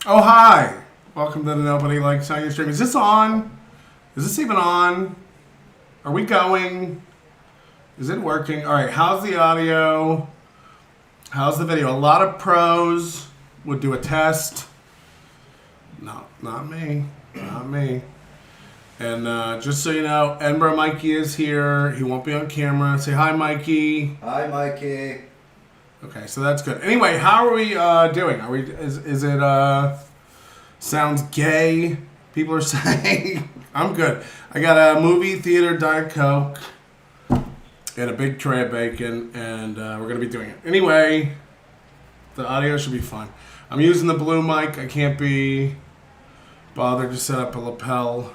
Oh, hi. Welcome to the Nobody Likes How You Stream. Is this on? Is this even on? Are we going? Is it working? All right, how's the audio? How's the video? A lot of pros would do a test. No, not me. Not me. And just so you know, Edinburgh Mikey is here. He won't be on camera. Say hi, Mikey. Hi, Mikey. Okay, so that's good. Anyway, how are we doing? Are we? Is it sounds gay? People are saying. I'm good. I got a movie theater Diet Coke and a big tray of bacon, and we're gonna be doing it anyway. The audio should be fun. I'm using the blue mic. I can't be bothered to set up a lapel.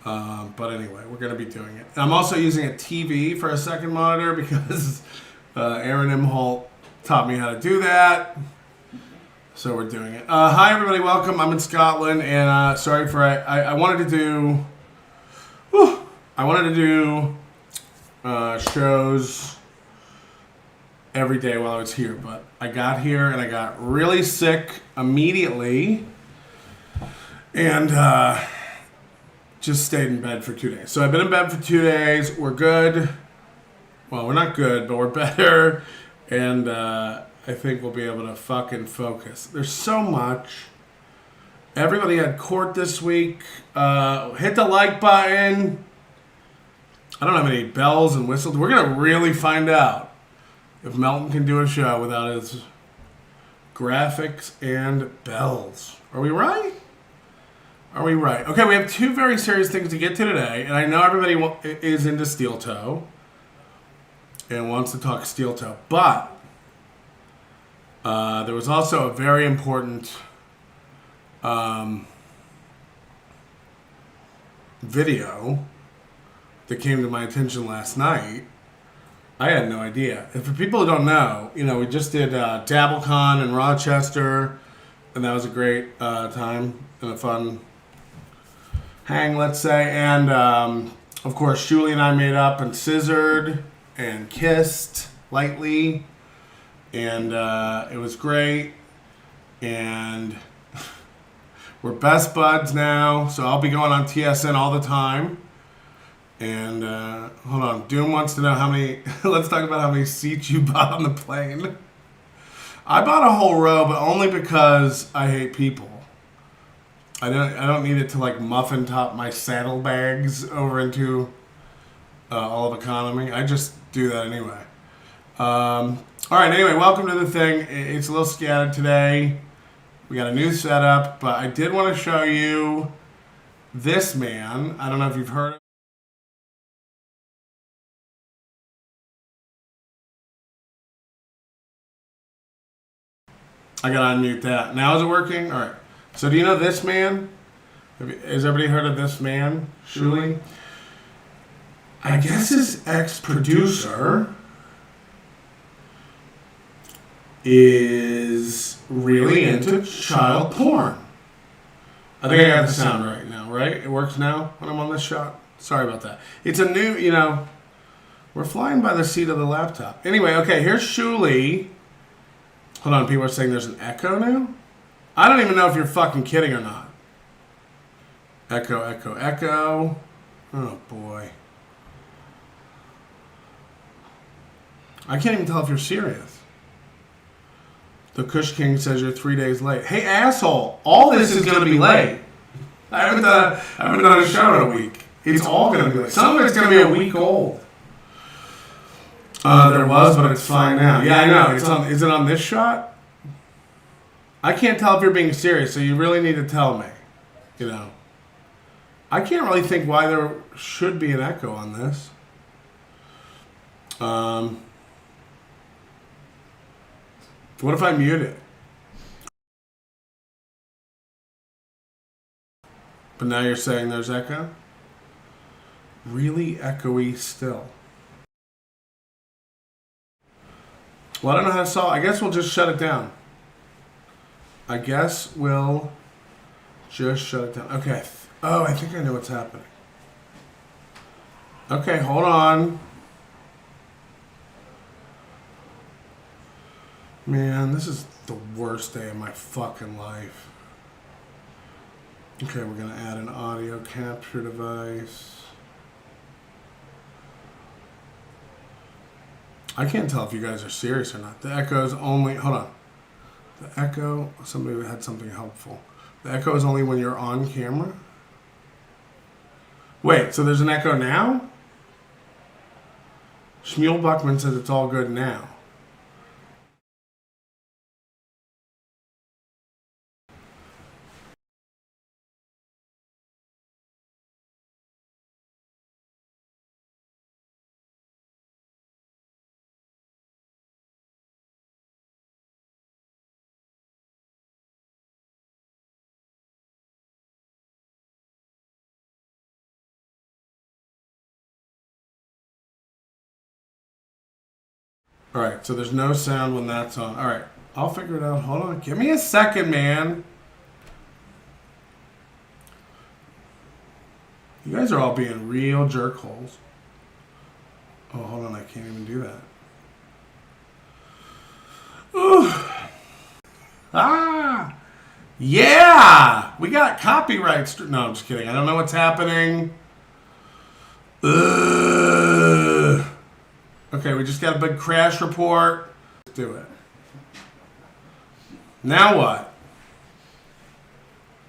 But anyway, we're going to be doing it. And I'm also using a TV for a second monitor because Aaron Imholte taught me how to do that. So we're doing it. Hi, everybody. Welcome. I'm in Scotland. And sorry for... I wanted to do... I wanted to do shows every day while I was here. But I got here and I got really sick immediately. And... just stayed in bed for 2 days. So I've been in bed for 2 days. We're good. Well, we're not good, but we're better. And I think we'll be able to fucking focus. There's so much. Everybody had court this week. Hit the like button. I don't have any bells and whistles. We're going to really find out if Melton can do a show without his graphics and bells. Are we right? Are we right? Okay, we have two very serious things to get to today, and I know everybody is into steel toe and wants to talk steel toe, but there was also a very important video that came to my attention last night. I had no idea. And for people who don't know, we just did DabbleCon in Rochester, and that was a great time and a fun hang, let's say, and of course Shuli and I made up and scissored and kissed lightly, and it was great, and we're best buds now, so I'll be going on TSN all the time. And hold on, Doom wants to know how many let's talk about how many seats you bought on the plane. I bought a whole row, but only because I hate people. I don't need it to like muffin top my saddlebags over into all of economy. I just do that anyway. All right. Anyway, welcome to the thing. It's a little scattered today. We got a new setup, but I did want to show you this man. I don't know if you've heard of him. I gotta unmute that. Now is it working? All right. So do you know this man? Has everybody heard of this man, Shuli? I guess his ex-producer is really into child porn. I think I got the sound right now, right? It works now when I'm on this shot? Sorry about that. It's a new, we're flying by the seat of the laptop. Anyway, okay, here's Shuli. Hold on, people are saying there's an echo now? I don't even know if you're fucking kidding or not. Echo, echo, echo. Oh, boy. I can't even tell if you're serious. The Kush King says you're 3 days late. Hey, asshole. All this is going to be late. I haven't done a show in a week. It's all going to be late. Some of it's going to be a week old. There was, but it's fine now. Yeah, I know. Is it on this shot? I can't tell if you're being serious, so you really need to tell me. I can't really think why there should be an echo on this. What if I mute it? But now you're saying there's echo? Really echoey still. Well, I don't know how to solve. I guess we'll just shut it down. Okay. Oh, I think I know what's happening. Okay, hold on. Man, this is the worst day of my fucking life. Okay, we're gonna add an audio capture device. I can't tell if you guys are serious or not. The echo is only, hold on. The echo, somebody had something helpful. The echo is only when you're on camera? Wait, so there's an echo now? Shmuel Buckman says it's all good now. All right, so there's no sound when that's on. All right, I'll figure it out. Hold on. Give me a second, man. You guys are all being real jerkholes. Oh, hold on. I can't even do that. Ooh. Ah. Yeah. We got copyrights. No, I'm just kidding. I don't know what's happening. Ugh. Okay, we just got a big crash report. Let's do it. Now what?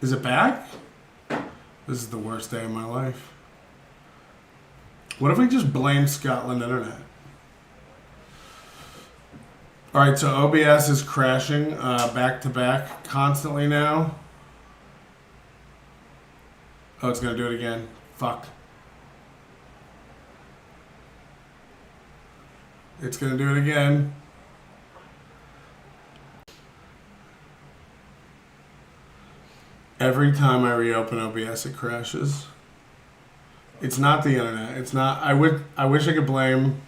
Is it back? This is the worst day of my life. What if we just blame Scotland Internet? All right, so OBS is crashing back to back constantly now. Oh, it's going to do it again. Fuck. It's going to do it again. Every time I reopen OBS, it crashes. It's not the internet. It's not. I wish I could blame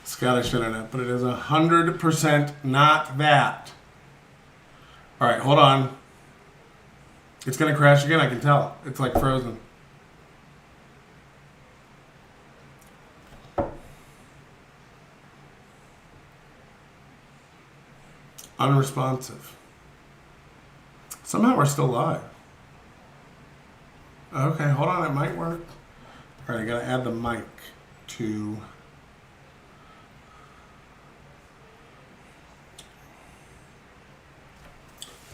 Scottish internet, but it is 100% not that. All right, hold on. It's going to crash again. I can tell. It's like frozen. Unresponsive. Somehow we're still live. Okay, hold on, it might work. All right, I gotta add the mic to...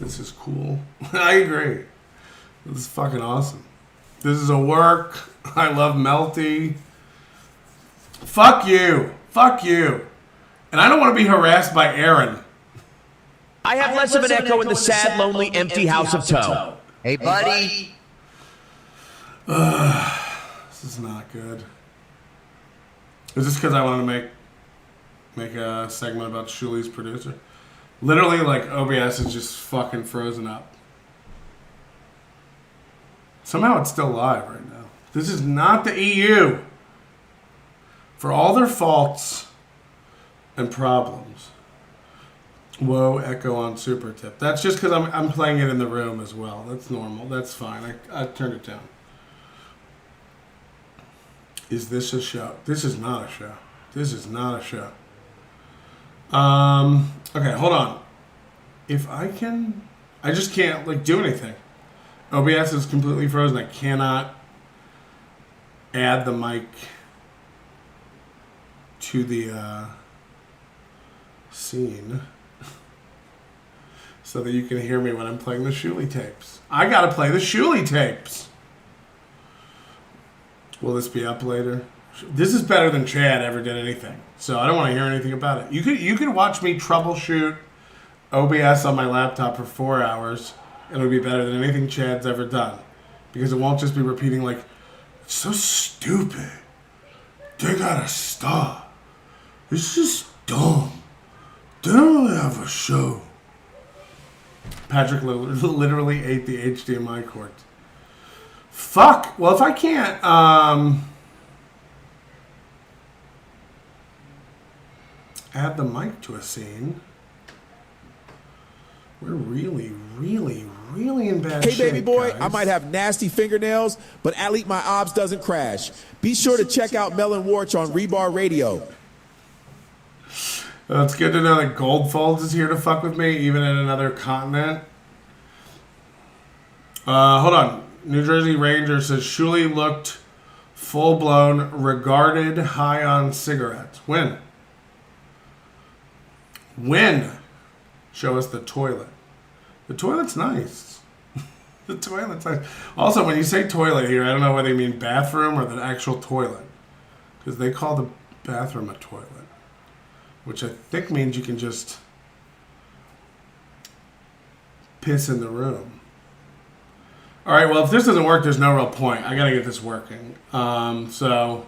This is cool. I agree. This is fucking awesome. This is a work. I love Melty. Fuck you. Fuck you. And I don't want to be harassed by Aaron. I have less of an echo in the sad, lonely, empty house of Toe. Hey, buddy. This is not good. Is this because I wanted to make a segment about Shuli's producer? Literally, like, OBS is just fucking frozen up. Somehow it's still live right now. This is not the EU. For all their faults and problems. Whoa, echo on super tip. That's just because I'm playing it in the room as well. That's normal. That's fine. I turned it down. Is this a show? This is not a show. This is not a show. Okay, hold on. If I can... I just can't, like, do anything. OBS is completely frozen. I cannot add the mic to the scene so that you can hear me when I'm playing the Shuli tapes. I gotta play the Shuli tapes. Will this be up later? This is better than Chad ever did anything, so I don't want to hear anything about it. You could watch me troubleshoot OBS on my laptop for 4 hours, and it'll be better than anything Chad's ever done, because it won't just be repeating like, "It's so stupid. They gotta stop. It's just dumb. They don't really have a show." Patrick literally ate the HDMI cord. Fuck. Well, if I can't, add the mic to a scene, we're really, really, really in bad shape. Hey, baby boy, guys. I might have nasty fingernails, but at least my obs doesn't crash. Be sure to check out Melon Warch on Rebar Radio. Well, it's good to know that Goldfolds is here to fuck with me, even in another continent. Hold on. New Jersey Ranger says Shuli looked full-blown, regarded high on cigarettes. When? When? Show us the toilet. The toilet's nice. The toilet's nice. Also, when you say toilet here, I don't know whether you mean bathroom or the actual toilet. Because they call the bathroom a toilet. Which I think means you can just piss in the room. Alright, well, if this doesn't work, there's no real point. I gotta get this working. So,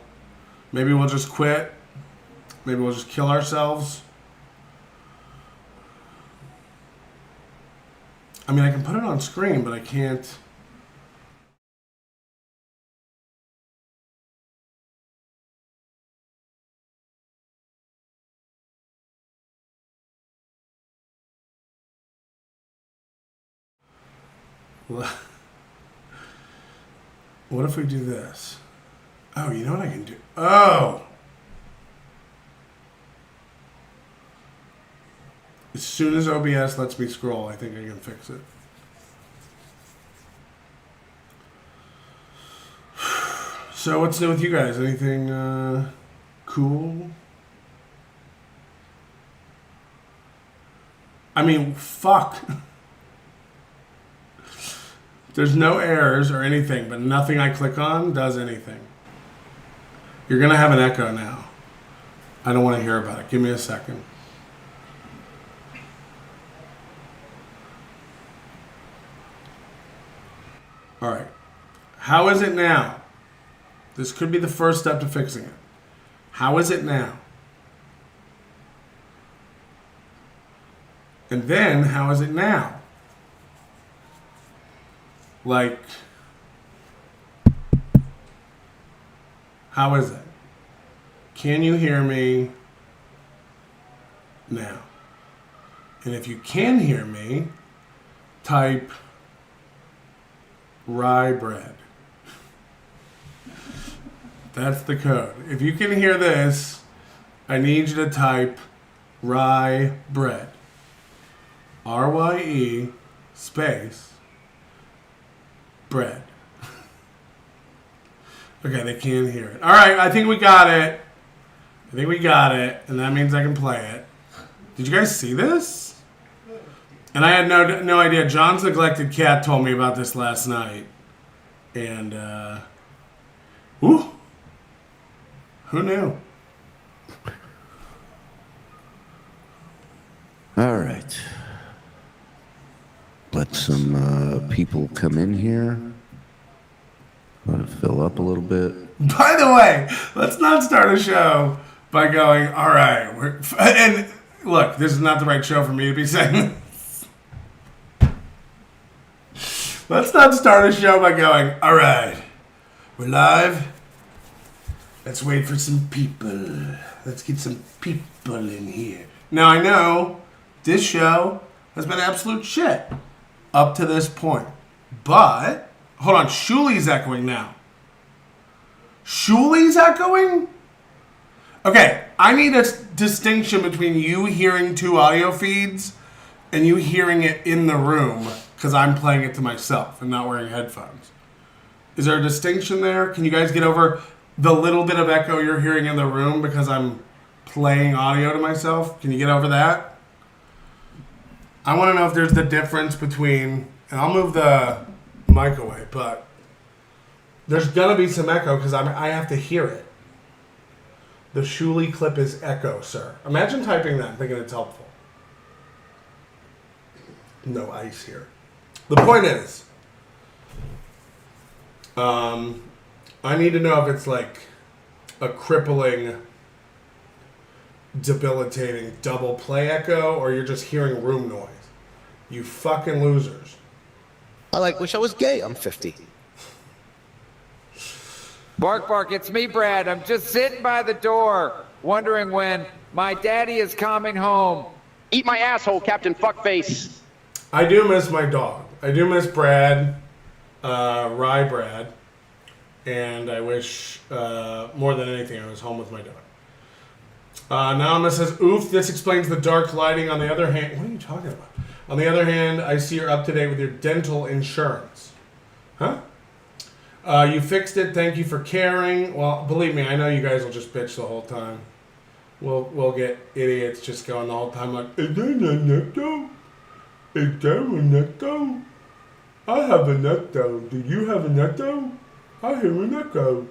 maybe we'll just quit. Maybe we'll just kill ourselves. I mean, I can put it on screen, but I can't. What if we do this? Oh, you know what I can do? Oh! As soon as OBS lets me scroll, I think I can fix it. So what's new with you guys? Anything cool? I mean, fuck. There's no errors or anything, but nothing I click on does anything. You're gonna have an echo now. I don't want to hear about it. Give me a second. All right. How is it now? This could be the first step to fixing it. How is it now? And then, how is it now? Like, how is it? Can you hear me now? And if you can hear me, type rye bread. That's the code. If you can hear this, I need you to type rye bread. R-Y-E space bread. Okay, they can't hear it. All right, I think we got it. And that means I can play it. Did you guys see this? And I had no idea. John's neglected cat told me about this last night. And, who knew? All right. Let some people come in here. Let it fill up a little bit. By the way, let's not start a show by going, all right, and look, this is not the right show for me to be saying this. Let's not start a show by going, all right, we're live. Let's wait for some people. Let's get some people in here. Now, I know this show has been absolute shit up to this point. But, hold on, Shuli's echoing now. Shuli's echoing? Okay, I need a distinction between you hearing two audio feeds and you hearing it in the room because I'm playing it to myself and not wearing headphones. Is there a distinction there? Can you guys get over the little bit of echo you're hearing in the room because I'm playing audio to myself? Can you get over that? I want to know if there's the difference between, and I'll move the mic away, but there's going to be some echo because I have to hear it. The Shuli clip is echo, sir. Imagine typing that and thinking it's helpful. No ice here. The point is, I need to know if it's like a crippling, debilitating double play echo or you're just hearing room noise. You fucking losers. Wish I was gay. I'm 50. Bark, bark, it's me, Brad. I'm just sitting by the door, wondering when my daddy is coming home. Eat my asshole, Captain Fuckface. I do miss my dog. I do miss Brad, Rye Brad, and I wish, more than anything, I was home with my dog. Anonymous says, oof, this explains the dark lighting. On the other hand, what are you talking about? On the other hand, I see you're up to date with your dental insurance. Huh? You fixed it. Thank you for caring. Well, believe me, I know you guys will just bitch the whole time. We'll get idiots just going the whole time like, is there a netto? Is there a netto? I have a netto. Do you have a netto? I hear a netto.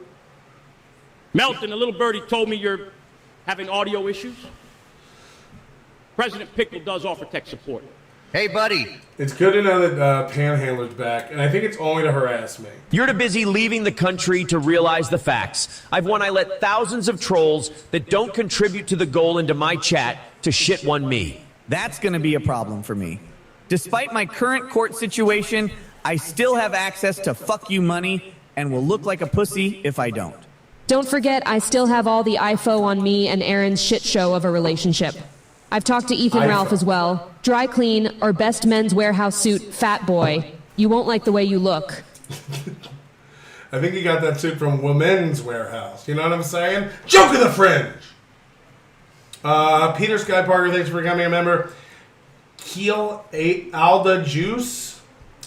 Melton, a little birdie told me you're having audio issues. President Pickle does offer tech support. Hey, buddy. It's good to know that Panhandler's back, and I think it's only to harass me. You're too busy leaving the country to realize the facts. I've won I let thousands of trolls that don't contribute to the goal into my chat to shit one me. That's going to be a problem for me. Despite my current court situation, I still have access to fuck you money and will look like a pussy if I don't. Don't forget, I still have all the IFO on me and Aaron's shit show of a relationship. I've talked to Ethan Ralph as well. Dry clean or best men's warehouse suit, fat boy. You won't like the way you look. I think he got that suit from Women's Warehouse. You know what I'm saying? Joke of the fringe! Peter Sky Parker, thanks for becoming a member. Keel Alda Juice.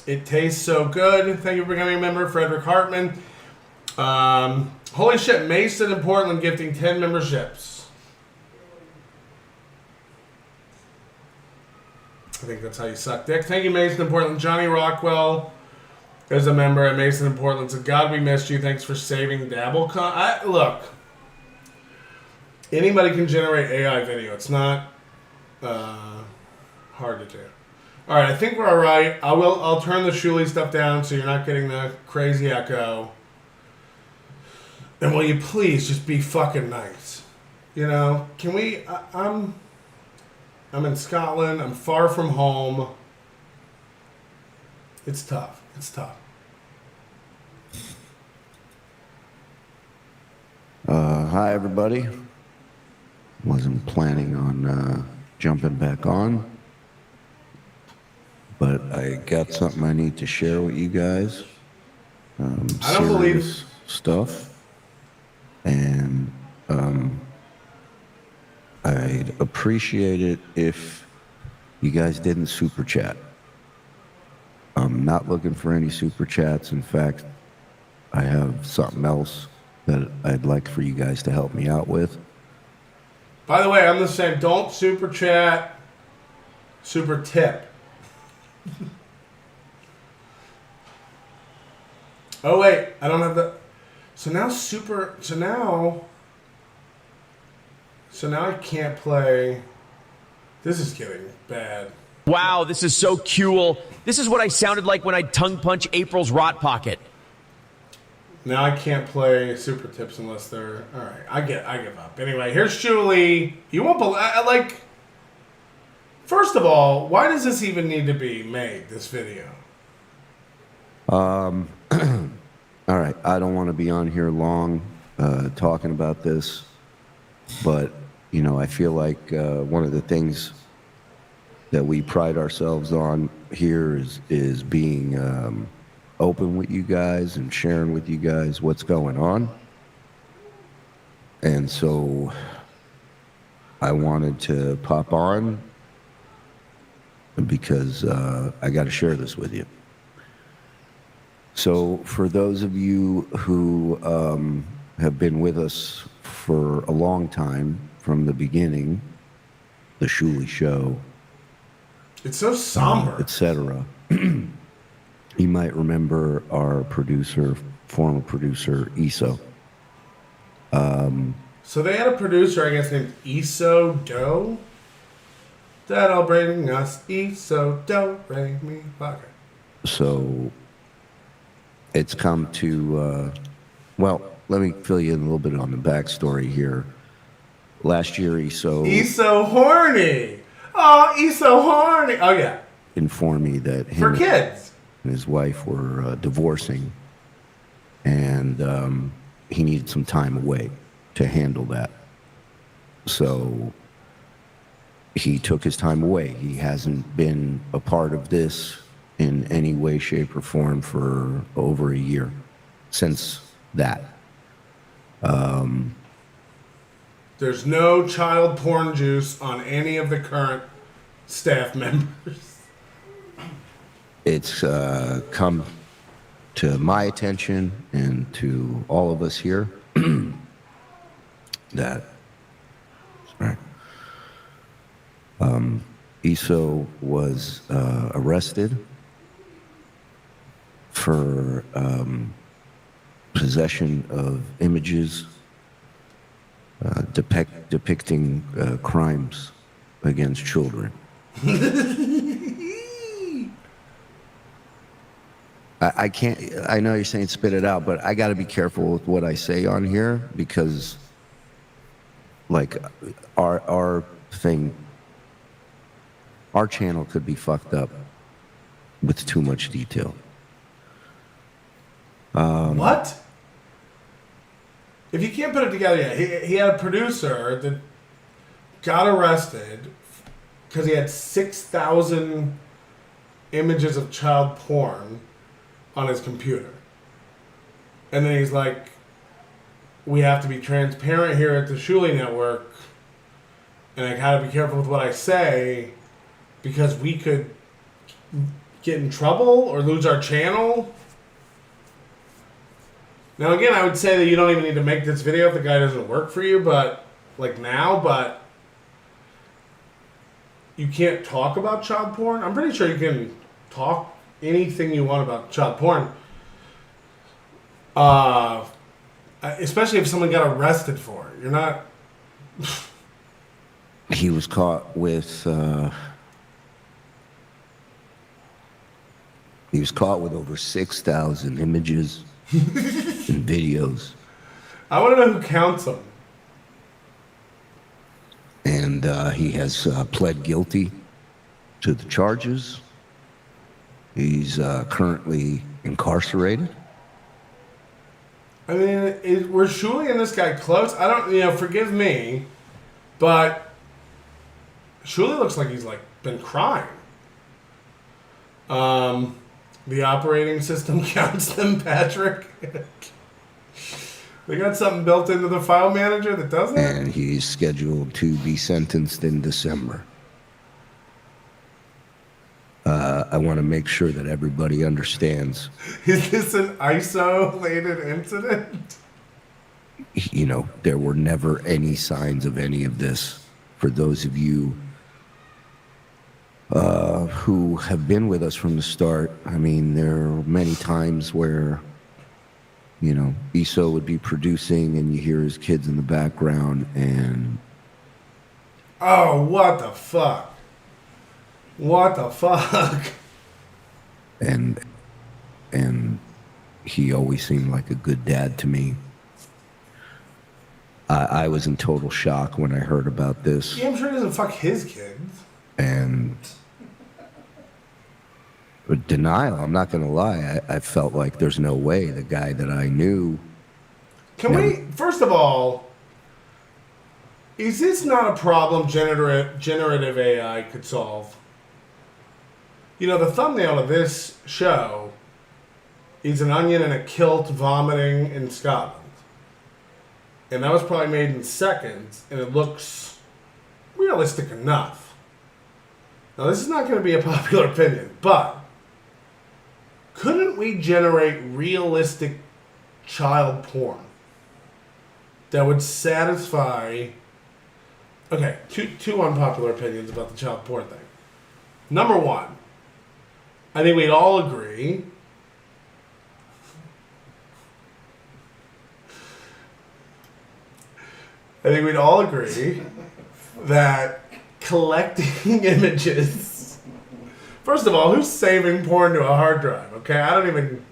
It tastes so good. Thank you for becoming a member. Frederick Hartman. Holy shit, Mason and Portland gifting 10 memberships. I think that's how you suck dick. Thank you, Mason and Portland. Johnny Rockwell is a member at Mason and Portland. So, God, we missed you. Thanks for saving DabbleCon. Look, anybody can generate AI video. It's not hard to do. All right, I think we're all right. I'll turn the Shuli stuff down so you're not getting the crazy echo. And will you please just be fucking nice? You know, can we? I'm in Scotland. I'm far from home. It's tough. It's tough. Hi, everybody. Wasn't planning on jumping back on, but I got something I need to share with you guys. I don't believe stuff, and I'd appreciate it if you guys didn't super chat. I'm not looking for any super chats. In fact, I have something else that I'd like for you guys to help me out with. By the way, I'm the same. Don't super chat. Super tip. Oh wait, I don't have the. So now I can't play. This is getting bad. Wow, this is so cool. This is what I sounded like when I'd tongue punch April's rot pocket. Now I can't play super tips unless they're all right. I give up. Anyway, here's Julie. You won't believe. First of all, why does this even need to be made? This video. All right, I don't want to be on here long talking about this, but you know, I feel like one of the things that we pride ourselves on here is being open with you guys and sharing with you guys what's going on. And so I wanted to pop on because I got to share this with you. So for those of you who have been with us for a long time, from the beginning, the Shuli Show, it's so somber, etc. You might remember our former producer, Iso. So they had a producer, I guess, named Iso Do. That'll bring us Iso Do, bring me back. So it's come to, well, let me fill you in a little bit on the backstory here. Last year, Iso horny. Oh, Iso horny. Oh, yeah. Informed me that him for kids and his wife were divorcing, and he needed some time away to handle that. So he took his time away. He hasn't been a part of this in any way, shape, or form for over a year since that. There's no child porn juice on any of the current staff members. It's come to my attention and to all of us here that Iso was arrested for possession of images depicting crimes against children. I can't, I know you're saying spit it out, but I got to be careful with what I say on here because, like, our thing, our channel could be fucked up with too much detail. What? If you can't put it together yet, he had a producer that got arrested because he had 6,000 images of child porn on his computer. And then he's like, we have to be transparent here at the Shuli Network, and I gotta be careful with what I say because we could get in trouble or lose our channel. Now again, I would say that you don't even need to make this video if the guy doesn't work for you, but you can't talk about child porn. I'm pretty sure you can talk anything you want about child porn. Especially if someone got arrested for it. You're not... He was caught with over 6,000 images and videos. I want to know who counts them. And he has pled guilty to the charges. He's currently incarcerated. I mean, we're Shuli and this guy close. I don't, forgive me, but Shuli looks like he's been crying. The operating system counts them, Patrick. They got something built into the file manager that does it? And he's scheduled to be sentenced in December. I want to make sure that everybody understands. Is this an isolated incident? There were never any signs of any of this. For those of you who have been with us from the start, I mean, there are many times where, Iso would be producing and you hear his kids in the background and... Oh, what the fuck? What the fuck? And he always seemed like a good dad to me. I was in total shock when I heard about this. Yeah, I'm sure he doesn't fuck his kids. And denial, I'm not going to lie. I felt like there's no way the guy that I knew... Can we, first of all, is this not a problem generative AI could solve? The thumbnail of this show is an onion in a kilt vomiting in Scotland. And that was probably made in seconds, and it looks realistic enough. Now, this is not going to be a popular opinion, but couldn't we generate realistic child porn that would satisfy... Okay, two unpopular opinions about the child porn thing. Number one, I think we'd all agree that collecting images... First of all, who's saving porn to a hard drive? Okay, I don't even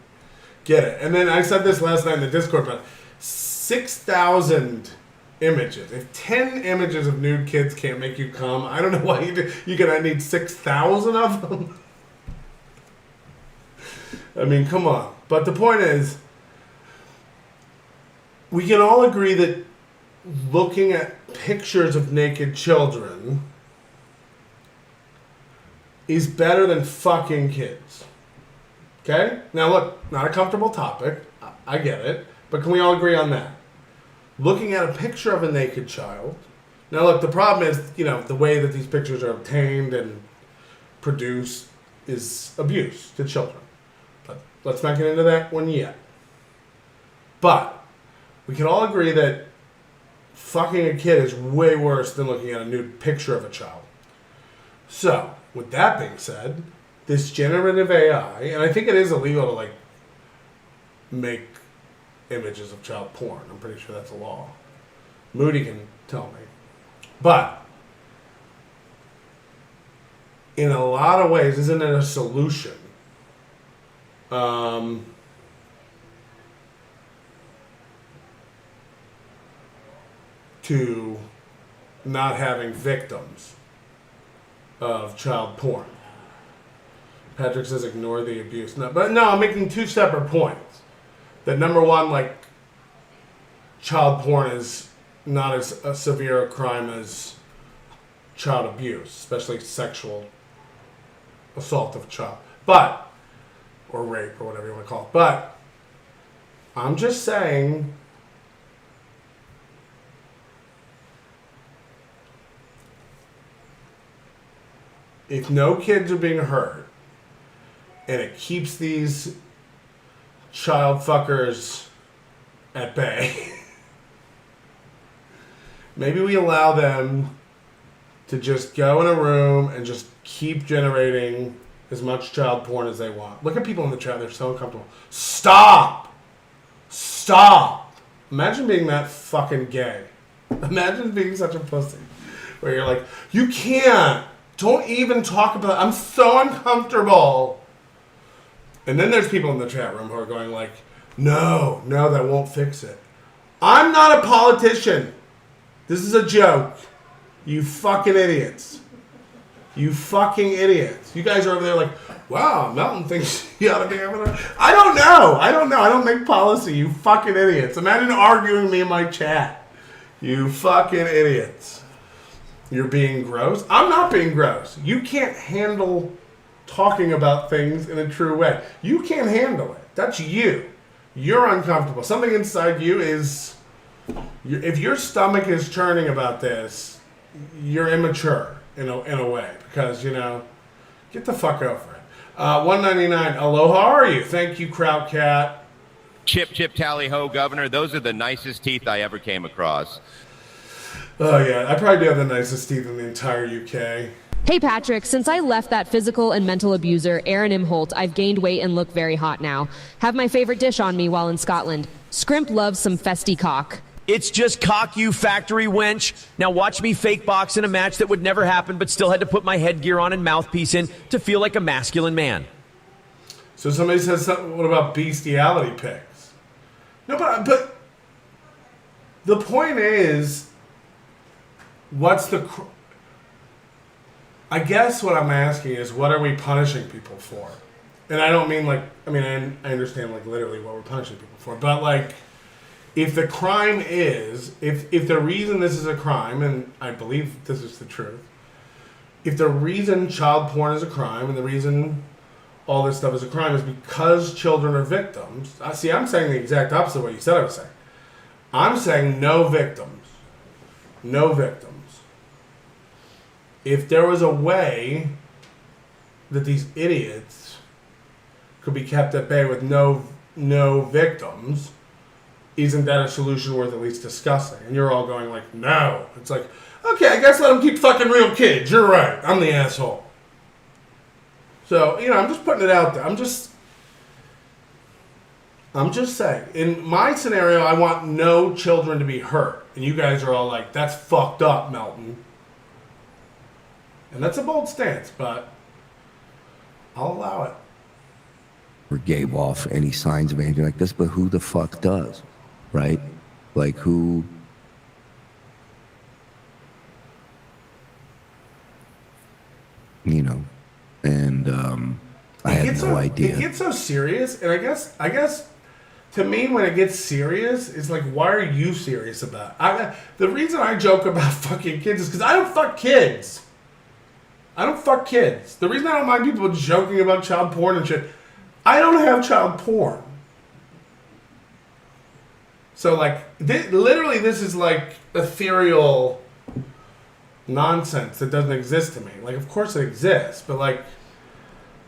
get it. And then I said this last night in the Discord, but 6,000 images. If 10 images of nude kids can't make you come, I don't know why you're gonna need 6,000 of them. I mean, come on. But the point is, we can all agree that looking at pictures of naked children is better than fucking kids. Okay? Now look, not a comfortable topic. I get it. But can we all agree on that? looking at a picture of a naked child. Now, look, the problem is, the way that these pictures are obtained and produced is abuse to children. But let's not get into that one yet. But we can all agree that fucking a kid is way worse than looking at a nude picture of a child. So, with that being said, this generative AI, and I think it is illegal to, like, make images of child porn. I'm pretty sure that's a law. Moody can tell me. But in a lot of ways, isn't it a solution? To not having victims of child porn. Patrick says ignore the abuse. No, but no, I'm making two separate points. That number one, like, child porn is not as a severe a crime as child abuse, especially sexual assault of a child. But, or rape, or whatever you want to call it. But, I'm just saying, if no kids are being hurt, and it keeps these child fuckers at bay, maybe we allow them to just go in a room and just keep generating as much child porn as they want. Look at people in the chat, they're so uncomfortable. Stop! Stop! Imagine being that fucking gay. Imagine being such a pussy. Where you're like, you can't! Don't even talk about it. I'm so uncomfortable. And then there's people in the chat room who are going like, no, that won't fix it. I'm not a politician. This is a joke. You fucking idiots. You fucking idiots. You guys are over there like, wow, Melton thinks he ought to be able to. I don't know. I don't make policy. You fucking idiots. Imagine arguing with me in my chat. You fucking idiots. You're being gross. I'm not being gross. You can't handle talking about things in a true way. You can't handle it. That's you. You're uncomfortable. Something inside you is... If your stomach is churning about this, you're immature in a way. Because, get the fuck over it. 199, aloha, how are you? Thank you, Kraut Cat. Chip, tally ho, Governor. Those are the nicest teeth I ever came across. Oh, yeah. I probably do have the nicest teeth in the entire UK. Hey Patrick, since I left that physical and mental abuser, Aaron Imholte, I've gained weight and look very hot now. Have my favorite dish on me while in Scotland. Scrimp loves some festy cock. It's just cock, you factory wench. Now watch me fake box in a match that would never happen, but still had to put my headgear on and mouthpiece in to feel like a masculine man. So somebody says, what about bestiality pics? No, but the point is, what's the... I guess what I'm asking is, what are we punishing people for? And I don't mean I understand literally what we're punishing people for, but if the crime is, if the reason this is a crime, and I believe this is the truth, if the reason child porn is a crime and the reason all this stuff is a crime is because children are victims, I'm saying the exact opposite of what you said I was saying. I'm saying no victims. No victims. If there was a way that these idiots could be kept at bay with no victims, isn't that a solution worth at least discussing? And you're all going like, no. It's like, okay, I guess let them keep fucking real kids. You're right. I'm the asshole. So, I'm just putting it out there. I'm just saying. In my scenario, I want no children to be hurt. And you guys are all like, that's fucked up, Melton. And that's a bold stance, but I'll allow it. Or gave off any signs of anything like this, but who the fuck does, right? Like who... and I had no idea. It gets so serious, and I guess to me, when it gets serious, it's like, why are you serious about it? The reason I joke about fucking kids is because I don't fuck kids. I don't fuck kids. The reason I don't mind people joking about child porn and shit, I don't have child porn. So, like, literally, this is like ethereal nonsense that doesn't exist to me. Like, of course it exists, but like,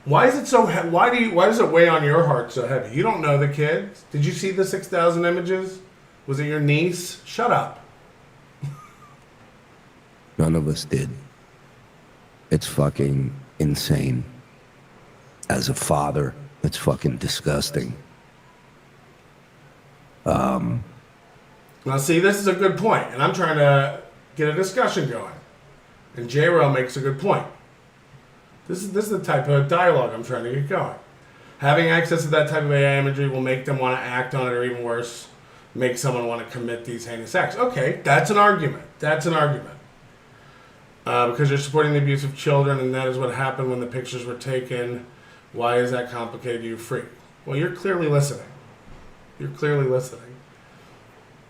why is it so? Why does it weigh on your heart so heavy? You don't know the kids. Did you see the 6,000 images? Was it your niece? Shut up. None of us did. It's fucking insane. As a father, it's fucking disgusting. Now, see, this is a good point, and I'm trying to get a discussion going. And J-Ro makes a good point. This is the type of dialogue I'm trying to get going. Having access to that type of AI imagery will make them want to act on it, or even worse, make someone want to commit these heinous acts. Okay, that's an argument. Because you're supporting the abuse of children, and that is what happened when the pictures were taken. Why is that complicated, you freak? Well, you're clearly listening.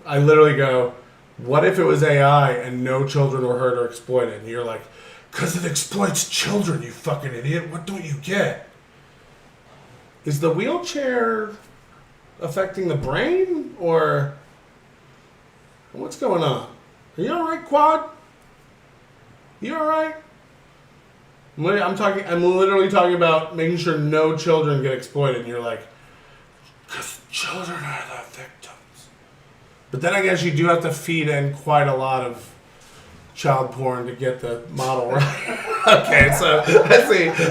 I literally go, what if it was AI and no children were hurt or exploited? And you're like, because it exploits children, you fucking idiot. What don't you get? Is the wheelchair affecting the brain? Or what's going on? Are you all right, Quad? You all right? I'm literally talking about making sure no children get exploited. And you're like, because children are the victims. But then I guess you do have to feed in quite a lot of child porn to get the model right. Okay, so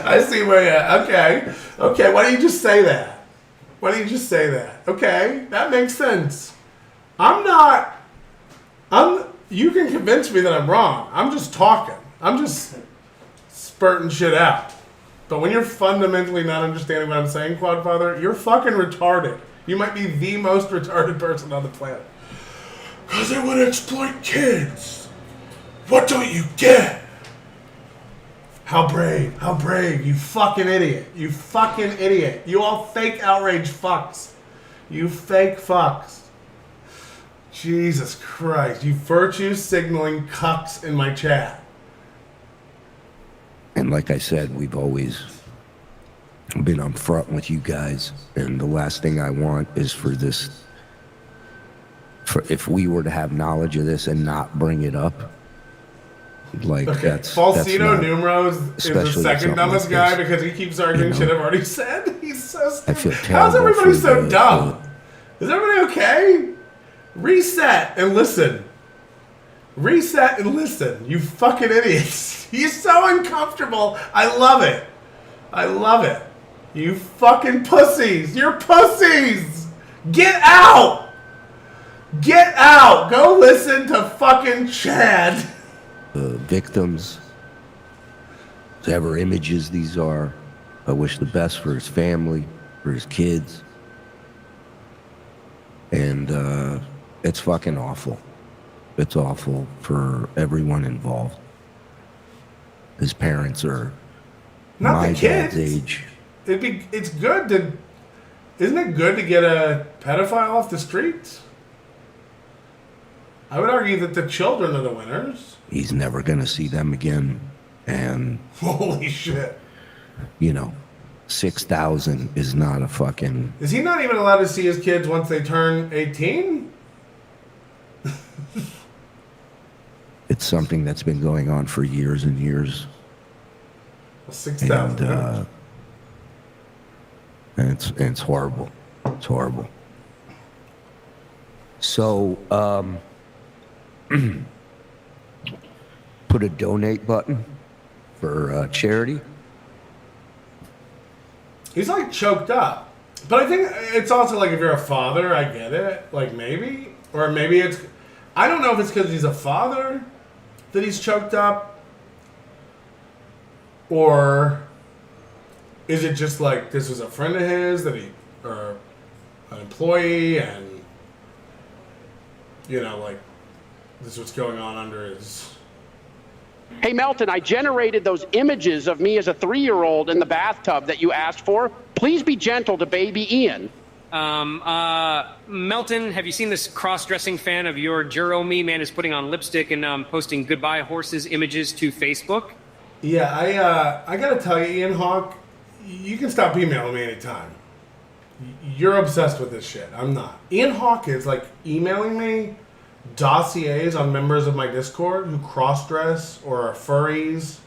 I see where you're at. Okay, why don't you just say that? Okay, that makes sense. You can convince me that I'm wrong. I'm just talking. I'm just spurting shit out. But when you're fundamentally not understanding what I'm saying, Quadfather, you're fucking retarded. You might be the most retarded person on the planet. Because they want to exploit kids. What don't you get? How brave, you fucking idiot. You all fake outrage fucks. You fake fucks. Jesus Christ, you virtue signaling cucks in my chat. And like I said, we've always been upfront with you guys. And the last thing I want is for if we were to have knowledge of this and not bring it up, like that's Falsino Numero is the second dumbest like guy because he keeps arguing shit I've already said. He's so stupid. I feel How's terrible everybody for so dumb? Is everybody okay? Reset and listen. You fucking idiots. He's so uncomfortable. I love it. You fucking pussies. You're pussies. Get out. Go listen to fucking Chad. Victims, whatever images these are, I wish the best for his family, for his kids. And it's fucking awful. It's awful for everyone involved. His parents are Not my the kids. dad's age. It's good to... Isn't it good to get a pedophile off the streets? I would argue that the children are the winners. He's never going to see them again. And... Holy shit. 6,000 is not a fucking... Is he not even allowed to see his kids once they turn 18? It's something that's been going on for years and years. Well, 6,000. And it's horrible. It's horrible. So, put a donate button for charity. He's like choked up. But I think it's also like if you're a father, I get it. Like maybe. Or maybe it's... I don't know if it's because he's a father that he's choked up. Or is it just like this was a friend of his that he... Or an employee and... like this is what's going on under his... Hey, Melton, I generated those images of me as a 3-year-old in the bathtub that you asked for. Please be gentle to baby Ian. Melton, have you seen this cross-dressing fan of your Juro Me? Man is putting on lipstick and posting goodbye horses images to Facebook. Yeah, I gotta tell you, Ian Hawk, you can stop emailing me anytime. You're obsessed with this shit. I'm not. Ian Hawk is like emailing me dossiers on members of my Discord who cross-dress or are furries.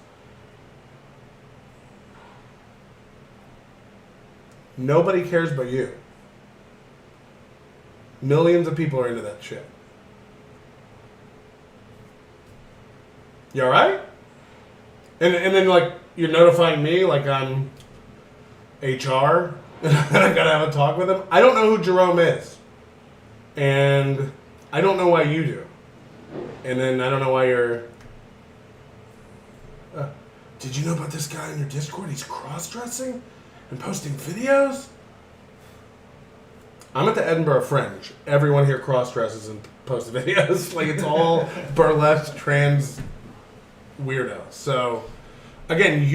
Nobody cares but you. Millions of people are into that shit. You alright? And then, like, you're notifying me like I'm HR and I gotta have a talk with him. I don't know who Jerome is. And I don't know why you do. And then I don't know why you're... did you know about this guy in your Discord? He's cross-dressing and posting videos? I'm at the Edinburgh Fringe. Everyone here cross-dresses and posts videos. Like, it's all burlesque, trans weirdos. So, again,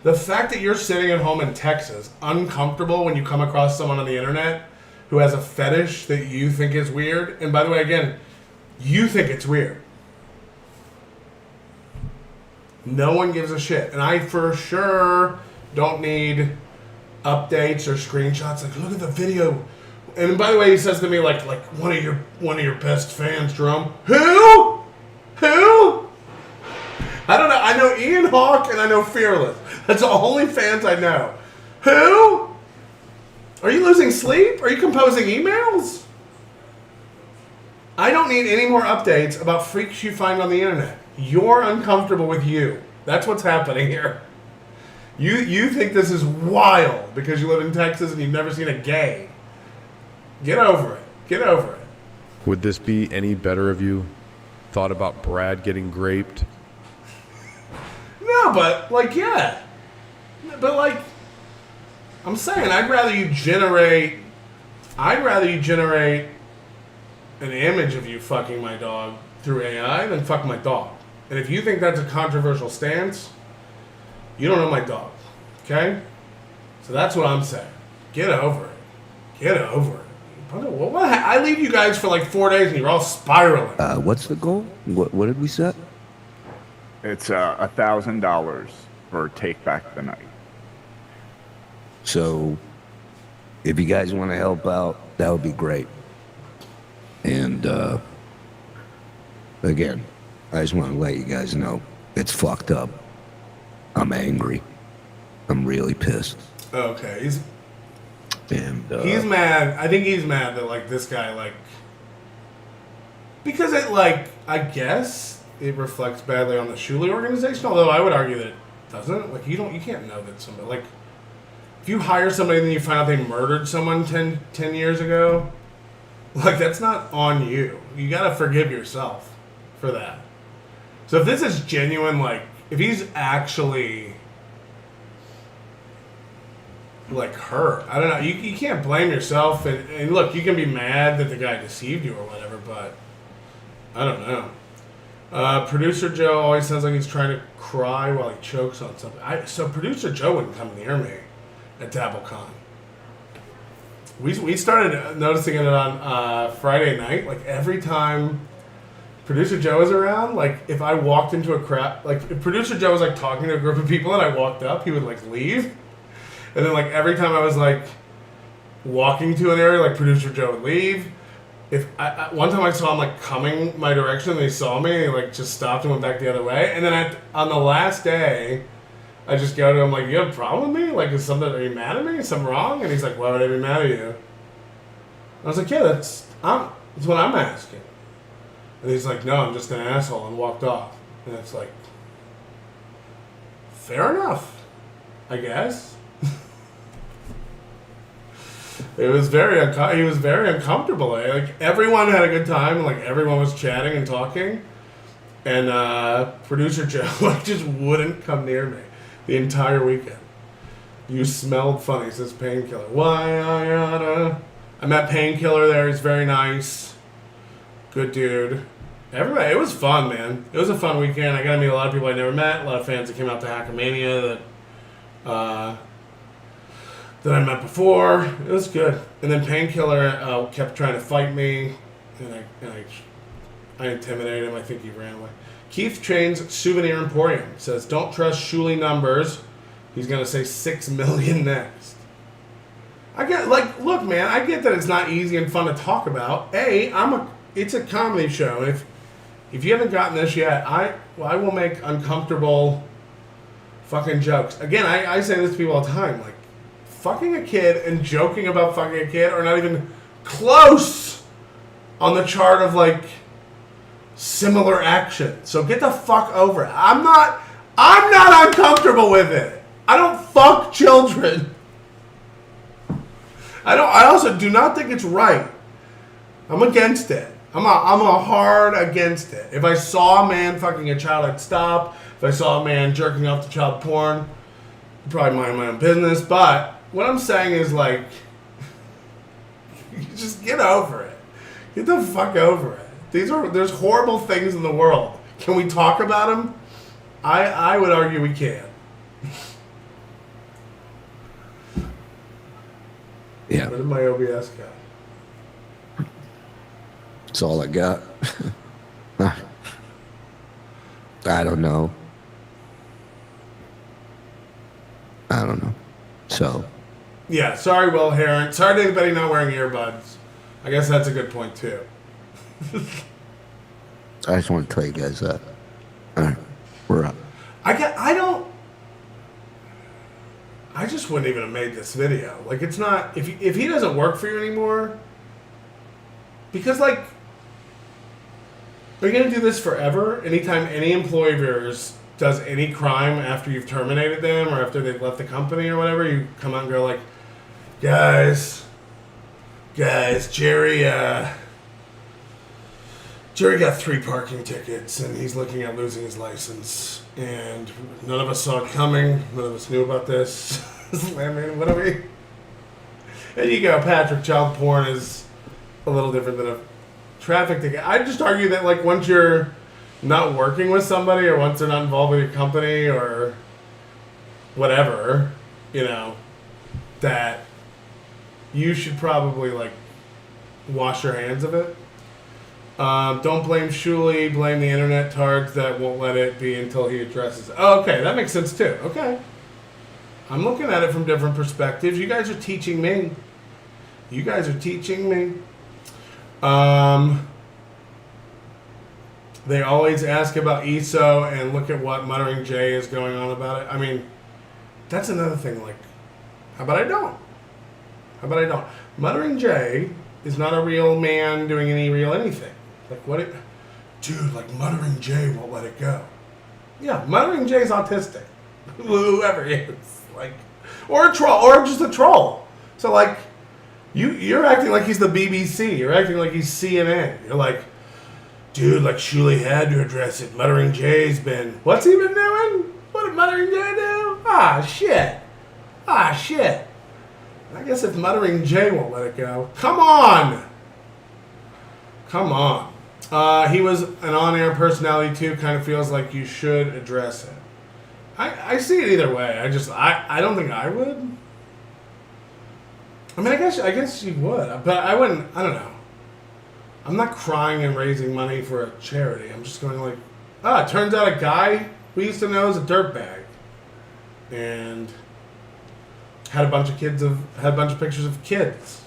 the fact that you're sitting at home in Texas, uncomfortable when you come across someone on the internet who has a fetish that you think is weird, and by the way, again, you think it's weird. No one gives a shit. And I for sure don't need updates or screenshots. Like, look at the video. And by the way, he says to me like one of your best fans, Jerome. Who? I don't know. I know Ian Hawk and I know Fearless. That's the only fans I know. Who? Are you losing sleep? Are you composing emails? I don't need any more updates about freaks you find on the internet. You're uncomfortable with you. That's what's happening here. You think this is wild because you live in Texas and you've never seen a gay. Get over it. Get over it. Would this be any better if you thought about Brad getting graped? No, but, like, yeah. But, like, I'm saying I'd rather you generate an image of you fucking my dog through AI than fuck my dog. And if you think that's a controversial stance, you don't know my dog. Okay? So that's what I'm saying. Get over it. Get over it. I leave you guys for like 4 days and you're all spiraling. What's the goal? What did we set? It's $1,000 for Take Back the Night. So, if you guys want to help out, that would be great. And, again, I just want to let you guys know, it's fucked up. I'm angry. I'm really pissed. Okay, he's mad. I think he's mad that, like, this guy, like... Because it, like, I guess it reflects badly on the Shuley organization, although I would argue that it doesn't. Like, you can't know that somebody... Like, if you hire somebody and then you find out they murdered someone 10 years ago, like, that's not on you. You gotta forgive yourself for that. So if this is genuine, like, if he's actually... like hurt. I don't know. You can't blame yourself. And look, you can be mad that the guy deceived you or whatever, but I don't know. Producer Joe always sounds like he's trying to cry while he chokes on something. So Producer Joe wouldn't come near me at DabbleCon. We started noticing it on Friday night. Like every time Producer Joe is around, like if I walked into a crowd, like if Producer Joe was like talking to a group of people and I walked up, he would like leave. And then, like, every time I was, like, walking to an area, like, Producer Joe would leave. One time I saw him, like, coming my direction, and he saw me, and he, like, just stopped and went back the other way. And then on the last day, I just go to him, like, you have a problem with me? Like, are you mad at me? Is something wrong? And he's like, why would I be mad at you? And I was like, yeah, that's what I'm asking. And he's like, no, I'm just an asshole, and walked off. And it's like, fair enough, I guess. He was very uncomfortable. Like everyone had a good time. Like everyone was chatting and talking, and Producer Joe like just wouldn't come near me the entire weekend. You smelled funny, says Painkiller. I met Painkiller there. He's very nice, good dude. Everybody, it was fun, man. It was a fun weekend. I got to meet a lot of people I never met. A lot of fans that came out to Hackamania that I met before. It was good. And then Painkiller kept trying to fight me, and I intimidated him. I think he ran away. Keith Train's Souvenir Emporium says, don't trust Shuley numbers. He's going to say 6 million next. I get look, man. I get that it's not easy and fun to talk about. It's a comedy show. If you haven't gotten this yet, I will make uncomfortable fucking jokes. Again, I say this to people all the time. Like, fucking a kid and joking about fucking a kid are not even close on the chart of like similar action. So get the fuck over it. I'm not uncomfortable with it. I don't fuck children. I also do not think it's right. I'm against it. I'm a hard against it. If I saw a man fucking a child, I'd stop. If I saw a man jerking off to child porn, I'd probably mind my own business. But what I'm saying is, like, you just get over it. Get the fuck over it. There's horrible things in the world. Can we talk about them? I would argue we can. Yeah. Where did my OBS go? That's all I got. I don't know. So. Yeah, sorry, Will Heron. Sorry to anybody not wearing earbuds. I guess that's a good point, too. I just want to tell you guys that. All right, we're up. I just wouldn't even have made this video. Like, it's not... If he doesn't work for you anymore... Because, like... Are you going to do this forever? Anytime any employee of yours does any crime after you've terminated them or after they've left the company or whatever, you come out and go like, Guys, Jerry got 3 parking tickets and he's looking at losing his license. And none of us saw it coming. None of us knew about this. I mean, what do we... And you go, Patrick, child porn is a little different than a traffic ticket. I'd just argue that, like, once you're not working with somebody or once they're not involved with your company or whatever, you know, that you should probably, like, wash your hands of it. Don't blame Shuli, blame the internet tards that won't let it be until he addresses it. Oh, okay, that makes sense too. Okay. I'm looking at it from different perspectives. You guys are teaching me. They always ask about ESO and look at what Muttering Jay is going on about it. I mean, that's another thing. Like, how about I don't? Muttering Jay is not a real man doing any real anything. Like, dude, like, Muttering Jay won't let it go. Yeah, Muttering Jay's autistic. Whoever he is. Like, or a troll, or just a troll. So, like, you're acting like he's the BBC. You're acting like he's CNN. You're like, dude, like, Shuli had to address it. Muttering Jay's been... What's he been doing? What did Muttering Jay do? Ah, shit. I guess if Muttering Jay won't let it go. Come on. He was an on-air personality, too. Kind of feels like you should address it. I see it either way. I don't think I would. I mean, I guess you would. But I wouldn't... I don't know. I'm not crying and raising money for a charity. I'm just going like, it turns out a guy we used to know is a dirtbag. And had a bunch of pictures of kids.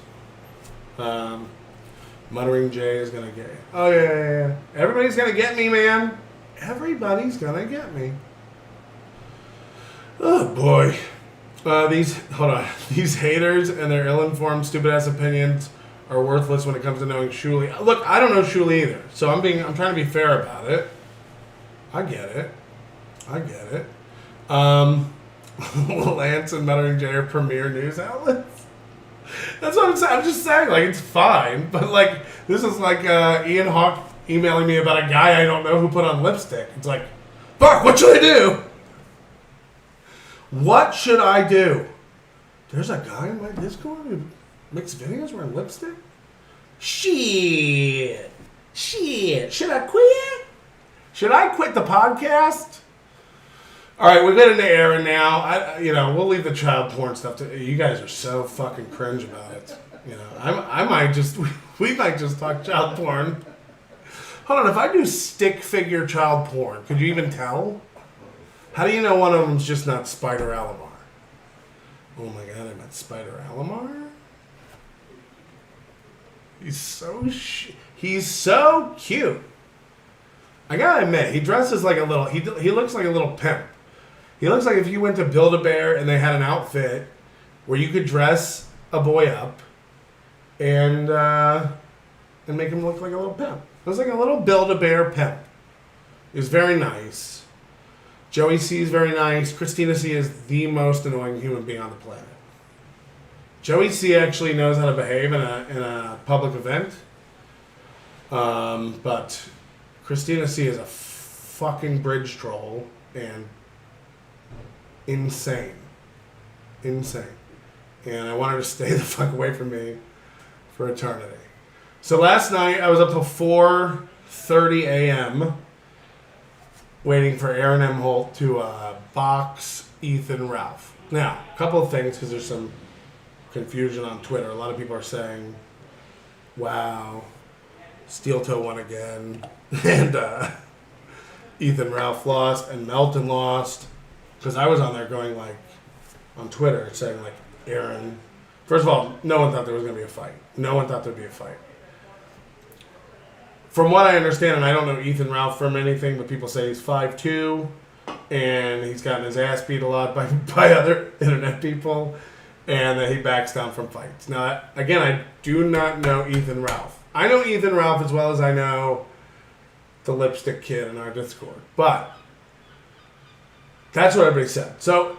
Muttering Jay is going to get you. Oh, yeah. Everybody's going to get me, man. Everybody's going to get me. Oh, boy. These haters and their ill-informed, stupid-ass opinions are worthless when it comes to knowing Shuli. Look, I don't know Shuli either, so I'm trying to be fair about it. I get it. Lance and Muttering Jay are premier news outlets. That's what I'm saying. I'm just saying, like, it's fine, but like, this is like Ian Hawk emailing me about a guy I don't know who put on lipstick. It's like, fuck, what should I do? What should I do? There's a guy in my Discord who makes videos wearing lipstick? Shit. Should I quit? Should I quit the podcast? All right, we're getting to Aaron now. We'll leave the child porn stuff to you. Guys are so fucking cringe about it. You know, we might just talk child porn. Hold on, if I do stick figure child porn, could you even tell? How do you know one of them's just not Spider Alamar? Oh my god, I meant Spider Alamar? He's so cute. I gotta admit, he dresses like a little. He looks like a little pimp. He looks like if you went to Build-A-Bear and they had an outfit where you could dress a boy up and make him look like a little pimp. It was like a little Build-A-Bear pimp. It was very nice. Joey C is very nice. Christina C is the most annoying human being on the planet. Joey C actually knows how to behave in a public event. But Christina C is a fucking bridge troll and insane. Insane. And I want her to stay the fuck away from me for eternity. So last night I was up till 4:30 a.m. waiting for Aaron Imholte to box Ethan Ralph. Now, a couple of things because there's some confusion on Twitter. A lot of people are saying, wow, Steel Toe won again. And Ethan Ralph lost and Melton lost. Because I was on there going like, on Twitter saying like, Aaron. First of all, no one thought there was going to be a fight. No one thought there'd be a fight. From what I understand, and I don't know Ethan Ralph from anything, but people say he's 5'2", and he's gotten his ass beat a lot by other internet people, and that he backs down from fights. Now, again, I do not know Ethan Ralph. I know Ethan Ralph as well as I know the lipstick kid in our Discord, but that's what everybody said. So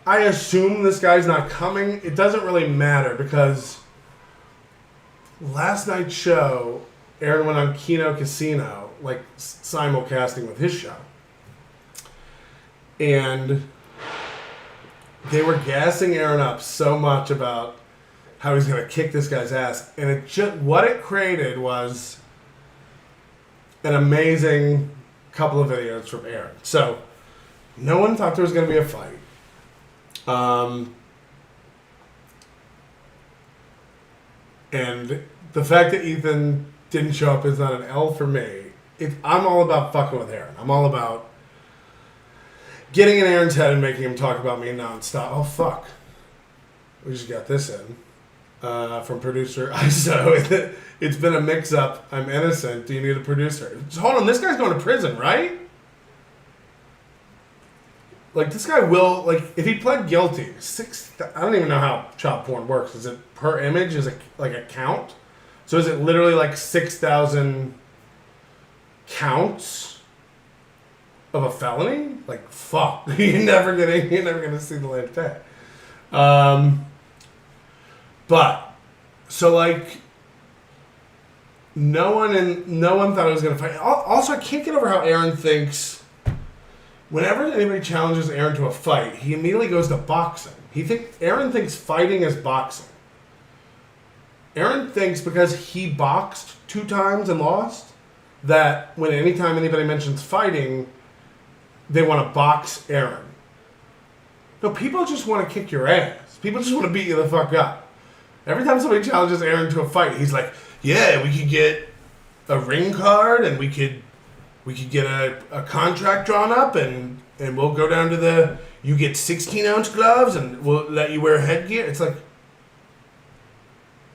I assume this guy's not coming. It doesn't really matter because last night's show, Aaron went on Kino Casino, like simulcasting with his show. And they were gassing Aaron up so much about how he's going to kick this guy's ass. And what it created was an amazing couple of videos from Aaron. So no one thought there was going to be a fight. And the fact that Ethan didn't show up is not an L for me. I'm all about fucking with Aaron. I'm all about getting in Aaron's head and making him talk about me nonstop. Oh, fuck. We just got this in from producer ISO. It's been a mix-up. I'm innocent. Do you need a producer? Hold on. This guy's going to prison, right? Like, this guy will, like, if he pled guilty, I don't even know how child porn works. Is it per image? Is it like a count? So is it literally like 6,000 counts of a felony? Like, fuck. You're never gonna see the light of day. But so like no one thought it was gonna fight. Also, I can't get over how Aaron thinks whenever anybody challenges Aaron to a fight, he immediately goes to boxing. Aaron thinks fighting is boxing. Aaron thinks because he boxed 2 times and lost, that anytime anybody mentions fighting, they want to box Aaron. No, people just want to kick your ass. People just want to beat you the fuck up. Every time somebody challenges Aaron to a fight, he's like, yeah, we could get a ring card and we could get a contract drawn up and we'll go down to you get 16-ounce gloves and we'll let you wear headgear. It's like,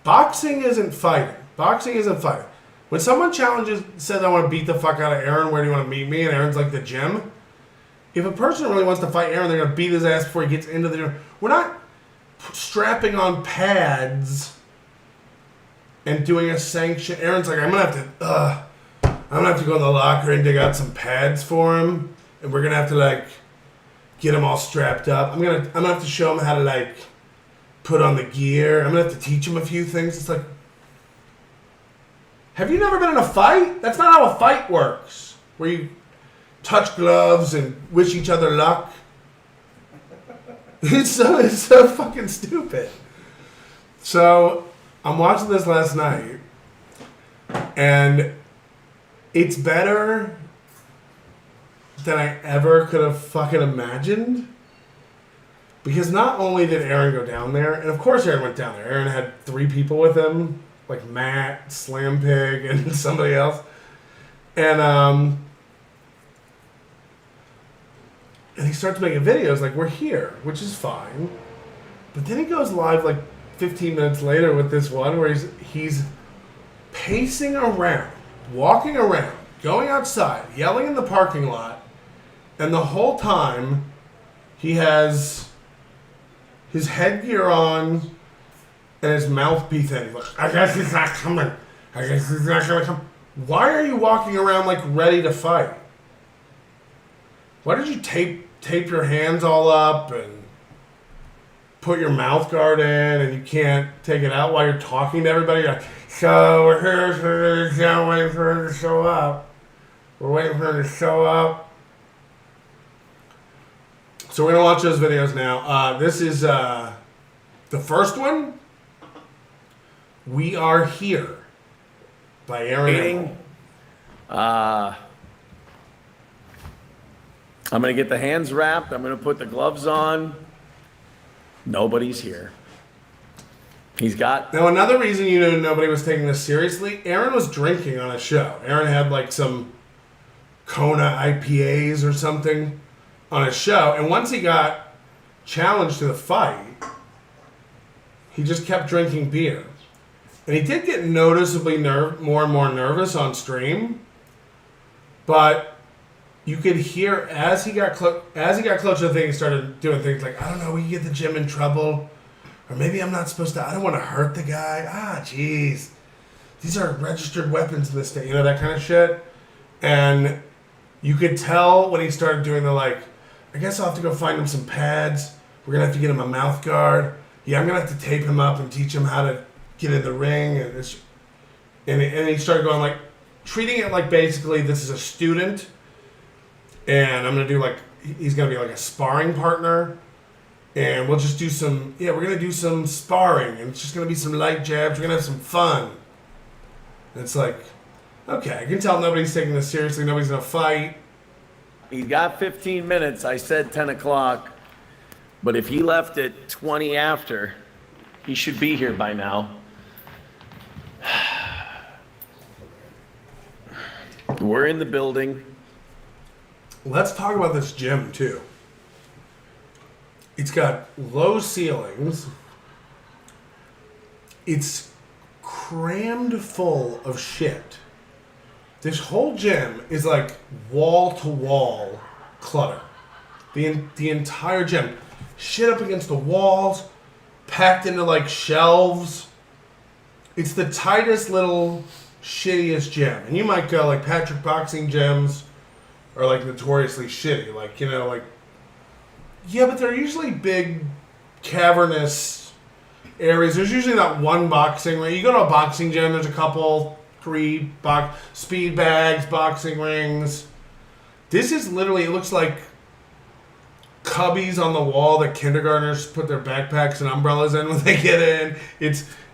boxing isn't fighting. Boxing isn't fighting. When someone says, I want to beat the fuck out of Aaron, where do you want to meet me? And Aaron's like, the gym. If a person really wants to fight Aaron, they're going to beat his ass before he gets into the gym. We're not strapping on pads and doing a sanction. Aaron's like, I'm going to have to go in the locker and dig out some pads for him. And we're going to have to, like, get him all strapped up. I'm going to have to show him how to, like, put on the gear. I'm going to have to teach him a few things. It's like, have you never been in a fight? That's not how a fight works. Where you touch gloves and wish each other luck. It's so fucking stupid. So, I'm watching this last night, and it's better than I ever could have fucking imagined. Because not only did Aaron go down there, and of course Aaron went down there. Aaron had 3 people with him, like Matt, Slam Pig, and somebody else. And he starts making videos like, we're here, which is fine. But then he goes live like 15 minutes later with this one where he's pacing around, walking around, going outside, yelling in the parking lot, and the whole time he has his headgear on and his mouthpiece in. He's like, I guess he's not coming. I guess he's not going to come. Why are you walking around like ready to fight? Why did you tape your hands all up and put your mouth guard in and you can't take it out while you're talking to everybody? You're like, so we're here for the show, waiting for her to show up. We're waiting for her to show up. So we're going to watch those videos now. This is the first one. We Are Here by Aaron. I'm going to get the hands wrapped. I'm going to put the gloves on. Nobody's here. He's got... Now, another reason you knew nobody was taking this seriously, Aaron was drinking on a show. Aaron had like some Kona IPAs or something on his show. And once he got challenged to the fight, he just kept drinking beer. And he did get noticeably more and more nervous on stream. But you could hear as he got close to the thing, he started doing things like, I don't know, we can get the gym in trouble. Or maybe I'm not supposed to, I don't want to hurt the guy. Jeez. These are registered weapons in this state. You know, that kind of shit. And you could tell when he started doing the like, I guess I'll have to go find him some pads. We're going to have to get him a mouth guard. Yeah, I'm going to have to tape him up and teach him how to get in the ring. And he started going like, treating it like basically this is a student. And I'm going to do like, he's going to be like a sparring partner. And we'll just do some, we're going to do some sparring. And it's just going to be some light jabs. We're going to have some fun. And it's like, okay, I can tell nobody's taking this seriously. Nobody's going to fight. He got 15 minutes. I said 10 o'clock. But if he left at 20 after, he should be here by now. We're in the building. Let's talk about this gym, too. It's got low ceilings. It's crammed full of shit. This whole gym is like wall-to-wall clutter. The entire gym. Shit up against the walls, packed into like shelves. It's the tightest little shittiest gym. And you might go like Patrick boxing gyms are like notoriously shitty. Like, you know, like, yeah, but they're usually big, cavernous areas. There's usually not one boxing ring. You go to a boxing gym, there's a couple, 3 speed bags, boxing rings. This is literally, it looks like cubbies on the wall that kindergartners put their backpacks and umbrellas in when they get in.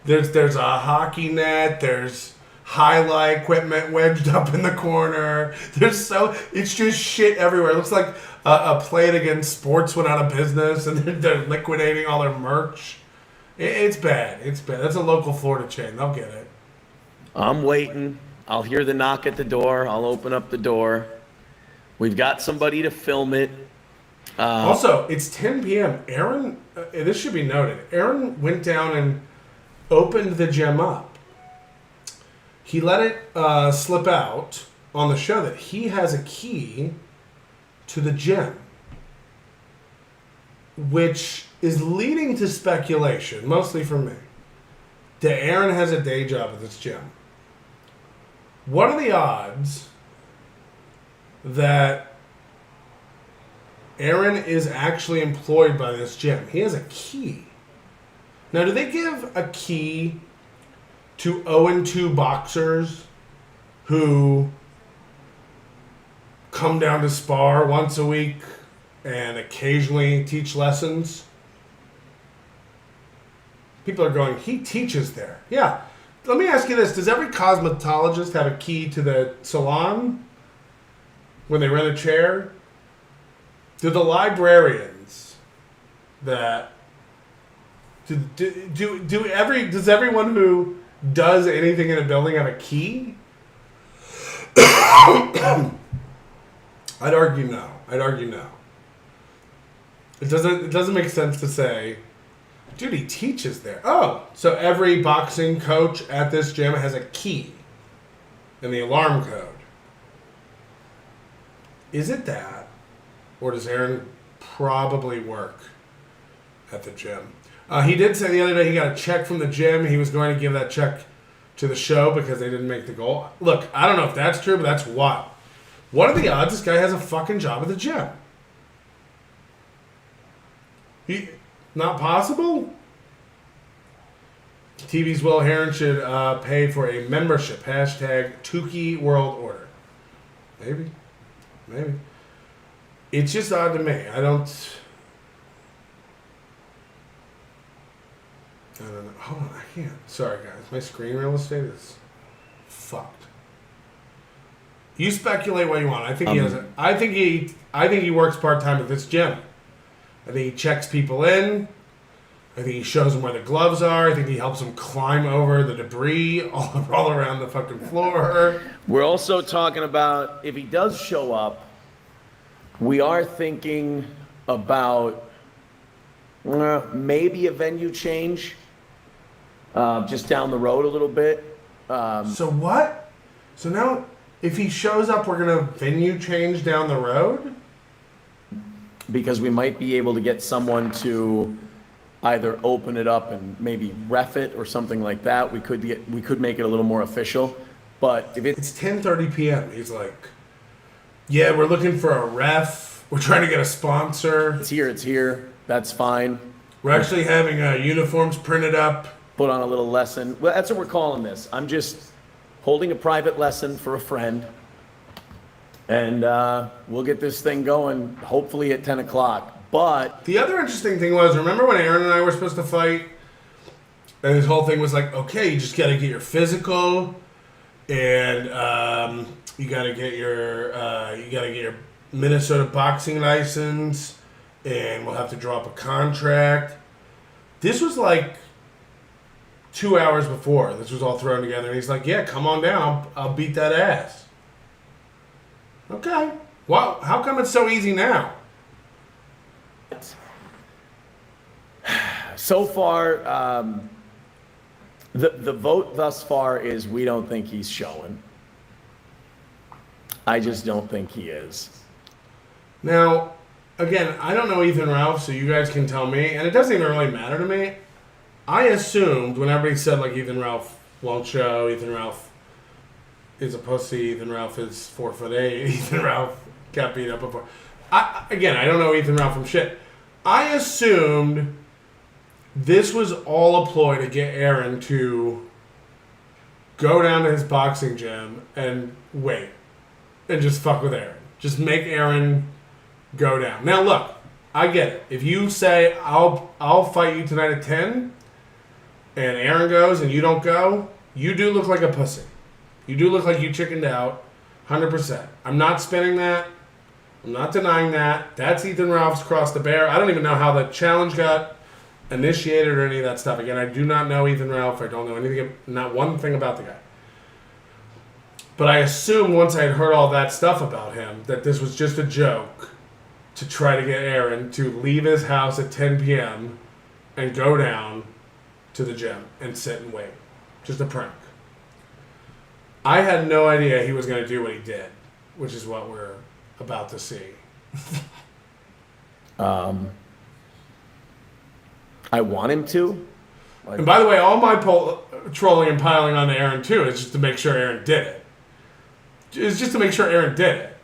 There's a hockey net, there's highlight equipment wedged up in the corner. It's just shit everywhere. It looks like a Play It Again Sports went out of business and they're liquidating all their merch. It's bad. It's bad. That's a local Florida chain. They'll get it. I'm waiting. I'll hear the knock at the door. I'll open up the door. We've got somebody to film it. Also, it's 10 p.m. Aaron, this should be noted, Aaron went down and opened the gym up. He let it slip out on the show that he has a key to the gym, which is leading to speculation, mostly from me, that Aaron has a day job at this gym. What are the odds that Aaron is actually employed by this gym? He has a key. Now, do they give a key to 0-2 boxers who come down to spar once a week and occasionally teach lessons? People are going, he teaches there. Yeah. Let me ask you this. Does every cosmetologist have a key to the salon when they rent a chair? Do the librarians that does everyone who does anything in a building have a key? I'd argue no. It doesn't make sense to say Dude, he teaches there. Oh, so every boxing coach at this gym has a key and the alarm code. Is it that? Or does Aaron probably work at the gym? He did say the other day he got a check from the gym. He was going to give that check to the show because they didn't make the goal. Look, I don't know if that's true, but that's wild. What are the odds this guy has a fucking job at the gym? Not possible? TV's Will Heron should pay for a membership. Hashtag Tukey World Order. Maybe. It's just odd to me. I don't know. Hold on, I can't. Sorry, guys. My screen real estate is fucked. You speculate what you want. I think he has. I think he works part time at this gym. I think he checks people in. I think he shows them where the gloves are. I think he helps them climb over the debris all around the fucking floor. We're also talking about if he does show up, we are thinking about maybe a venue change just down the road a little bit. So what? So now if he shows up, we're going to venue change down the road? Because we might be able to get someone to either open it up and maybe ref it or something like that. We could make it a little more official. But if it's 10:30 p.m., he's like, yeah, we're looking for a ref. We're trying to get a sponsor. It's here. That's fine. We're actually having uniforms printed up. Put on a little lesson. Well, that's what we're calling this. I'm just holding a private lesson for a friend. And we'll get this thing going, hopefully at 10 o'clock. But the other interesting thing was, remember when Aaron and I were supposed to fight? And his whole thing was like, okay, you just got to get your physical, and you got to get your Minnesota boxing license, and we'll have to draw up a contract. This was like 2 hours before. This was all thrown together, and he's like, yeah, come on down. I'll beat that ass. Okay. Wow. How come it's so easy now? So far, the vote thus far is we don't think he's showing. I just don't think he is. Now, again, I don't know Ethan Ralph, so you guys can tell me, and it doesn't even really matter to me. I assumed when everybody said, like, Ethan Ralph won't show, Ethan Ralph is a pussy, Ethan Ralph is 4'8", Ethan Ralph got beat up before. I don't know Ethan Ralph from shit. I assumed this was all a ploy to get Aaron to go down to his boxing gym and wait. And just fuck with Aaron. Just make Aaron go down. Now look, I get it. If you say, I'll fight you tonight at 10, and Aaron goes and you don't go, you do look like a pussy. You do look like you chickened out, 100%. I'm not spinning that. I'm not denying that. That's Ethan Ralph's cross the bear. I don't even know how the challenge got initiated or any of that stuff. Again, I do not know Ethan Ralph. I don't know anything, not one thing about the guy. But I assumed once I had heard all that stuff about him that this was just a joke to try to get Aaron to leave his house at 10 p.m. and go down to the gym and sit and wait. Just a prank. I had no idea he was going to do what he did, which is what we're about to see. I want him to. And by the way, all my trolling and piling on Aaron too is just to make sure Aaron did it. It's just to make sure Aaron did it.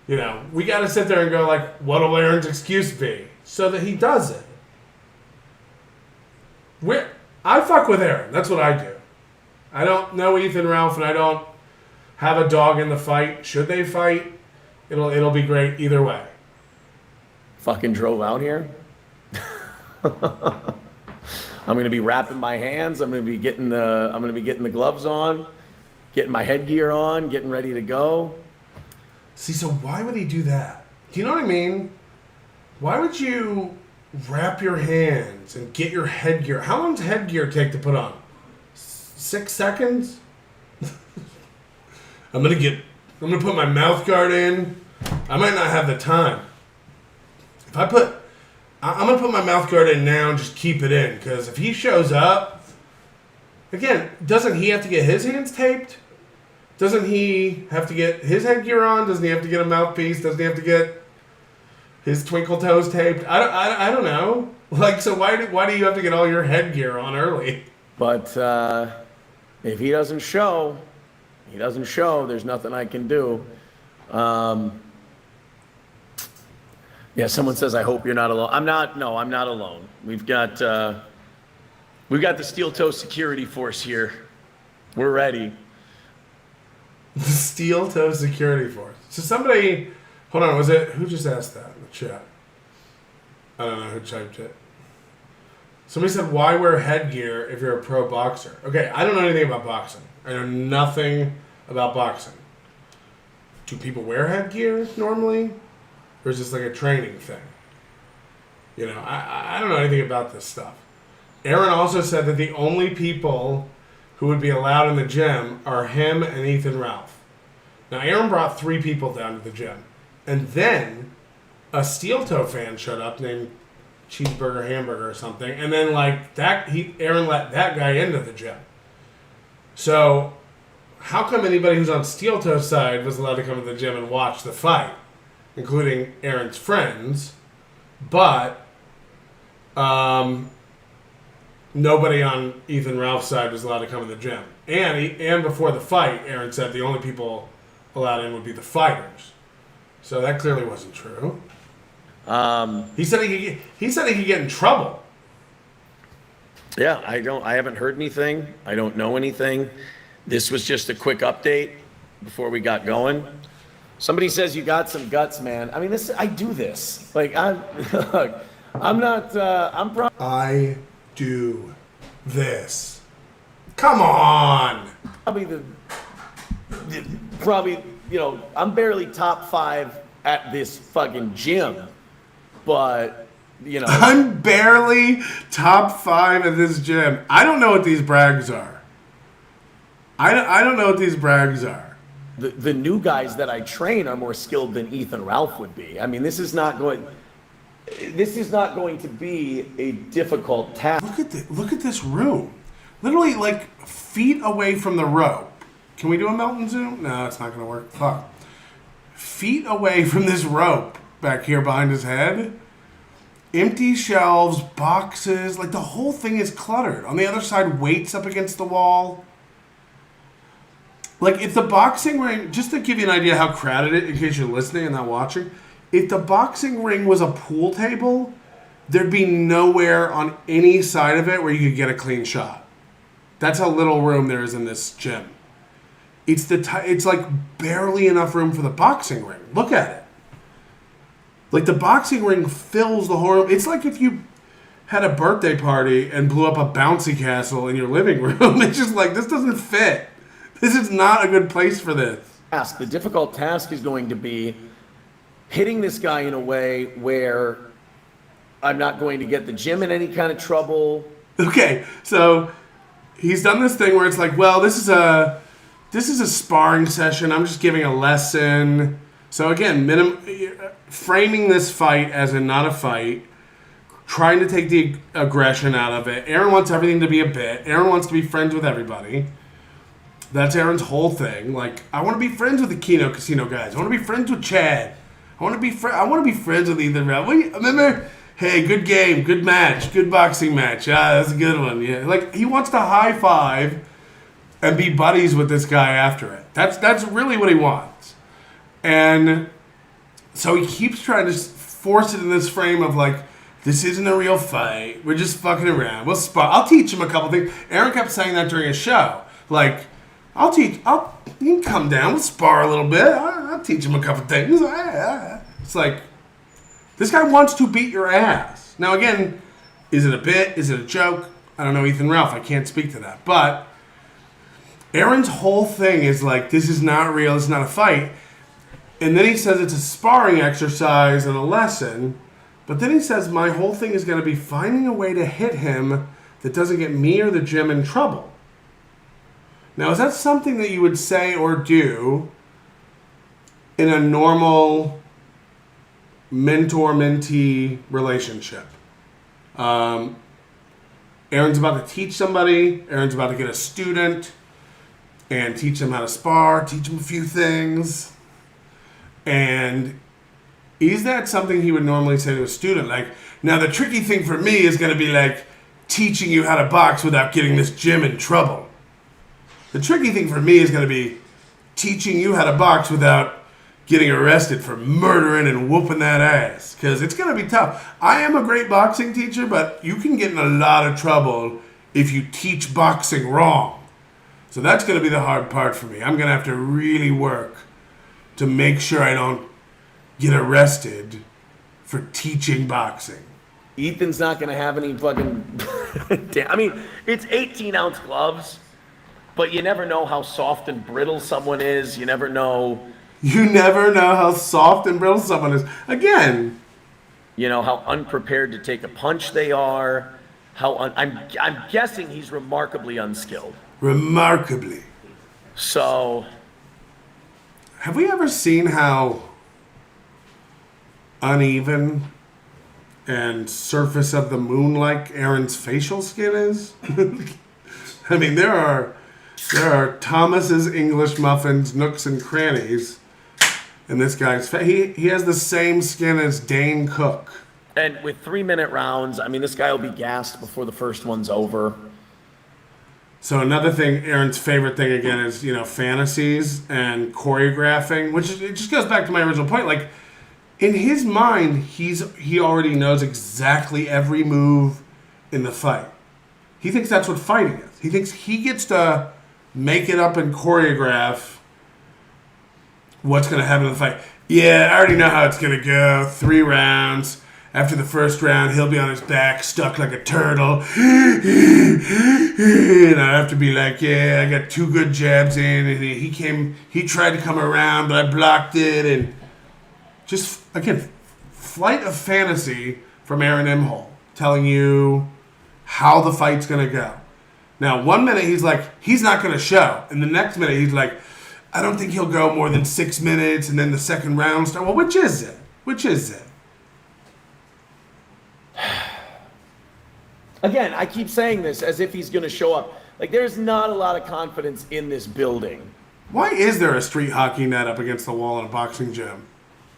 You know, we got to sit there and go like, what'll Aaron's excuse be? So that he does it. I fuck with Aaron. That's what I do. I don't know Ethan Ralph, and I don't have a dog in the fight. Should they fight, it'll be great either way. Fucking drove out here. I'm gonna be wrapping my hands. I'm gonna be getting the gloves on, getting my headgear on, getting ready to go. See, so why would he do that? Do you know what I mean? Why would you wrap your hands and get your headgear? How long does headgear take to put on? 6 seconds? I'm gonna put my mouth guard in. I might not have the time. If I put I'm going to put my mouth guard in now and just keep it in. Because if he shows up, again, doesn't he have to get his hands taped? Doesn't he have to get his headgear on? Doesn't he have to get a mouthpiece? Doesn't he have to get his twinkle toes taped? I don't know. Like, so why do you have to get all your headgear on early? But if he doesn't show, there's nothing I can do. Yeah, someone says, I hope you're not alone. I'm not alone. We've got the steel toe security force here. We're ready. The steel toe security force. So somebody, hold on, who just asked that in the chat? I don't know who typed it. Somebody said, why wear headgear if you're a pro boxer? Okay, I don't know anything about boxing. I know nothing about boxing. Do people wear headgear normally? Or is this like a training thing? You know, I don't know anything about this stuff. Aaron also said that the only people who would be allowed in the gym are him and Ethan Ralph. Now, Aaron brought 3 people down to the gym. And then a steel toe fan showed up named Cheeseburger Hamburger or something. And then Aaron let that guy into the gym. So how come anybody who's on steel toe's side was allowed to come to the gym and watch the fight, including Aaron's friends, but nobody on Ethan Ralph's side was allowed to come to the gym? And before the fight, Aaron said the only people allowed in would be the fighters. So that clearly wasn't true. He said he could get in trouble. Yeah, I haven't heard anything. I don't know anything. This was just a quick update before we got going. Somebody says you got some guts, man. I mean, I do this. Like, I do this. Come on. Probably, I'm barely top 5 at this fucking gym, but, I'm barely top 5 at this gym. I don't know what these brags are. I don't know what these brags are. The new guys that I train are more skilled than Ethan Ralph would be. I mean, this is not going to be a difficult task. Look at this room. Literally, like, feet away from the rope. Can we do a Melton zoom? No, it's not going to work. Fuck. Feet away from this rope back here behind his head. Empty shelves, boxes. Like, the whole thing is cluttered. On the other side, weights up against the wall. Like, if the boxing ring, just to give you an idea how crowded it is, in case you're listening and not watching, if the boxing ring was a pool table, there'd be nowhere on any side of it where you could get a clean shot. That's how little room there is in this gym. It's like barely enough room for the boxing ring. Look at it. Like, the boxing ring fills the whole room. It's like if you had a birthday party and blew up a bouncy castle in your living room. It's just like, this doesn't fit. This is not a good place for this. The difficult task is going to be hitting this guy in a way where I'm not going to get the gym in any kind of trouble. Okay, so he's done this thing where it's like, well, this is a sparring session. I'm just giving a lesson. So again, framing this fight as not a fight, trying to take the aggression out of it. Aaron wants everything to be a bit. Aaron wants to be friends with everybody. That's Aaron's whole thing. Like, I want to be friends with the Keno Casino guys. I want to be friends with Chad. I want to be friends with Ethan Ralph. Remember? Hey, good game, good match, good boxing match. That's a good one. Yeah, like, he wants to high five and be buddies with this guy after it. That's really what he wants. And so he keeps trying to force it in this frame of like, this isn't a real fight. We're just fucking around. We'll spar. I'll teach him a couple things. Aaron kept saying that during his show. Like, you can come down, we'll spar a little bit. I'll teach him a couple things. It's like, this guy wants to beat your ass. Now, again, is it a bit? Is it a joke? I don't know, Ethan Ralph. I can't speak to that. But Aaron's whole thing is like, this is not real. It's not a fight. And then he says it's a sparring exercise and a lesson. But then he says my whole thing is going to be finding a way to hit him that doesn't get me or the gym in trouble. Now, is that something that you would say or do in a normal mentor-mentee relationship. Aaron's about to teach somebody. Aaron's about to get a student and teach them how to spar, teach them a few things. And is that something he would normally say to a student? Like, now the tricky thing for me is going to be like teaching you how to box without getting this gym in trouble. The tricky thing for me is going to be teaching you how to box without getting arrested for murdering and whooping that ass. Because it's going to be tough. I am a great boxing teacher, but you can get in a lot of trouble if you teach boxing wrong. So that's going to be the hard part for me. I'm going to have to really work to make sure I don't get arrested for teaching boxing. Ethan's not going to have any fucking... I mean, it's 18-ounce gloves, but you never know how soft and brittle someone is. You never know... You never know how soft and brittle someone is. Again... You know, how unprepared to take a punch they are. I'm guessing he's remarkably unskilled. Remarkably. So... Have we ever seen how uneven and surface of the moon like Aaron's facial skin is? I mean, there are Thomas's English muffins, nooks and crannies in this guy's face. He has the same skin as Dane Cook. And with 3-minute rounds, I mean, this guy will be gassed before the first one's over. So another thing, Aaron's favorite thing again is, fantasies and choreographing, which it just goes back to my original point. Like, in his mind, he already knows exactly every move in the fight. He thinks that's what fighting is. He thinks he gets to make it up and choreograph what's going to happen in the fight. Yeah, I already know how it's going to go. 3 rounds. After the first round, he'll be on his back, stuck like a turtle. And I have to be like, yeah, I got 2 good jabs in. And he tried to come around, but I blocked it. And just, again, flight of fantasy from Aaron Imholte, telling you how the fight's going to go. Now, 1 minute he's like, he's not going to show. And the next minute he's like, I don't think he'll go more than 6 minutes. And then the second round starts. Well, which is it? Which is it? Again, I keep saying this as if he's going to show up. Like, there's not a lot of confidence in this building. Why is there a street hockey net up against the wall in a boxing gym?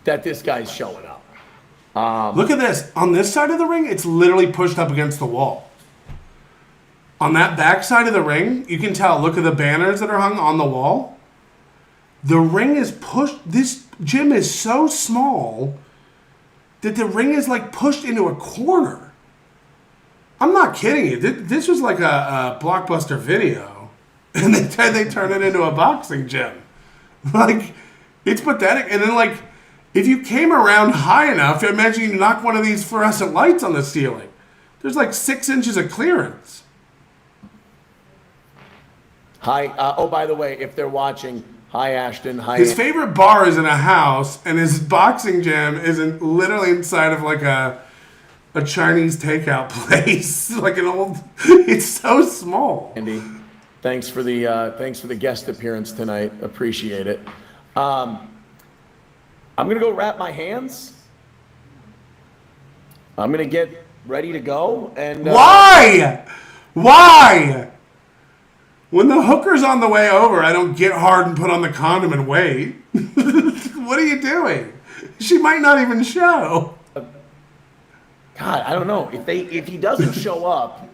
That this guy's showing up. Look at this. On this side of the ring, it's literally pushed up against the wall. On that back side of the ring, you can tell, look at the banners that are hung on the wall. The ring is pushed. This gym is so small that the ring is like pushed into a corner. I'm not kidding you. This was like a Blockbuster video. And they turn it into a boxing gym. Like, it's pathetic. And then, like, if you came around high enough, imagine you knock one of these fluorescent lights on the ceiling. There's like 6 inches of clearance. Hi. Oh, by the way, if they're watching, hi, Ashton. Hi. His favorite bar is in a house, and his boxing gym is literally inside of like a Chinese takeout place, like an old. It's so small. Andy, thanks for the guest appearance tonight. Appreciate it. I'm gonna go wrap my hands. I'm gonna get ready to go. And why? When the hooker's on the way over, I don't get hard and put on the condom and wait. What are you doing? She might not even show. God, I don't know. If he doesn't show up,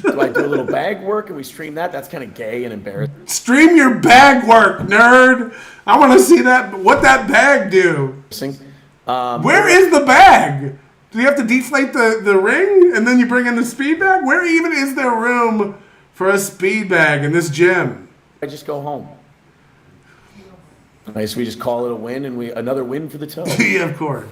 do I do a little bag work and we stream that? That's kind of gay and embarrassing. Stream your bag work, nerd. I want to see that. What that bag do? Where is the bag? Do you have to deflate the ring and then you bring in the speed bag? Where even is there room for a speed bag in this gym? I just go home. Nice. We just call it a win and another win for the toe. Yeah, of course.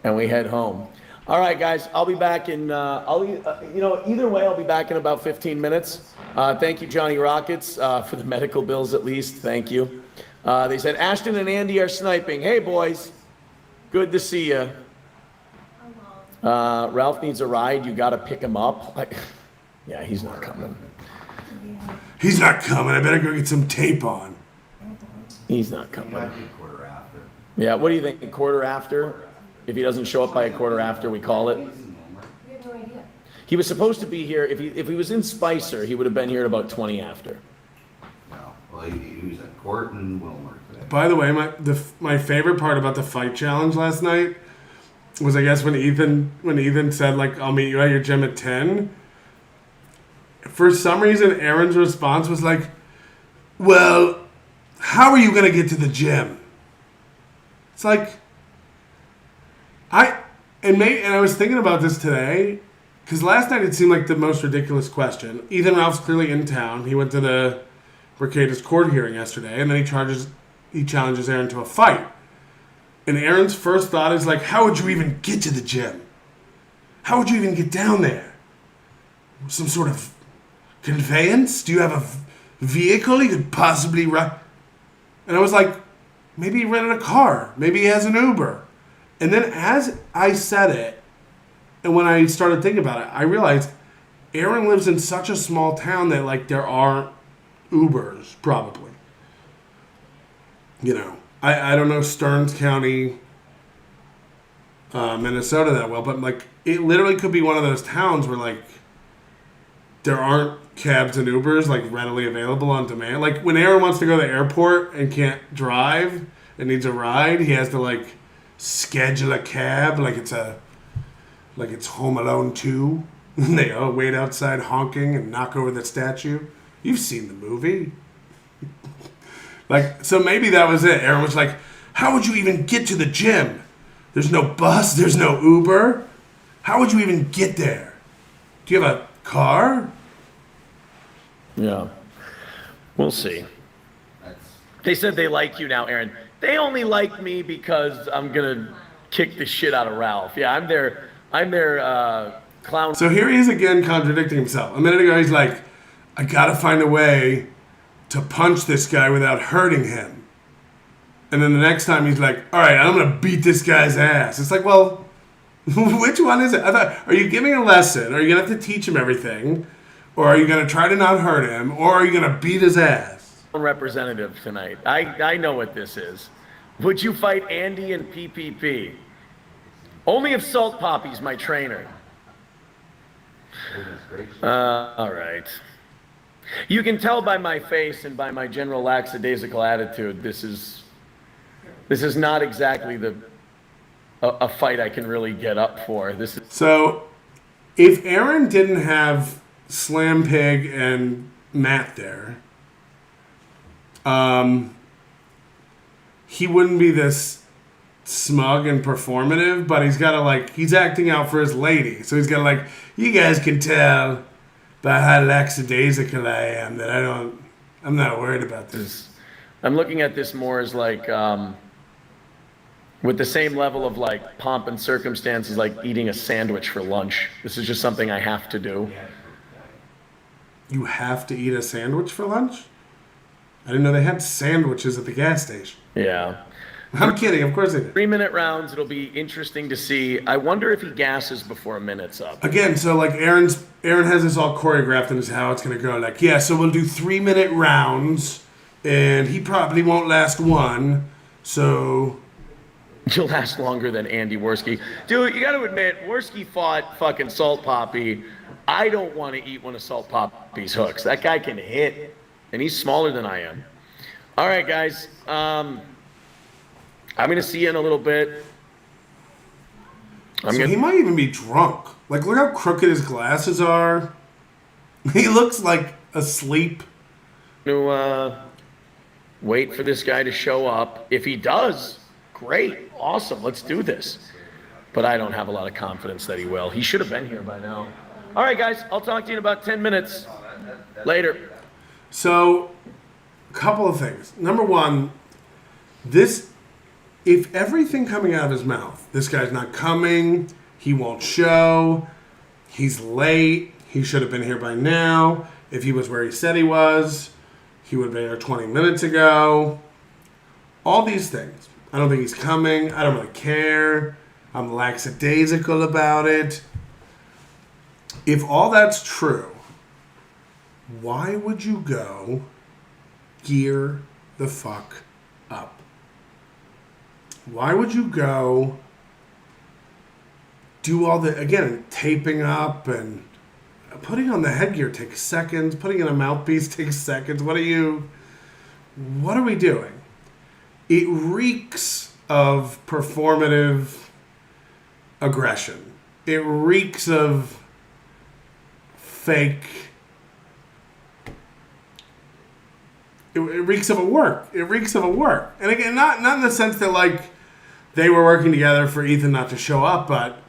And we head home. All right, guys, I'll be back in, either way, I'll be back in about 15 minutes. Thank you, Johnny Rockets, for the medical bills at least. Thank you. They said, Ashton and Andy are sniping. Hey, boys. Good to see you. Ralph needs a ride. You got to pick him up. Yeah, he's not coming. He's not coming. I better go get some tape on. He's not coming. Yeah, what do you think? A quarter after? If he doesn't show up by a quarter after, we call it. He was supposed to be here. If he was in Spicer, he would have been here at about 20 after. Well, he was at court in Wilmer today. By the way, my favorite part about the fight challenge last night was, I guess, when Ethan said, like, I'll meet you at your gym at 10. For some reason, Aaron's response was like, well, how are you going to get to the gym? It's like, and I was thinking about this today, because last night it seemed like the most ridiculous question. Ethan Ralph's clearly in town. He went to the Mercatus court hearing yesterday, and then he challenges Aaron to a fight. And Aaron's first thought is like, how would you even get to the gym? How would you even get down there? Some sort of conveyance? Do you have a vehicle you could possibly ride? And I was like, maybe he rented a car. Maybe he has an Uber. And then as I said it, and when I started thinking about it, I realized Aaron lives in such a small town that, like, there aren't Ubers, probably. You know, I don't know Stearns County, Minnesota that well, but, like, it literally could be one of those towns where, like, there aren't cabs and Ubers, like, readily available on demand. Like, when Aaron wants to go to the airport and can't drive and needs a ride, he has to, like, schedule a cab like it's Home Alone 2. And they all wait outside honking and knock over the statue. You've seen the movie. Like, so maybe that was it. Aaron was like, how would you even get to the gym? There's no bus, there's no Uber. How would you even get there? Do you have a car? Yeah. We'll see. They said they like you now, Aaron. They only like me because I'm going to kick the shit out of Ralph. Yeah, I'm their clown. So here he is again contradicting himself. A minute ago he's like, I gotta find a way to punch this guy without hurting him. And then the next time he's like, all right, I'm gonna beat this guy's ass. It's like, well, which one is it? I thought, are you giving a lesson? Are you gonna have to teach him everything? Or are you gonna try to not hurt him? Or are you gonna beat his ass? Representative tonight. I know what this is. Would you fight Andy in PPP? Only if Salt Poppy's my trainer. All right. You can tell by my face and by my general lackadaisical attitude, this is not exactly a fight I can really get up for. This is So, if Aaron didn't have Slam Pig and Matt there, he wouldn't be this smug and performative, but he's acting out for his lady. So he's got to, like, you guys can tell by how lackadaisical I am that I'm not worried about this. I'm looking at this more as like, with the same level of like pomp and circumstance as like eating a sandwich for lunch. This is just something I have to do. You have to eat a sandwich for lunch? I didn't know they had sandwiches at the gas station. Yeah. I'm kidding, of course they did. 3-minute rounds, it'll be interesting to see. I wonder if he gasses before a minute's up. Again, so like Aaron has this all choreographed and how it's going to go. Like, yeah, so we'll do 3-minute rounds, and he probably won't last one, so... You'll last longer than Andy Worski. Dude, you got to admit, Worski fought fucking Salt Poppy. I don't want to eat one of Salt Poppy's hooks. That guy can hit, and he's smaller than I am. All right, guys. I'm going to see you in a little bit. He might even be drunk. Like, look how crooked his glasses are. He looks like asleep. Wait for this guy to show up. If he does, great. Awesome. Let's do this. But I don't have a lot of confidence that he will. He should have been here by now. All right, guys. I'll talk to you in about 10 minutes. Later. So, a couple of things. Number one, if everything coming out of his mouth, this guy's not coming, he won't show, he's late, he should have been here by now, if he was where he said he was, he would have been here 20 minutes ago, all these things. I don't think he's coming, I don't really care, I'm lackadaisical about it. If all that's true, why would you go gear the fuck up? Why would you go do all the, again, taping up and putting on the headgear takes seconds. Putting in a mouthpiece takes seconds. What are we doing? It reeks of performative aggression. It reeks of fake. It reeks of a work. It reeks of a work. And again, not in the sense that like they were working together for Ethan not to show up, but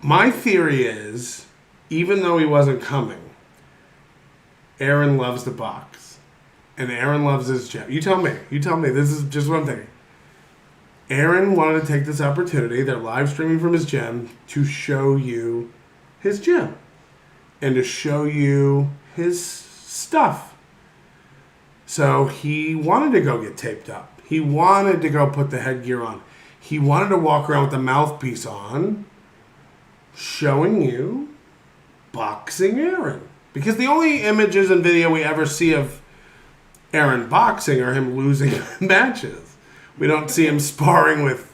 my theory is, even though he wasn't coming, Aaron loves the box. And Aaron loves his gym. You tell me. This is just one thing. Aaron wanted to take this opportunity, they're live streaming from his gym, to show you his gym. And to show you his stuff. So he wanted to go get taped up. He wanted to go put the headgear on. He wanted to walk around with the mouthpiece on, showing you boxing Aaron. Because the only images and video we ever see of Aaron boxing are him losing matches. We don't see him sparring with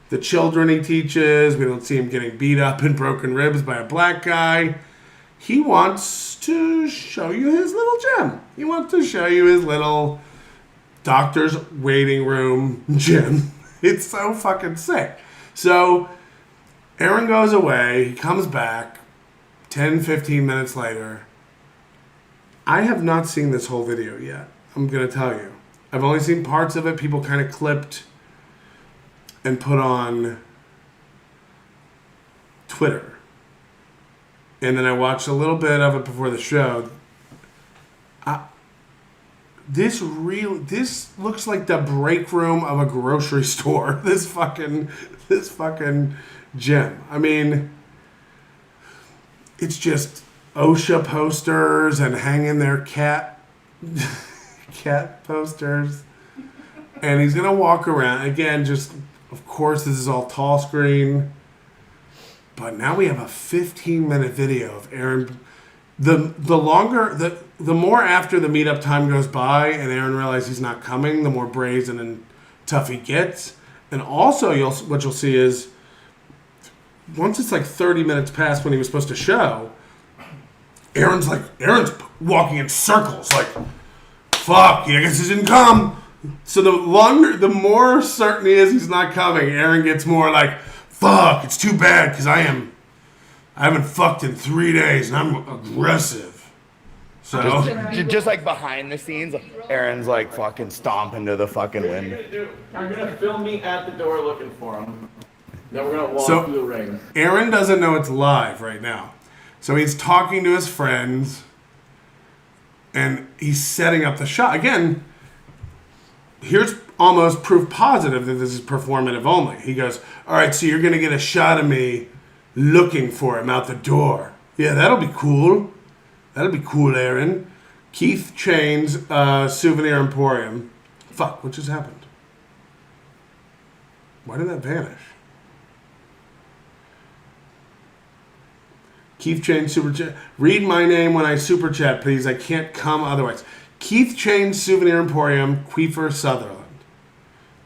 the children he teaches. We don't see him getting beat up and broken ribs by a black guy. He wants to show you his little gym. He wants to show you his little doctor's waiting room gym. It's so fucking sick. So Aaron goes away. He comes back 10, 15 minutes later. I have not seen this whole video yet. I'm going to tell you. I've only seen parts of it. People kind of clipped and put on Twitter. And then I watched a little bit of it before the show. This looks like the break room of a grocery store. This fucking gym. I mean, it's just OSHA posters and hanging their cat posters. And he's gonna walk around again. Just of course, this is all tall screen. But now we have a 15-minute video of Aaron. The more after the meetup time goes by and Aaron realizes he's not coming, the more brazen and tough he gets. And also, what you'll see is once it's like 30 minutes past when he was supposed to show, Aaron's walking in circles, like, fuck, I guess he didn't come. So the more certain he is he's not coming, Aaron gets more like, fuck, it's too bad because I haven't fucked in 3 days and I'm aggressive. So just like behind the scenes, Aaron's like fucking stomping to the fucking wind. You're gonna film me at the door looking for him. Then we're gonna walk through the ring. Aaron doesn't know it's live right now. So he's talking to his friends and he's setting up the shot. Again, here's almost proof positive that this is performative only. He goes, all right, so you're going to get a shot of me looking for him out the door. Yeah, that'll be cool. That'll be cool, Aaron. Keith Chain's Souvenir Emporium. Fuck, what just happened? Why did that vanish? Keith Chain Super Chat. Read my name when I super chat, please. I can't come otherwise. Keith Chain Souvenir Emporium, Queefer, Sutherland.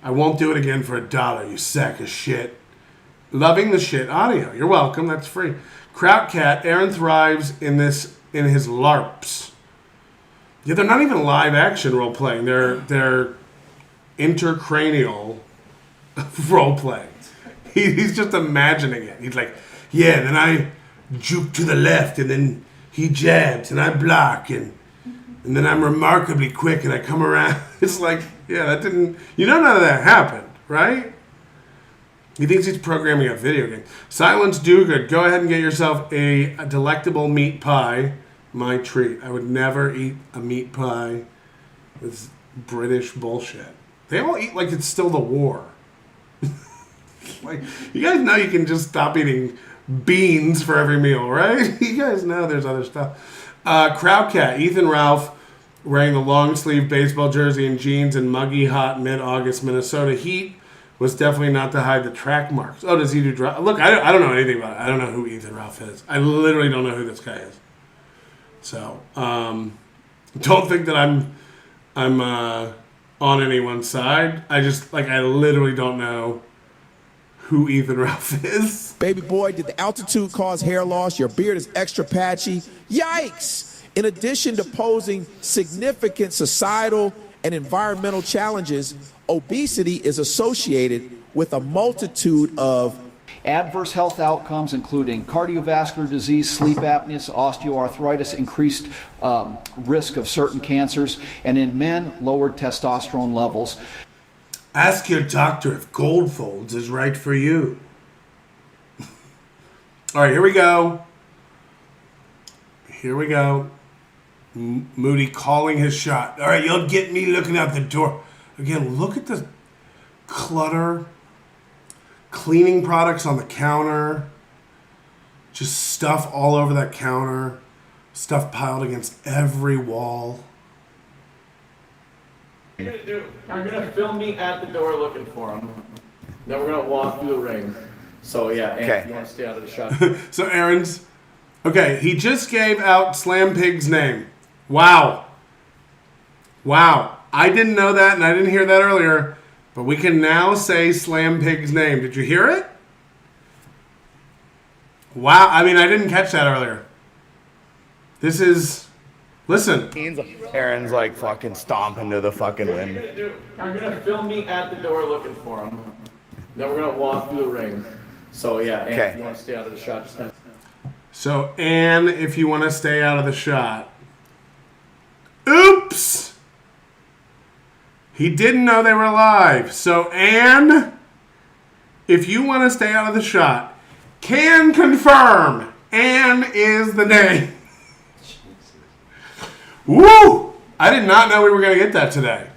I won't do it again for $1, you sack of shit. Loving the shit audio. You're welcome. That's free. Kraut Cat. Aaron thrives in his LARPs. Yeah, they're not even live action role playing. They're intercranial role playing. He's just imagining it. He's like, yeah, then I juke to the left, and then he jabs, and I block, and then I'm remarkably quick, and I come around. It's like, yeah, that didn't... none of that happened, right? He thinks he's programming a video game. Silence Do-Good. Go ahead and get yourself a delectable meat pie. My treat. I would never eat a meat pie. It's British bullshit. They all eat like it's still the war. Like, you guys know you can just stop eating beans for every meal, right? You guys know there's other stuff. Crowd Cat. Ethan Ralph wearing the long sleeve baseball jersey and jeans in muggy hot mid-August Minnesota heat was definitely not to hide the track marks. Oh, does he do look, I don't know anything about it. I don't know who Ethan Ralph is. I literally don't know who this guy is. So, don't think that I'm on anyone's side. I literally don't know who Ethan Ralph is. Baby boy, did the altitude cause hair loss? Your beard is extra patchy. Yikes! In addition to posing significant societal and environmental challenges, obesity is associated with a multitude of adverse health outcomes, including cardiovascular disease, sleep apnea, osteoarthritis, increased risk of certain cancers, and in men, lowered testosterone levels. Ask your doctor if gold folds is right for you. All right, here we go. Here we go. Moody calling his shot. All right, you'll get me looking out the door. Again, look at the clutter. Cleaning products on the counter. Just stuff all over that counter. Stuff piled against every wall. You're gonna film me at the door looking for him. Then we're gonna walk through the ring. So yeah, okay. You wanna stay out of the shot. So Aaron's, okay, he just gave out Slam Pig's name. Wow. Wow. I didn't know that and I didn't hear that earlier, but we can now say Slam Pig's name. Did you hear it? Wow. I mean, I didn't catch that earlier. This is... Listen. Aaron's like fucking stomping to the fucking wind. You're gonna film me at the door looking for him. Then we're gonna walk through the ring. So yeah, okay. You wanna stay out of the shot just now. So, Anne, if you want to stay out of the shot. Oops! He didn't know they were live. So, Anne, if you want to stay out of the shot, can confirm Anne is the name. Woo! I did not know we were going to get that today.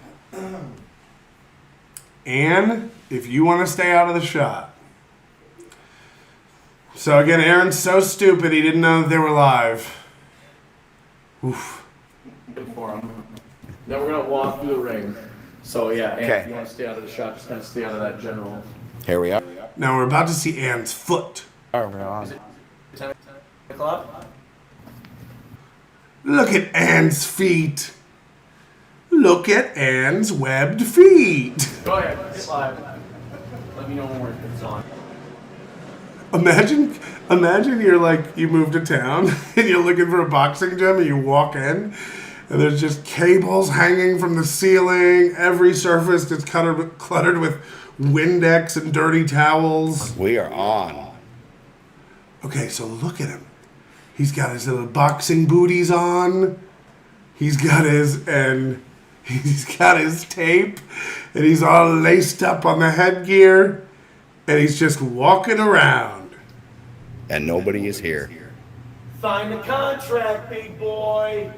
Anne, if you want to stay out of the shot. So again, Aaron's so stupid he didn't know that they were live. Oof. For him. Then we're gonna walk through the ring. So yeah, okay. You want to stay out of the shot, just kind of stay out of that general. Here we are. Now we're about to see Anne's foot. Is it 10 o'clock? Look at Anne's feet. Look at Anne's webbed feet. Go ahead, get live. Let me know when it's on. Imagine you're like, you move to town and you're looking for a boxing gym and you walk in and there's just cables hanging from the ceiling. Every surface is cluttered with Windex and dirty towels. We are on. Okay, so look at him. He's got his little boxing booties on. He's got his tape and he's all laced up on the headgear and he's just walking around. And nobody is here. Sign the contract, big boy.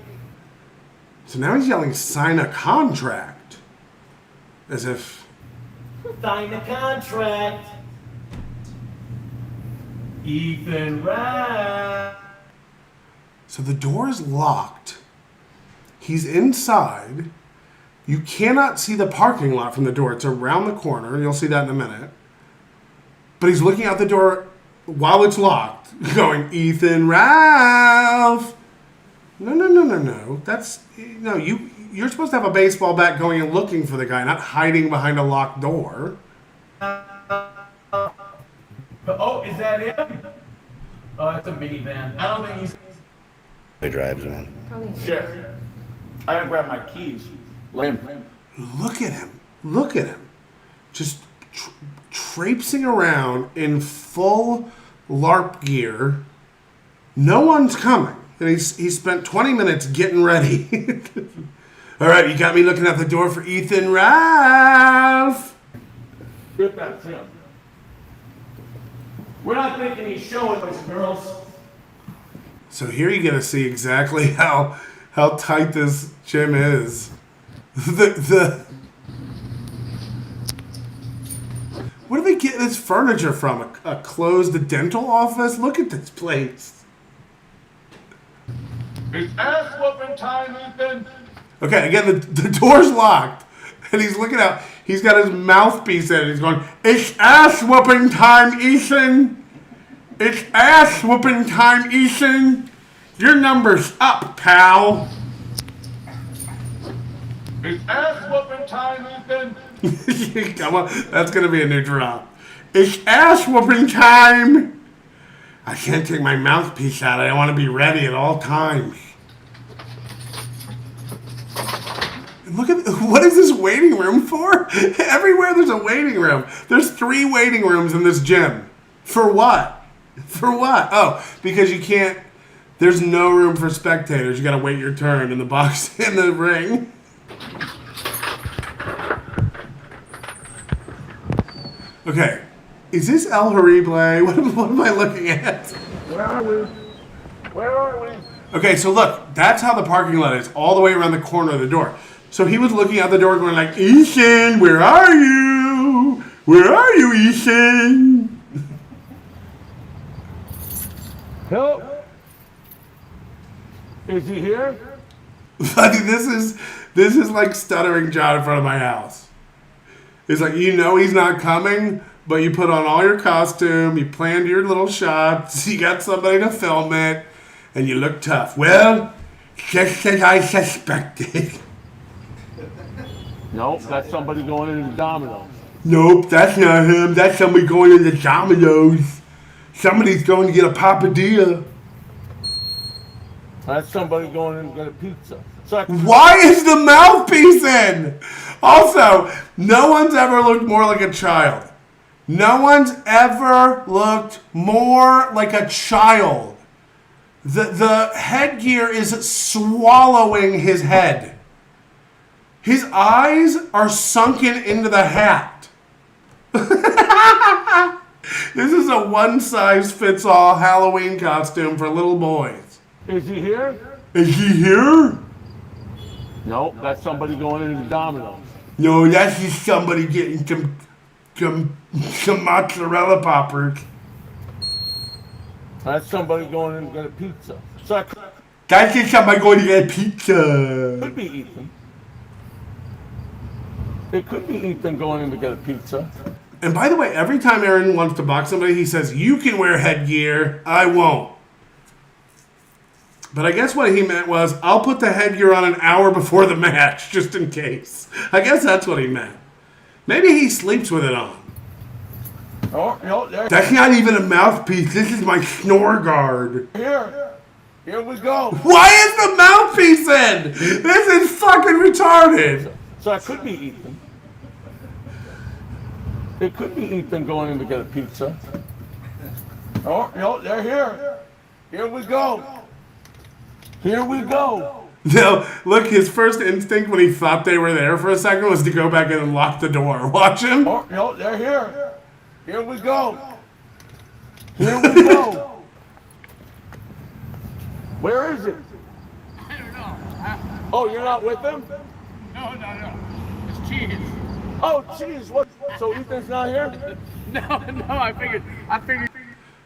So now he's yelling, sign a contract. As if... Sign the contract. Ethan Ralph. So the door is locked. He's inside. You cannot see the parking lot from the door. It's around the corner. You'll see that in a minute. But he's looking out the door while it's locked, going, Ethan Ralph. No. That's, no, you're supposed to have a baseball bat going and looking for the guy, not hiding behind a locked door. Oh, is that him? Oh, it's a minivan. I don't think he's... He drives one. Sure. I gotta grab my keys. Lamb. Look at him. Look at him. Just traipsing around in full LARP gear. No one's coming. And he spent 20 minutes getting ready. All right, you got me looking at the door for Ethan Ralph. Good, that's him. We're not thinking he's showing us, girls. So here you get to see exactly how tight this gym is. Where do they get this furniture from? A closed dental office? Look at this place. It's ass whooping time, Ethan. Okay, again, the door's locked. And he's looking out. He's got his mouthpiece in. He's going, it's ass whooping time, Ethan. It's ass whooping time, Ethan. Your number's up, pal. It's ass whooping time, Ethan. Come on, that's going to be a new drop. It's ass whooping time. I can't take my mouthpiece out. I want to be ready at all times. Look at, what is this waiting room for? Everywhere there's a waiting room. There's 3 waiting rooms in this gym. For what? For what? Oh, because you can't, there's no room for spectators. You gotta wait your turn in the box, in the ring. Okay, is this El Horrible? What am I looking at? Where are we? Where are we? Okay, so look, that's how the parking lot is, all the way around the corner of the door. So he was looking out the door going like, Ethan, where are you? Where are you, Ethan? Help? Is he here? Buddy, this is like stuttering John in front of my house. It's like, you know he's not coming, but you put on all your costume, you planned your little shots, you got somebody to film it, and you look tough. Well, just as I suspected. Nope, that's somebody going into Domino. Nope, that's not him. That's somebody going into Domino's. Somebody's going to get a papadilla. That's somebody going in to get a pizza. Why is the mouthpiece in? Also, no one's ever looked more like a child. No one's ever looked more like a child. The headgear is swallowing his head. His eyes are sunken into the hat. This is a one-size-fits-all Halloween costume for little boys. Is he here? Is he here? Nope, that's somebody going into Domino. No, that's just somebody getting some mozzarella poppers. That's somebody going in to get a pizza. That's just somebody going to get a pizza. Could be Ethan. It could be Ethan going in to get a pizza. And by the way, every time Aaron wants to box somebody, he says, you can wear headgear, I won't. But I guess what he meant was, I'll put the headgear on an hour before the match, just in case. I guess that's what he meant. Maybe he sleeps with it on. Oh, no, That's not even a mouthpiece, this is my snore guard. Here we go. Why is the mouthpiece in? This is fucking retarded. So it could be Ethan. It could be Ethan going in to get a pizza. Oh, no, they're here. Here we go. Here we go. No, look, his first instinct when he thought they were there for a second was to go back in and lock the door. Watch him. Oh, no, they're here. Here we go. Here we go. Where is it? I don't know. Oh, you're not with him? No. It's cheese. Oh, jeez. What? So Ethan's not here? No, I figured.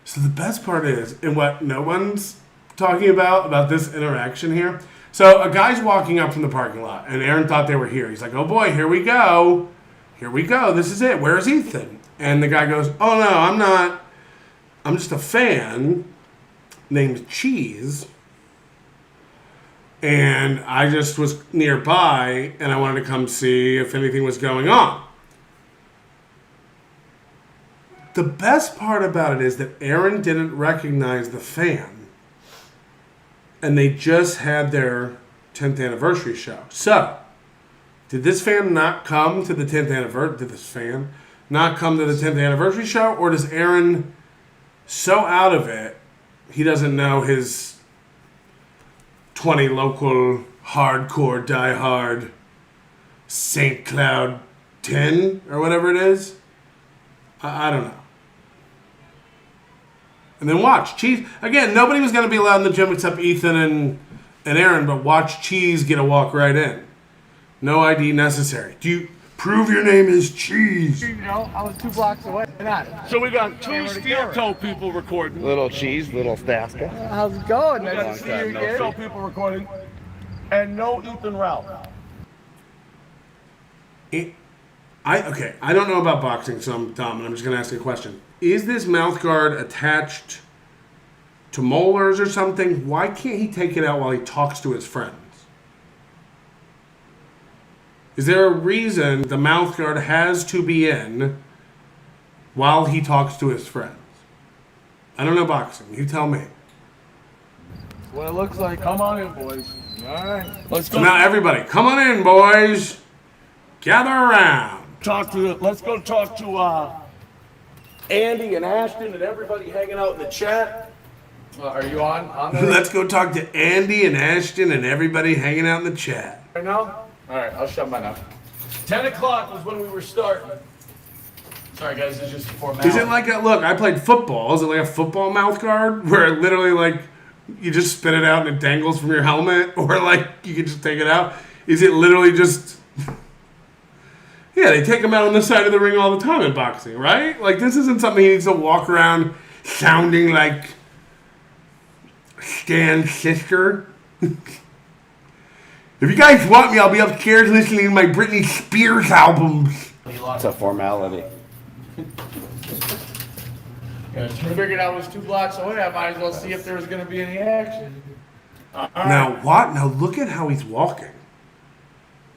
So the best part is, and what no one's talking about this interaction here. So a guy's walking up from the parking lot, and Aaron thought they were here. He's like, oh boy, here we go. Here we go. This is it. Where's Ethan? And the guy goes, oh no, I'm not. I'm just a fan named Cheese. And I just was nearby, and I wanted to come see if anything was going on. The best part about it is that Aaron didn't recognize the fan. And they just had their 10th anniversary show. So, did this fan not come to the 10th anniversary? Did this fan not come to the 10th anniversary show? Or does Aaron so out of it, he doesn't know his 20 local hardcore diehard St. Cloud 10 or whatever it is? I don't know. And then watch Cheese again. Nobody was going to be allowed in the gym except Ethan and Aaron, but watch Cheese get a walk right in. No ID necessary. Do you prove your name is Cheese? You know, I was 2 blocks away. Not. So we got 2 steel-toe people recording. Little Cheese, little Staska. How's it going? We got Nice to see you again. steel-toe people recording. And no Ethan Ralph. I don't know about boxing, so I'm dumb, and I'm just going to ask you a question. Is this mouth guard attached to molars or something? Why can't he take it out while he talks to his friends? Is there a reason the mouth guard has to be in while he talks to his friends. I don't know boxing. You tell me. Well, it looks like. Come on in, boys. All right. Let's go. So now everybody, come on in, boys. Gather around. Let's go talk to Andy and Ashton and everybody hanging out in the chat. Are you on there? Let's go talk to Andy and Ashton and everybody hanging out in the chat. Right now? All right, I'll shut mine up. 10 o'clock was when we were starting. Sorry, guys, it's just before mouth. Is it like look, I played football. Is it like a football mouth guard where it literally like you just spit it out and it dangles from your helmet, or like you can just take it out? Is it literally just... Yeah, they take him out on the side of the ring all the time in boxing, right? Like, this isn't something he needs to walk around sounding like Stan's sister. If you guys want me, I'll be upstairs listening to my Britney Spears albums. It's a formality. Yeah, I figured I was 2 blocks away. I might as well see if there was going to be any action. Now, what? Now, look at how he's walking.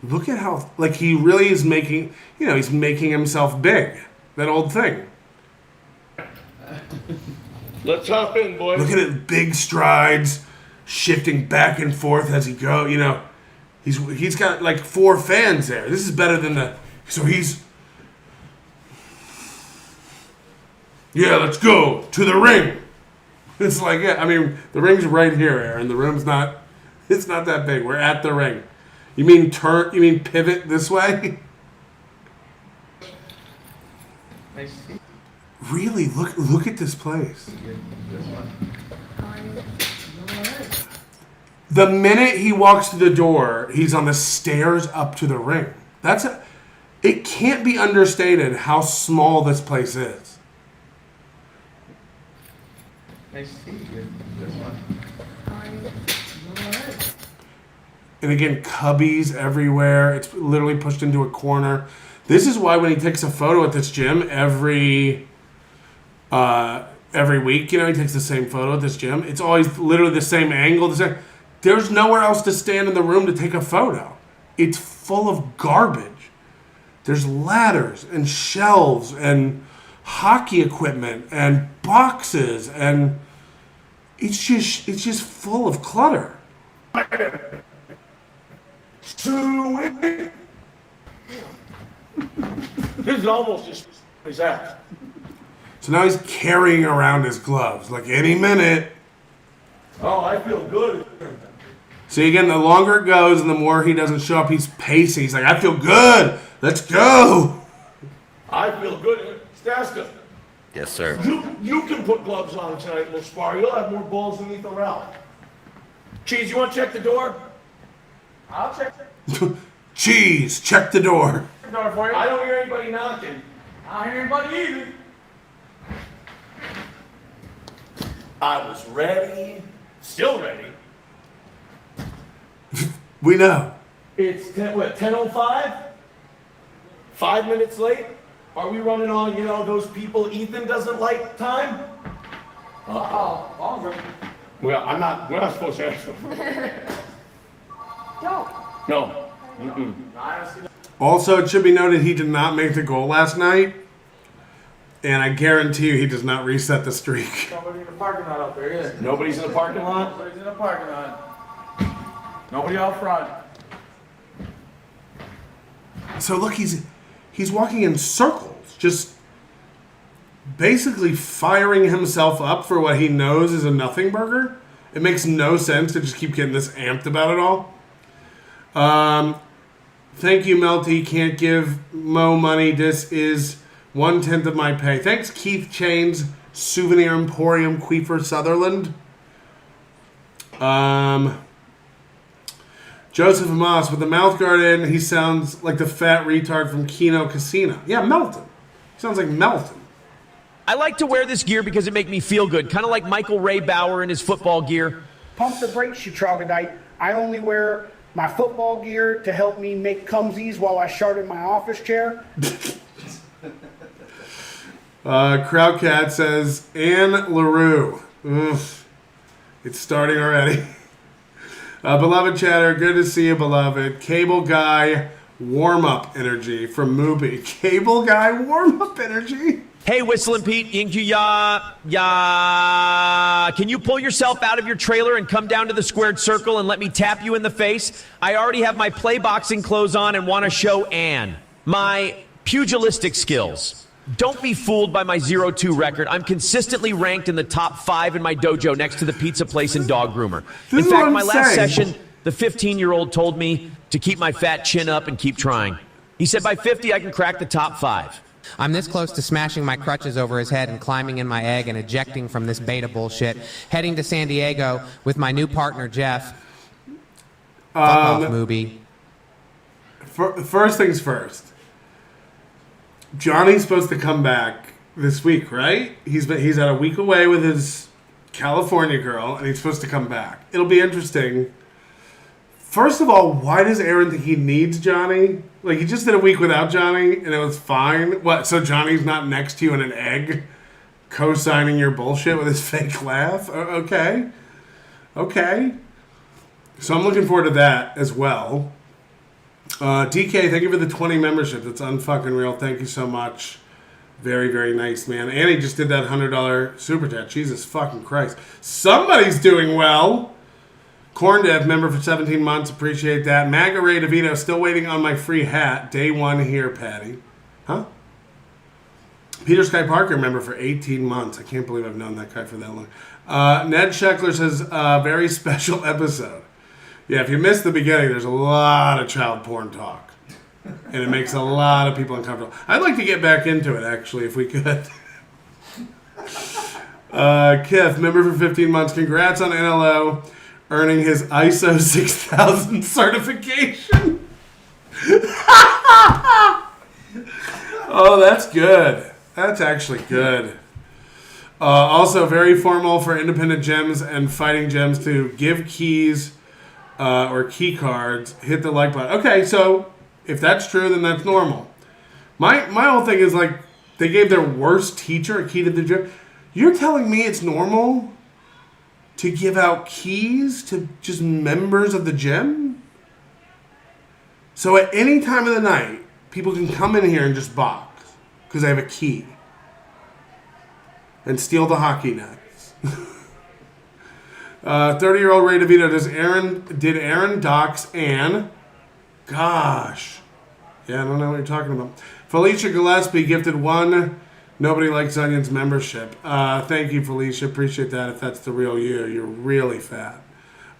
Look at how, like, he really is making, he's making himself big. That old thing. Let's hop in, boys. Look at it, big strides, shifting back and forth as he goes. He's got like 4 fans there. This is better than yeah, let's go to the ring. It's like, yeah, I mean, the ring's right here, Aaron. The room's not, it's not that big. We're at the ring. You mean pivot this way? Really, look at this place. The minute he walks through the door, he's on the stairs up to the ring. It can't be understated how small this place is. And again, cubbies everywhere. It's literally pushed into a corner. This is why when he takes a photo at this gym every week, he takes the same photo at this gym. It's always literally the same angle. There's nowhere else to stand in the room to take a photo. It's full of garbage. There's ladders and shelves and hockey equipment and boxes, and it's just full of clutter. This is almost just his ass. So now he's carrying around his gloves, like any minute. Oh, I feel good. See, again, the longer it goes and the more he doesn't show up, he's pacing. He's like, I feel good. Let's go. I feel good. Staska, Yes, sir. you can put gloves on tonight and we'll spar. You'll have more balls than Ethan Ralph. Cheese, you want to check the door? I'll check it. Cheese, check the door. Door for you. I don't hear anybody knocking. I don't hear anybody either. I was ready. Still ready. We know. It's 10:05? 5 minutes late? Are we running on, those people Ethan doesn't like time? Longer. Well, we're not supposed to ask them. No. Mm-mm. Also, it should be noted he did not make the goal last night. And I guarantee you he does not reset the streak. Nobody in the parking lot out there, is Nobody's in the parking lot? Nobody's in the parking lot. Nobody out front. So look, he's walking in circles, just basically firing himself up for what he knows is a nothing burger. It makes no sense to just keep getting this amped about it all. Thank you, Melty. Can't give Mo money. This is 1/10 of my pay. Thanks, Keith Chains, Souvenir Emporium, Queefer, Sutherland. Joseph Amos, with the mouth guard in, he sounds like the fat retard from Keno Casino. Yeah, Melton. He sounds like Melton. I like to wear this gear because it makes me feel good, kind of like Michael Ray Bauer in his football gear. Pump the brakes, you troglodyte. I only wear my football gear to help me make cumsies while I shart in my office chair. Crowdcat says, Anne LaRue. Ugh. It's starting already. Beloved chatter, good to see you, beloved. Cable guy warm-up energy from Mubi. Cable guy warm-up energy? Hey, Whistling Pete, can you pull yourself out of your trailer and come down to the squared circle and let me tap you in the face? I already have my play boxing clothes on and want to show Ann my pugilistic skills. Don't be fooled by my 0-2 record. I'm consistently ranked in the top 5 in my dojo next to the pizza place and dog groomer. In fact, my last session, the 15-year-old told me to keep my fat chin up and keep trying. He said by 50, I can crack the top 5. I'm this close to smashing my crutches over his head and climbing in my egg and ejecting from this beta bullshit. Heading to San Diego with my new partner, Jeff. Fuck off, movie. First things first. Johnny's supposed to come back this week, right? He's had a week away with his California girl, and he's supposed to come back. It'll be interesting. First of all, why does Aaron think he needs Johnny? Like, he just did a week without Johnny, and it was fine. What, so Johnny's not next to you in an egg, co-signing your bullshit with his fake laugh? Okay. So I'm looking forward to that as well. DK, thank you for the 20 membership. That's unfucking real. Thank you so much. Very, very nice, man. Annie just did that $100 super chat. Jesus fucking Christ. Somebody's doing well. Corn Dev, member for 17 months. Appreciate that. Maga Ray DeVito, still waiting on my free hat. Day 1 here, Patty. Huh? Peter Sky Parker, member for 18 months. I can't believe I've known that guy for that long. Ned Sheckler says, very special episode. Yeah, if you missed the beginning, there's a lot of child porn talk. And it makes a lot of people uncomfortable. I'd like to get back into it, actually, if we could. Kith, member for 15 months. Congrats on NLO. Earning his ISO 6000 certification. Oh, that's good. That's actually good. Also, very formal for independent gems and fighting gems to give keys or key cards. Hit the like button. Okay, so if that's true, then that's normal. My whole thing is like they gave their worst teacher a key to the gym. You're telling me it's normal to give out keys to just members of the gym? So at any time of the night, people can come in here and just box because they have a key and steal the hockey nets. 30-year-old Ray DeVito, did Aaron dox Ann? Gosh. Yeah, I don't know what you're talking about. Felicia Gillespie gifted 1 Nobody Likes Onions membership. Thank you, Felicia. Appreciate that. If that's the real you, you're really fat.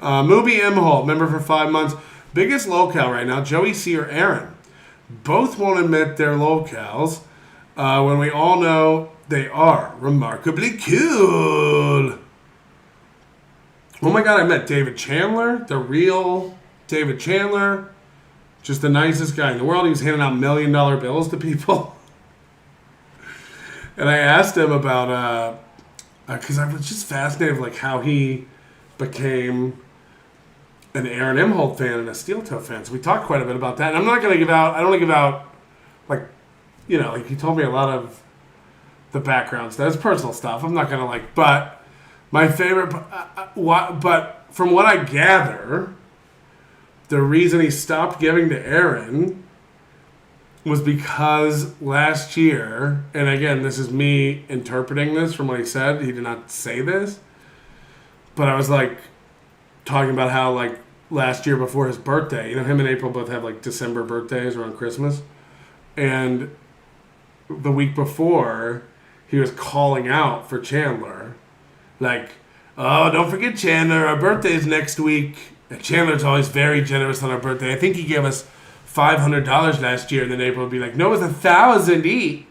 Movie Imholte, member for 5 months. Biggest locale right now, Joey C. or Aaron. Both won't admit their locales when we all know they are remarkably cool. Oh my God, I met David Chandler, the real David Chandler. Just the nicest guy in the world. He was handing out $1 million bills to people. And I asked him about, because I was just fascinated with like how he became an Aaron Imholte fan and a Steel Toe fan. So we talked quite a bit about that. And I'm not going to give out, I don't want to give out, like, you know, like he told me a lot of the background stuff. It's personal stuff. I'm not going to like, but my favorite, but from what I gather, the reason he stopped giving to Aaron was because last year, and again, this is me interpreting this from what he said. He did not say this, but I was like talking about how like last year before his birthday, you know, him and April both have like December birthdays around Christmas, and the week before he was calling out for Chandler, like, oh, don't forget Chandler, our birthday's next week. And Chandler's always very generous on our birthday. I think he gave us $500 last year, and then April would be like, no, it was $1,000 each.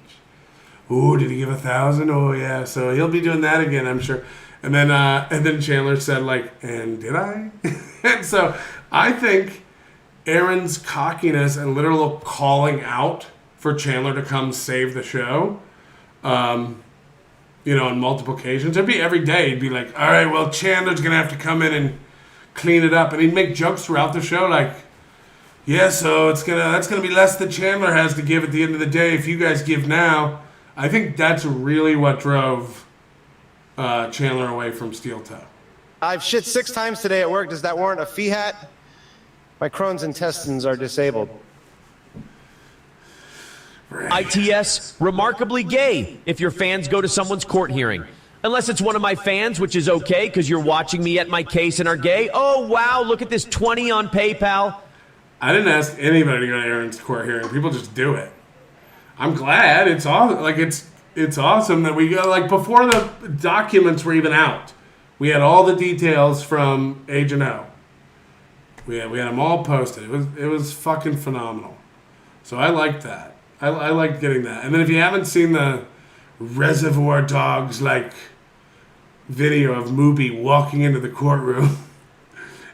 Ooh, did he give $1,000? Oh yeah, so he'll be doing that again, I'm sure. And then Chandler said like, and did I? And so I think Aaron's cockiness and literal calling out for Chandler to come save the show, you know, on multiple occasions. It'd be every day. He'd be like, all right, well, Chandler's gonna have to come in and clean it up, and he'd make jokes throughout the show like, yeah, so that's gonna be less than Chandler has to give at the end of the day if you guys give now. I think that's really what drove Chandler away from Steel Toe. I've shit 6 times today at work. Does that warrant a fee hat? My Crohn's intestines are disabled. ITS, remarkably gay if your fans go to someone's court hearing. Unless it's one of my fans, which is okay because you're watching me at my case and are gay. Oh, wow, look at this 20 on PayPal. I didn't ask anybody to go to Aaron's court hearing. People just do it. I'm glad. It's awesome. Like, it's awesome that we go, like, before the documents were even out, we had all the details from Agent O. We had them all posted. It was fucking phenomenal. So I liked that. I liked getting that. And then if you haven't seen the Reservoir Dogs, like, video of Moobie walking into the courtroom,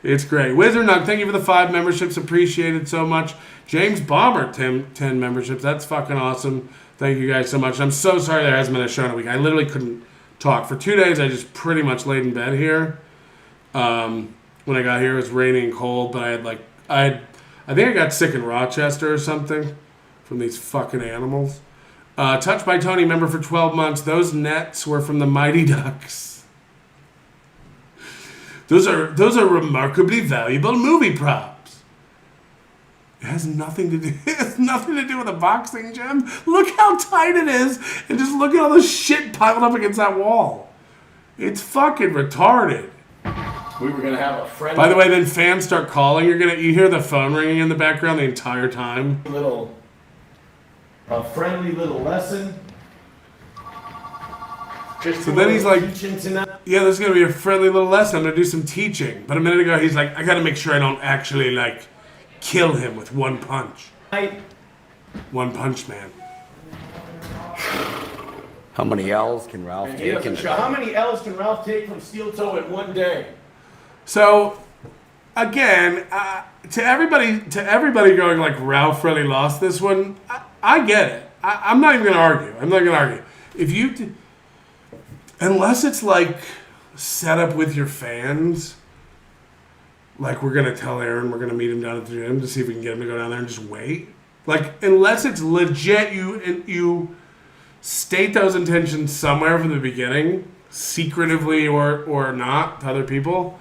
it's great. Wizard Nug, thank you for the 5 memberships. Appreciate it so much. James Bomber, 10 memberships. That's fucking awesome. Thank you guys so much. I'm so sorry there hasn't been a show in a week. I literally couldn't talk. For 2 days, I just pretty much laid in bed here. When I got here, it was raining and cold, but I think I got sick in Rochester or something from these fucking animals. Touched by Tony, member for 12 months. Those nets were from the Mighty Ducks. Those are remarkably valuable movie props. It has nothing to do. It has nothing to do with the boxing gym. Look how tight it is, and just look at all the shit piled up against that wall. It's fucking retarded. We were gonna have a friend. By the way, then fans start calling. You hear the phone ringing in the background the entire time. A friendly little lesson. Just So then he's like, teaching tonight. yeah, this is going to be a friendly little lesson. I'm going to do some teaching. But a minute ago, he's like, I got to make sure I don't actually, like, kill him with one punch. One punch man. How many L's can Ralph take? How many L's can Ralph take from steel toe in one day? So, again, to everybody going like Ralph really lost this one, I get it. I'm not even going to argue. If you, unless it's like set up with your fans, like we're going to tell Aaron we're going to meet him down at the gym to see if we can get him to go down there and just wait. Like, unless it's legit, you state those intentions somewhere from the beginning, secretively or not to other people.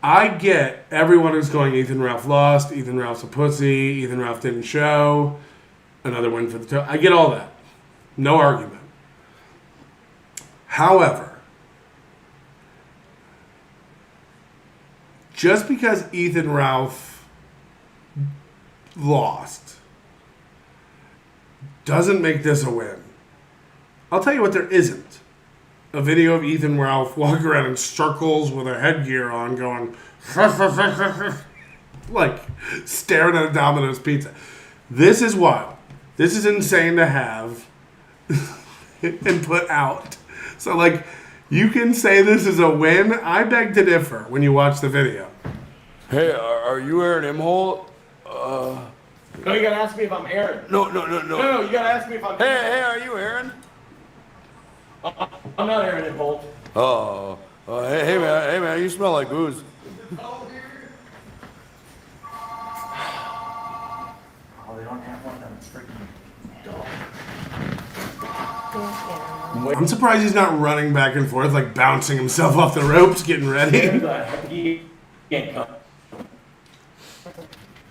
I get everyone who's going, Ethan Ralph lost, Ethan Ralph's a pussy, Ethan Ralph didn't show, another win for the toe. I get all that. No argument. However, just because Ethan Ralph lost doesn't make this a win. I'll tell you what there isn't. A video of Ethan Ralph walking around in circles with a headgear on going, like, staring at a Domino's pizza. This is wild. This is insane to have and put out. So, like, you can say this is a win. I beg to differ when you watch the video. Hey, are you Aaron Imholte? No, you gotta ask me if I'm Aaron. No, you gotta ask me if I'm Hey, are you Aaron? I'm not Aaron Imholte. Oh, hey man, you smell like booze. Oh, they don't have one that's freaking I'm surprised he's not running back and forth, like bouncing himself off the ropes, getting ready.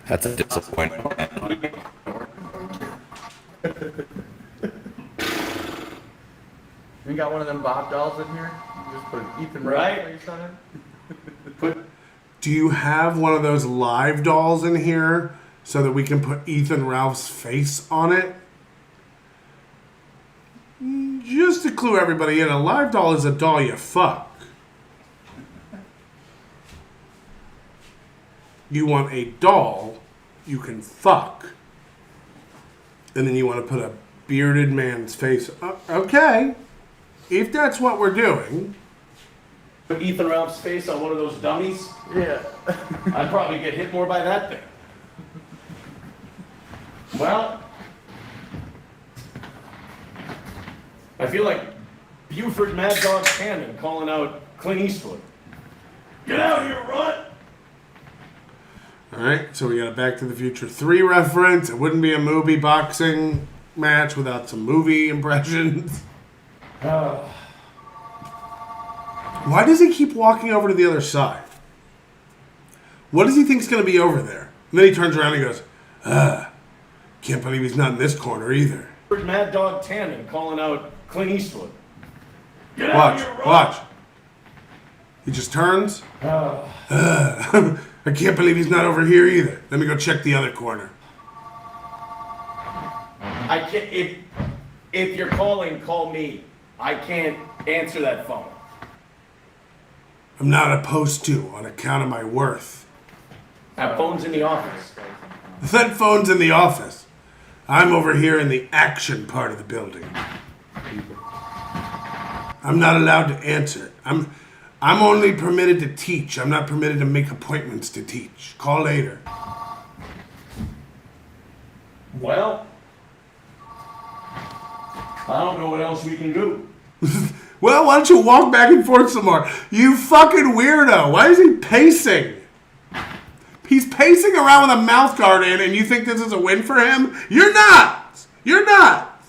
That's a disappointment. You got one of them Bob dolls in here? You just put Ethan Right. face on it? Do you have one of those live dolls in here so that we can put Ethan Ralph's face on it? Just to clue everybody in, a live doll is a doll you fuck. You want a doll you can fuck. And then you want to put a bearded man's face. Okay. If that's what we're doing. Put Ethan Ralph's face on one of those dummies? Yeah. I'd probably get hit more by that thing. Well, I feel like Buford Mad Dog Cannon calling out Clint Eastwood. Get out here, Runt! Alright, so we got a Back to the Future 3 reference. It wouldn't be a movie boxing match without some movie impressions. Why does he keep walking over to the other side? What does he think's going to be over there? And then he turns around and goes, Can't believe he's not in this corner either. Mad Dog Tannen calling out Clint Eastwood. Get out Watch, of here, Rob. watch. He just turns. I can't believe he's not over here either. Let me go check the other corner. I can't. If you're calling, call me. I can't answer that phone. I'm not opposed to on account of my worth. That phone's in the office. That phone's in the office. I'm over here in the action part of the building. I'm not allowed to answer. I'm only permitted to teach. I'm not permitted to make appointments to teach. Call later. Well, I don't know what else we can do. Well, why don't you walk back and forth some more? You fucking weirdo. Why is he pacing? He's pacing around with a mouth guard in, and you think this is a win for him? You're not. You're not.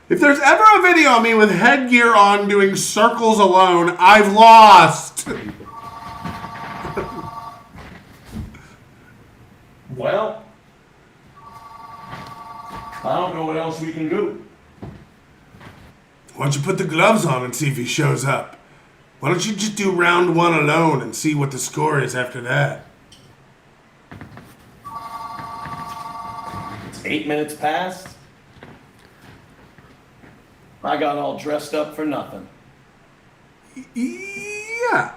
If there's ever a video of me with headgear on doing circles alone, I've lost. Well, I don't know what else we can do. Why don't you put the gloves on and see if he shows up? Why don't you just do round one alone and see what the score is after that? It's 8 minutes past. I got all dressed up for nothing. Yeah.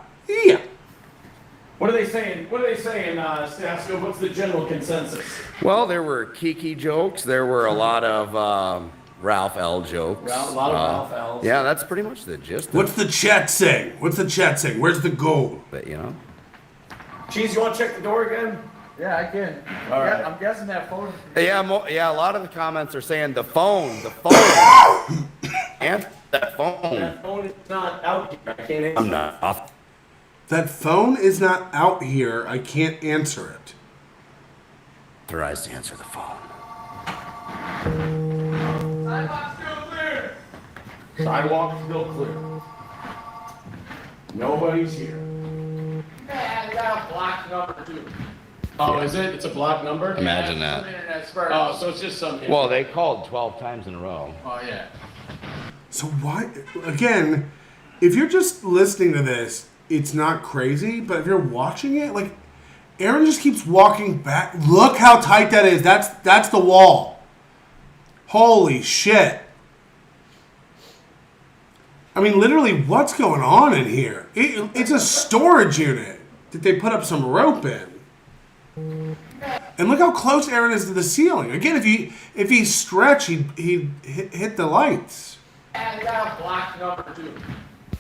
What are they saying? Stasco? What's the general consensus? Well, there were Kiki jokes. There were a lot of Ralph L. jokes. A lot of Ralph L's. Yeah, that's pretty much the gist. What's the chat saying? What's the chat saying? Where's the goal? But, you know. Cheese, you want to check the door again? Yeah, I can. All right. I'm guessing that phone. Yeah, a lot of the comments are saying the phone, and that phone. That phone is not out here. I can't answer. I'm not off. That phone is not out here. I can't answer it. Authorized to answer the phone. Sidewalk's still clear. Sidewalk still clear. Nobody's here. Yeah, I got a block number 2. Oh, is it? It's a block number? Imagine that. Oh, so it's just some. Well, they called 12 times in a row. Oh, yeah. So why, again, if you're just listening to this, it's not crazy, but if you're watching it, like, Aaron just keeps walking back. Look how tight that is. That's the wall. Holy shit. I mean, literally, what's going on in here? It's a storage unit that they put up some rope in. And look how close Aaron is to the ceiling. Again, if he stretched, he'd hit the lights. Yeah, I got a block number 2.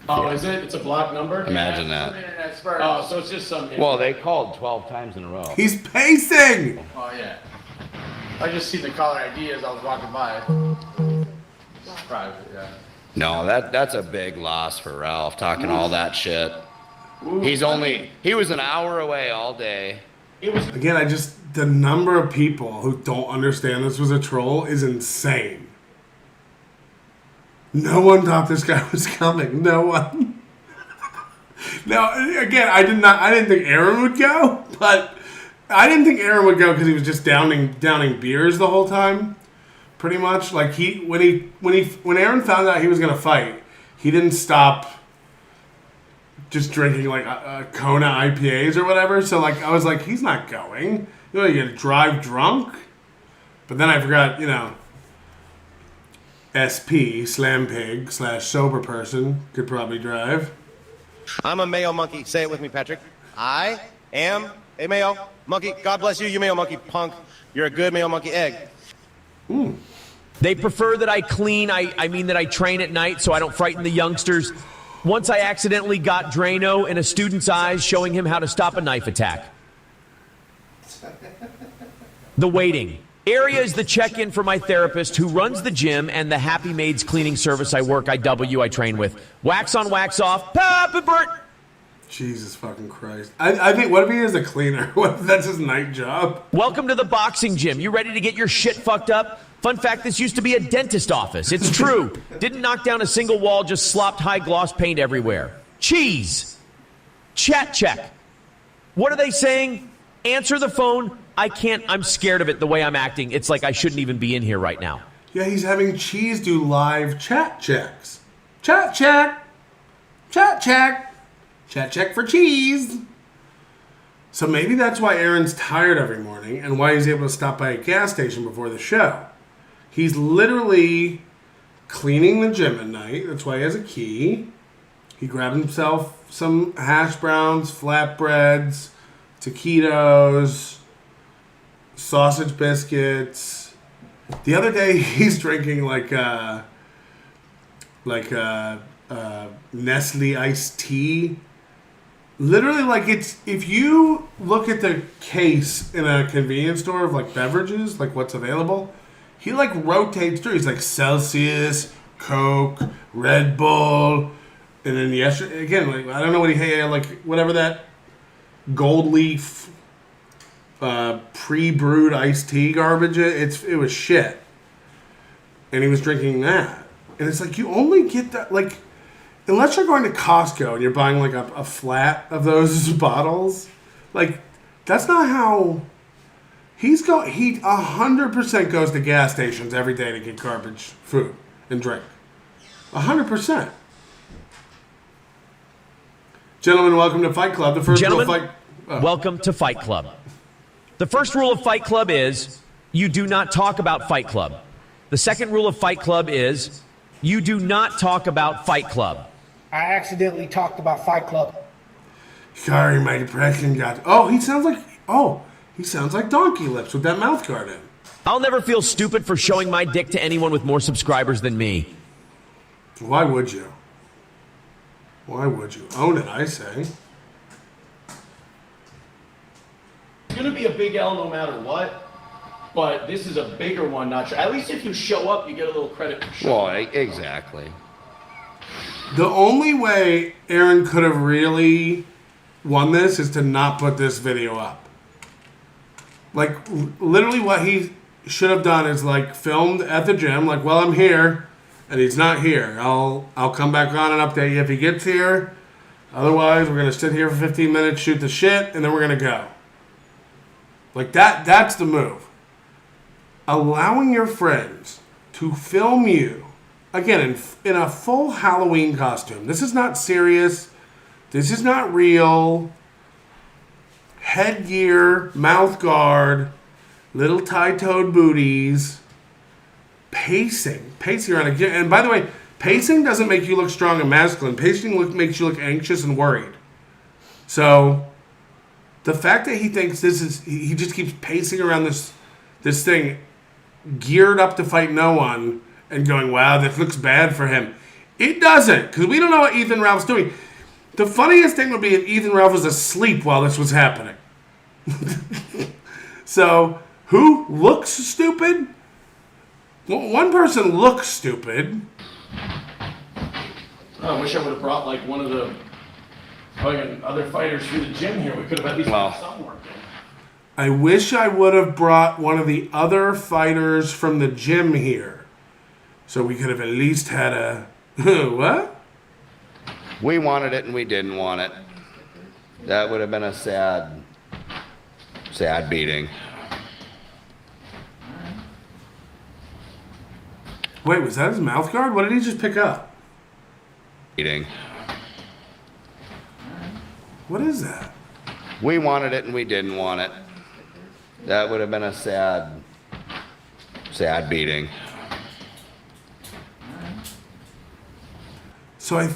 Oh, is it? It's a block number? Imagine that. Oh, so it's just some. Well, they called 12 times in a row. He's pacing! Oh, yeah. I just see the caller ID as I was walking by. It's private, yeah. No, that's a big loss for Ralph, talking all that shit. He was an hour away all day. Again, the number of people who don't understand this was a troll is insane. No one thought this guy was coming. No one. Now, again, I didn't think Aaron would go, but I didn't think Aaron would go because he was just downing beers the whole time. Pretty much, like when Aaron found out he was gonna fight, he didn't stop just drinking like Kona IPAs or whatever. So like I was like, he's not going. You know, you gotta drive drunk. But then I forgot, SP Slam Pig / sober person could probably drive. I'm a male monkey. Say it with me, Patrick. I am a male monkey. God bless you, you male monkey punk. You're a good male monkey egg. They prefer that I clean. I mean that I train at night so I don't frighten the youngsters. Once I accidentally got Drano in a student's eyes showing him how to stop a knife attack. The waiting area is the check-in for my therapist who runs the gym and the Happy Maids cleaning service I train with. Wax on, wax off. Papa Bert. Jesus fucking Christ. I think, what if he is a cleaner? What if that's his night job? Welcome to the boxing gym. You ready to get your shit fucked up? Fun fact, this used to be a dentist office. It's true. Didn't knock down a single wall, just slopped high gloss paint everywhere. Cheese. Chat check. What are they saying? Answer the phone. I can't. I'm scared of it the way I'm acting. It's like I shouldn't even be in here right now. Yeah, he's having Cheese do live chat checks. Chat check. Chat check. Chat check for Cheese. So maybe that's why Aaron's tired every morning and why he's able to stop by a gas station before the show. He's literally cleaning the gym at night. That's why he has a key. He grabbed himself some hash browns, flatbreads, taquitos, sausage biscuits. The other day, he's drinking like Nestle iced tea. Literally, like it's if you look at the case in a convenience store of like beverages, like what's available, he like rotates through. He's like Celsius, Coke, Red Bull, and then yesterday again, like I don't know what he had, like whatever that gold leaf pre-brewed iced tea garbage. It was shit, and he was drinking that, and it's like you only get that like. Unless you're going to Costco and you're buying like a flat of those bottles, like that's not how he 100% goes to gas stations every day to get garbage food and drink. 100%. Gentlemen, welcome to Fight Club. The first rule of Fight. Welcome to Fight Club. The first rule of Fight Club is you do not talk about Fight Club. The second rule of Fight Club is you do not talk about Fight Club. I accidentally talked about Fight Club. Sorry, my depression got. He sounds like Donkey Lips with that mouth guard in. I'll never feel stupid for showing my dick to anyone with more subscribers than me. Why would you? Why would you? Own it, I say. It's going to be a big L no matter what, but this is a bigger one, not sure. At least if you show up, you get a little credit for showing Well, exactly. The only way Aaron could have really won this is to not put this video up. Like, literally what he should have done is, like, filmed at the gym, like, well, I'm here, and he's not here. I'll come back on and update you if he gets here. Otherwise, we're going to sit here for 15 minutes, shoot the shit, and then we're going to go. Like, that's the move. Allowing your friends to film you, again, in a full Halloween costume. This is not serious. This is not real. Headgear, mouth guard, little tie-toed booties, pacing around a gym. And by the way, pacing doesn't make you look strong and masculine. Pacing makes you look anxious and worried. So the fact that he thinks he just keeps pacing around this thing geared up to fight no one and going, wow, this looks bad for him. It doesn't, because we don't know what Ethan Ralph's doing. The funniest thing would be if Ethan Ralph was asleep while this was happening. So, who looks stupid? Well, one person looks stupid. I wish I would have brought like one of the other fighters through the gym here. We could have at least done some work. I wish I would have brought one of the other fighters from the gym here. So we could have at least had a... What? We wanted it and we didn't want it. That would have been a sad beating. Wait, was that his mouth guard? What did he just pick up? Beating. What is that? We wanted it and we didn't want it. That would have been a sad beating. So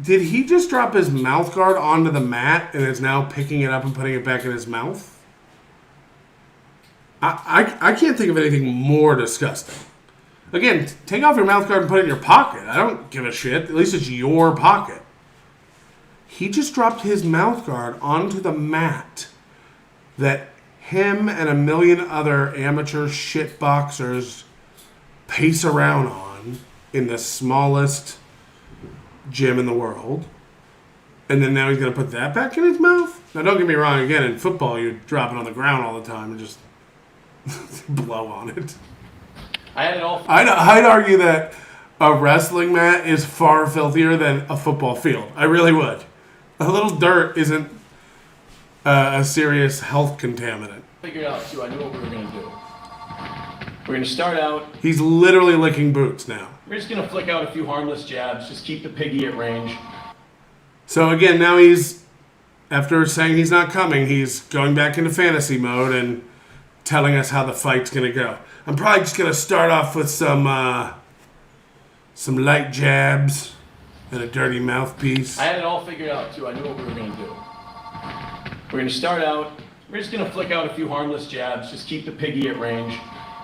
did he just drop his mouth guard onto the mat and is now picking it up and putting it back in his mouth? I can't think of anything more disgusting. Again, take off your mouth guard and put it in your pocket. I don't give a shit. At least it's your pocket. He just dropped his mouth guard onto the mat that him and a million other amateur shit boxers pace around on in the smallest gym in the world. And then now he's going to put that back in his mouth? Now, don't get me wrong. Again, in football, you drop it on the ground all the time and just blow on it. I had it all. I'd argue that a wrestling mat is far filthier than a football field. I really would. A little dirt isn't a serious health contaminant. Figured out too. I knew what we were gonna do. We're gonna start out. He's literally licking boots now. We're just gonna flick out a few harmless jabs. Just keep the piggy at range. So again, now he's, after saying he's not coming, he's going back into fantasy mode and telling us how the fight's gonna go. I'm probably just gonna start off with some light jabs and a dirty mouthpiece. I had it all figured out too. I knew what we were gonna do. We're gonna start out. We're just gonna flick out a few harmless jabs. Just keep the piggy at range.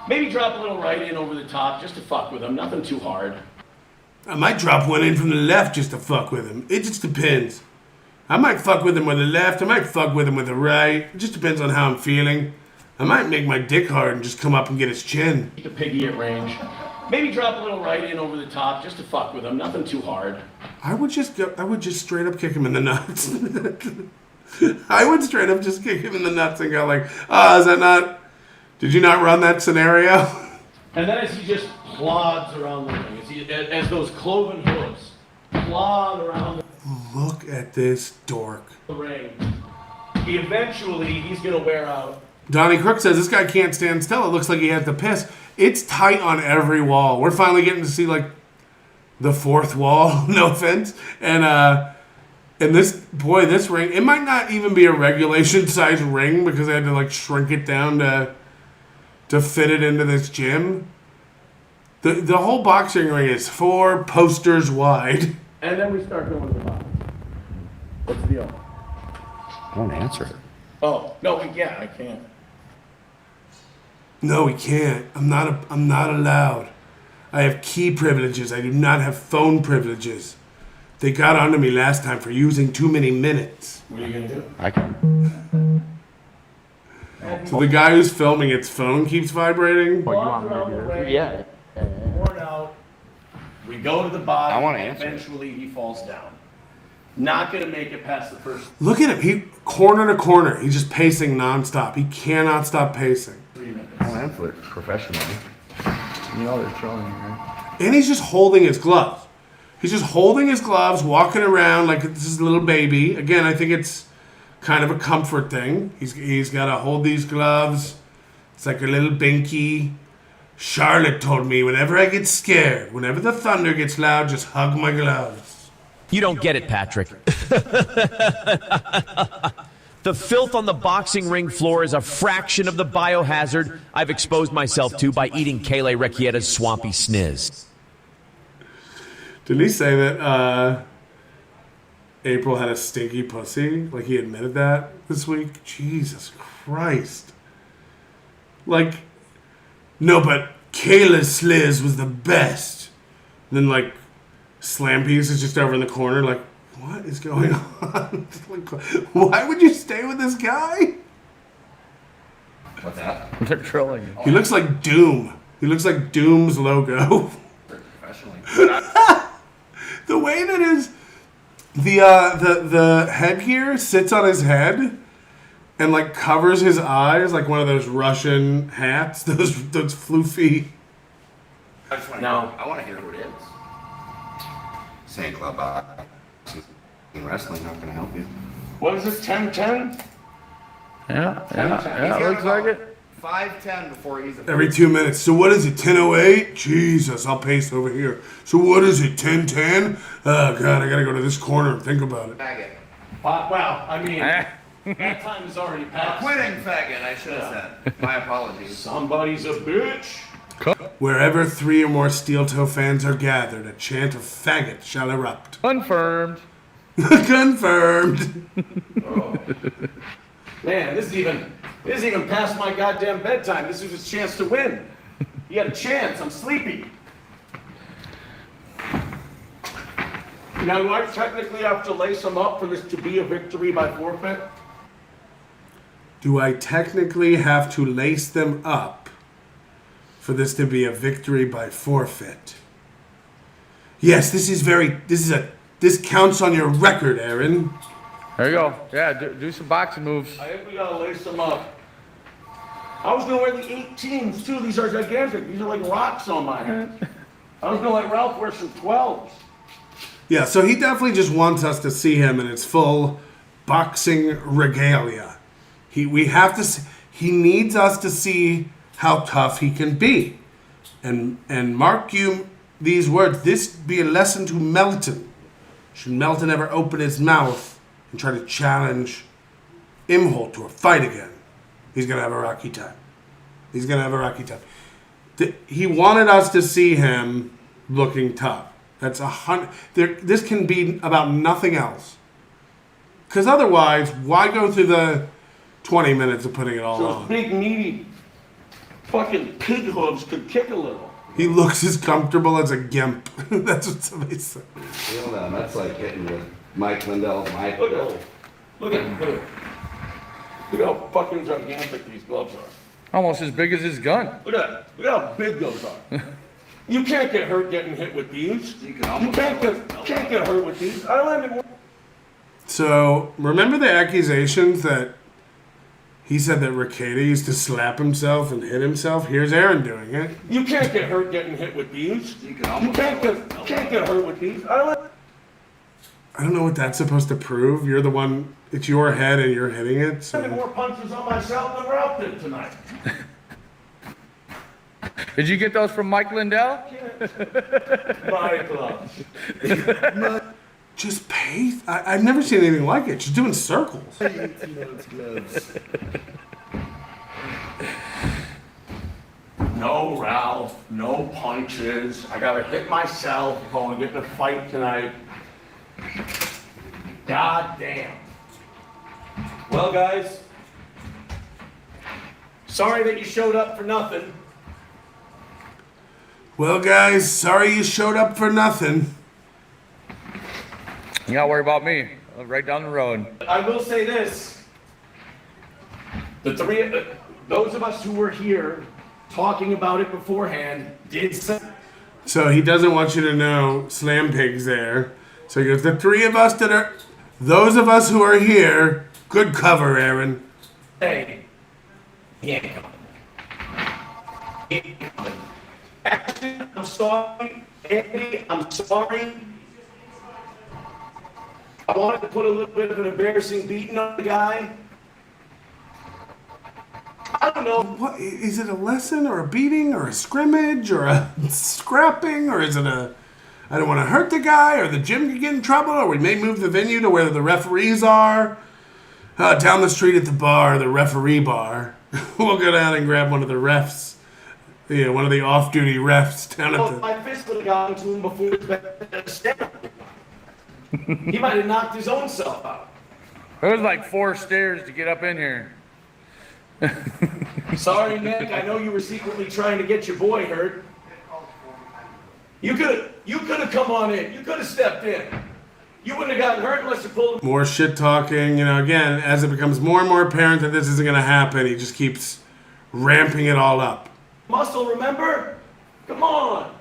Maybe drop a little right in over the top just to fuck with him. Nothing too hard. I might drop one in from the left just to fuck with him. It just depends. I might fuck with him with the left. I might fuck with him with the right. It just depends on how I'm feeling. I might make my dick hard and just come up and get his chin. Keep the piggy at range. Maybe drop a little right in over the top just to fuck with him. Nothing too hard. I would just straight up kick him in the nuts. I would straight up just kick him in the nuts and go like, is that not... Did you not run that scenario? And then as he just plods around the ring, as those cloven hooves plod around Look at this dork. the ring, he's gonna wear out. Donnie Crook says this guy can't stand still. It looks like he has to piss. It's tight on every wall. We're finally getting to see like the fourth wall. No offense. And this ring, it might not even be a regulation size ring because they had to like shrink it down to fit it into this gym. The whole boxing ring is 4 posters wide. And then we start going to the bottom. What's the deal? Don't answer it. Oh no, I can't. No, he can't. I'm not allowed. I have key privileges. I do not have phone privileges. They got onto me last time for using too many minutes. What are you gonna do? I can. So the guy who's filming its phone keeps vibrating? Yeah. Worn out. We go to the bottom. I wanna answer. Eventually, he falls down. Not gonna make it past the first. Look at him. He corner to corner. He's just pacing nonstop. He cannot stop pacing. 3 minutes. I'll answer it professionally. You know they're trolling you, right? And he's just holding his gloves. He's just holding his gloves, walking around like this is a little baby. Again, I think it's kind of a comfort thing. He's got to hold these gloves. It's like a little binky. Charlotte told me whenever I get scared, whenever the thunder gets loud, just hug my gloves. You don't get it, Patrick. The filth on the boxing ring floor is a fraction of the biohazard I've exposed myself to by eating Kayla Recchieta's swampy sniz. Didn't he say that April had a stinky pussy? Like he admitted that this week? Jesus Christ. Like, no, but Kayla's sliz was the best. And then like Slam Piece is just over in the corner like, what is going on? Like, why would you stay with this guy? What's that? They're trolling you. He looks like Doom. He looks like Doom's logo. Professionally. The way that the headgear sits on his head and like covers his eyes like one of those Russian hats, those floofy. I just want to No. I want to hear who it is. Saying club boxing wrestling not going to help you. What is this, 10-10? Yeah, looks like it. 5-10 before he's a Every 2 minutes. So what is it, 10:08? Jesus, I'll pace over here. So what is it, 10:10? Oh, God, I got to go to this corner and think about it. faggot. Well, I mean, that time is already A passed. quitting faggot, I should have said. My apologies. Somebody's a bitch. Wherever 3 or more steel toe fans are gathered, a chant of faggot shall erupt. Confirmed. Confirmed. Man, this is even past my goddamn bedtime. This is his chance to win. He had a chance. I'm sleepy. Now, do I technically have to lace him up for this to be a victory by forfeit? Do I technically have to lace them up for this to be a victory by forfeit? Yes, this counts on your record, Aaron. There you go. Yeah, do some boxing moves. I think we gotta lace him up. I was gonna wear the 18s too. These are gigantic. These are like rocks on my head. I was gonna let Ralph wear some 12s. Yeah, so he definitely just wants us to see him in its full boxing regalia. He needs us to see how tough he can be. And mark you these words. This be a lesson to Melton. Should Melton ever open his mouth and try to challenge Imholte to a fight again, he's going to have a rocky time. He's going to have a rocky time. He wanted us to see him looking tough. That's 100. This can be about nothing else. Because otherwise, why go through the 20 minutes of putting it all Those on? big, meaty, fucking pig hooves could kick a little. He looks as comfortable as a gimp. That's what somebody said. That's like hitting with Mike Lindell's mic. Look at him. Look at him. Look at him. Look how fucking gigantic these gloves are. Almost as big as his gun. Look at that. Look how big those are. You can't get hurt getting hit with these. You can't get hurt with these. I landed. So, remember the accusations that he said that Ricada used to slap himself and hit himself? Here's Aaron doing it. You can't get hurt getting hit with these. You can't get hurt with these. I don't know what that's supposed to prove. You're the one, it's your head and you're hitting it. So. I had more punches on myself than Ralph did tonight. Did you get those from Mike Lindell? My gloves. Just pay. I've never seen anything like it. She's doing circles. No, Ralph. No punches. I gotta hit myself if I want to get in a fight tonight. God damn. Well, guys, sorry that you showed up for nothing. Well, guys, sorry you showed up for nothing. You gotta worry about me. I'm right down the road. I will say this. Those of us who were here talking about it beforehand did say. So he doesn't want you to know Slam Pig's there. So he goes, the three of us those of us who are here, good cover, Aaron. Hey. Yeah. Actually, I'm sorry. Andy, I'm sorry. I wanted to put a little bit of an embarrassing beating on the guy. I don't know. What is it, a lesson or a beating or a scrimmage or a scrapping, or is it a I don't want to hurt the guy, or the gym could get in trouble, or we may move the venue to where the referees are? Down the street at the bar, the referee bar. We'll go down and grab one of the refs. Yeah, one of the off-duty refs down at the... My fist would have gotten to him before he might have knocked his own self out. It was like 4 stairs to get up in here. Sorry, Nick. I know you were secretly trying to get your boy hurt. You could have come on in. You could have stepped in. You wouldn't have gotten hurt unless you pulled him. More shit talking. You know, again, as it becomes more and more apparent that this isn't going to happen, he just keeps ramping it all up. Muscle, remember? Come on.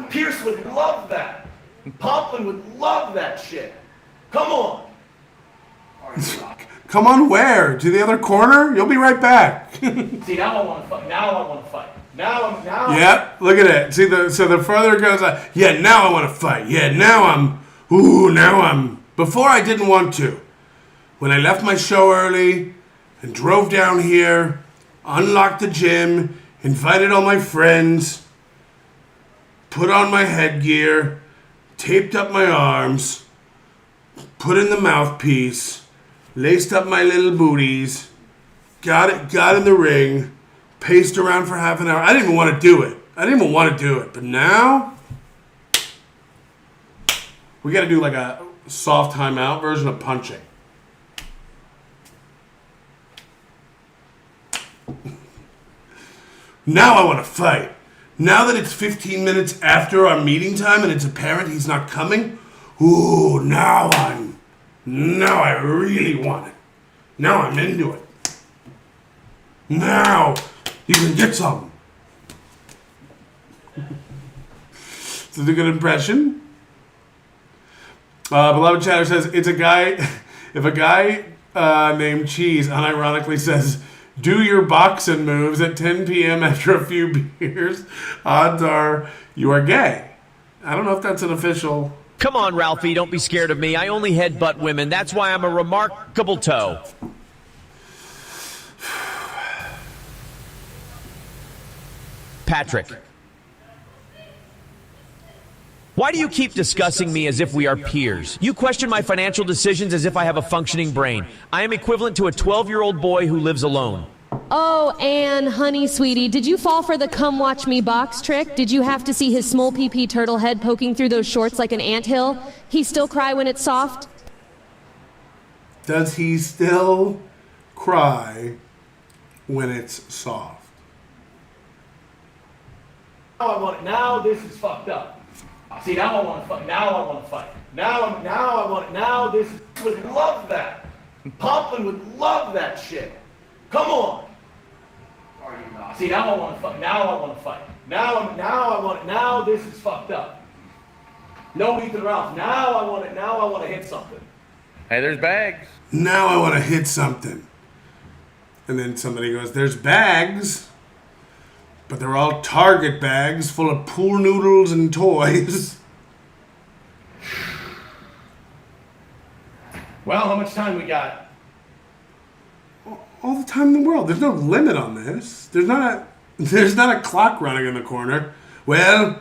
Pierce would love that. Poplin would love that shit. Come on. Come on where? To the other corner? You'll be right back. See, now I want to fight. Now. Yep, look at it. See, so the further it goes, yeah, now I want to fight. Yeah, now I'm. Before I didn't want to. When I left my show early and drove down here, unlocked the gym, invited all my friends, put on my headgear, taped up my arms, put in the mouthpiece, laced up my little booties, got in the ring, paced around for half an hour. I didn't even want to do it. But now, we got to do like a soft timeout version of punching. Now I want to fight. Now that it's 15 minutes after our meeting time and it's apparent he's not coming, ooh, now I really want it. Now I'm into it. Now you can get some. Is it a good impression? Beloved Chatter says, it's a guy, if a guy named Cheese unironically says, do your boxing moves at 10 p.m. after a few beers, odds are you are gay. I don't know if that's an official Come on, Ralphie, don't be scared of me. I only headbutt women. That's why I'm a remarkable toe. Patrick. Why do you keep discussing me as if we are peers? You question my financial decisions as if I have a functioning brain. I am equivalent to a 12-year-old boy who lives alone. Oh, Anne, honey, sweetie, did you fall for the come watch me box trick? Did you have to see his small pee-pee turtle head poking through those shorts like an anthill? He still cry when it's soft? Does he still cry when it's soft? Now I want it. Now this is fucked up. See, now I want to fight. Now I want to fight. Now I want it. Now this would love that. Pomplin would love that shit. Come on. See, now I want to fight. Now I want to fight. Now I want it. Now this is fucked up. No Ethan Ralph. Now I want it. Now I want to hit something. Hey, there's bags. Now I want to hit something. And then somebody goes, there's bags. But they're all Target bags full of pool noodles and toys. Well, how much time we got? All the time in the world. There's no limit on this. There's not a clock running in the corner. Well,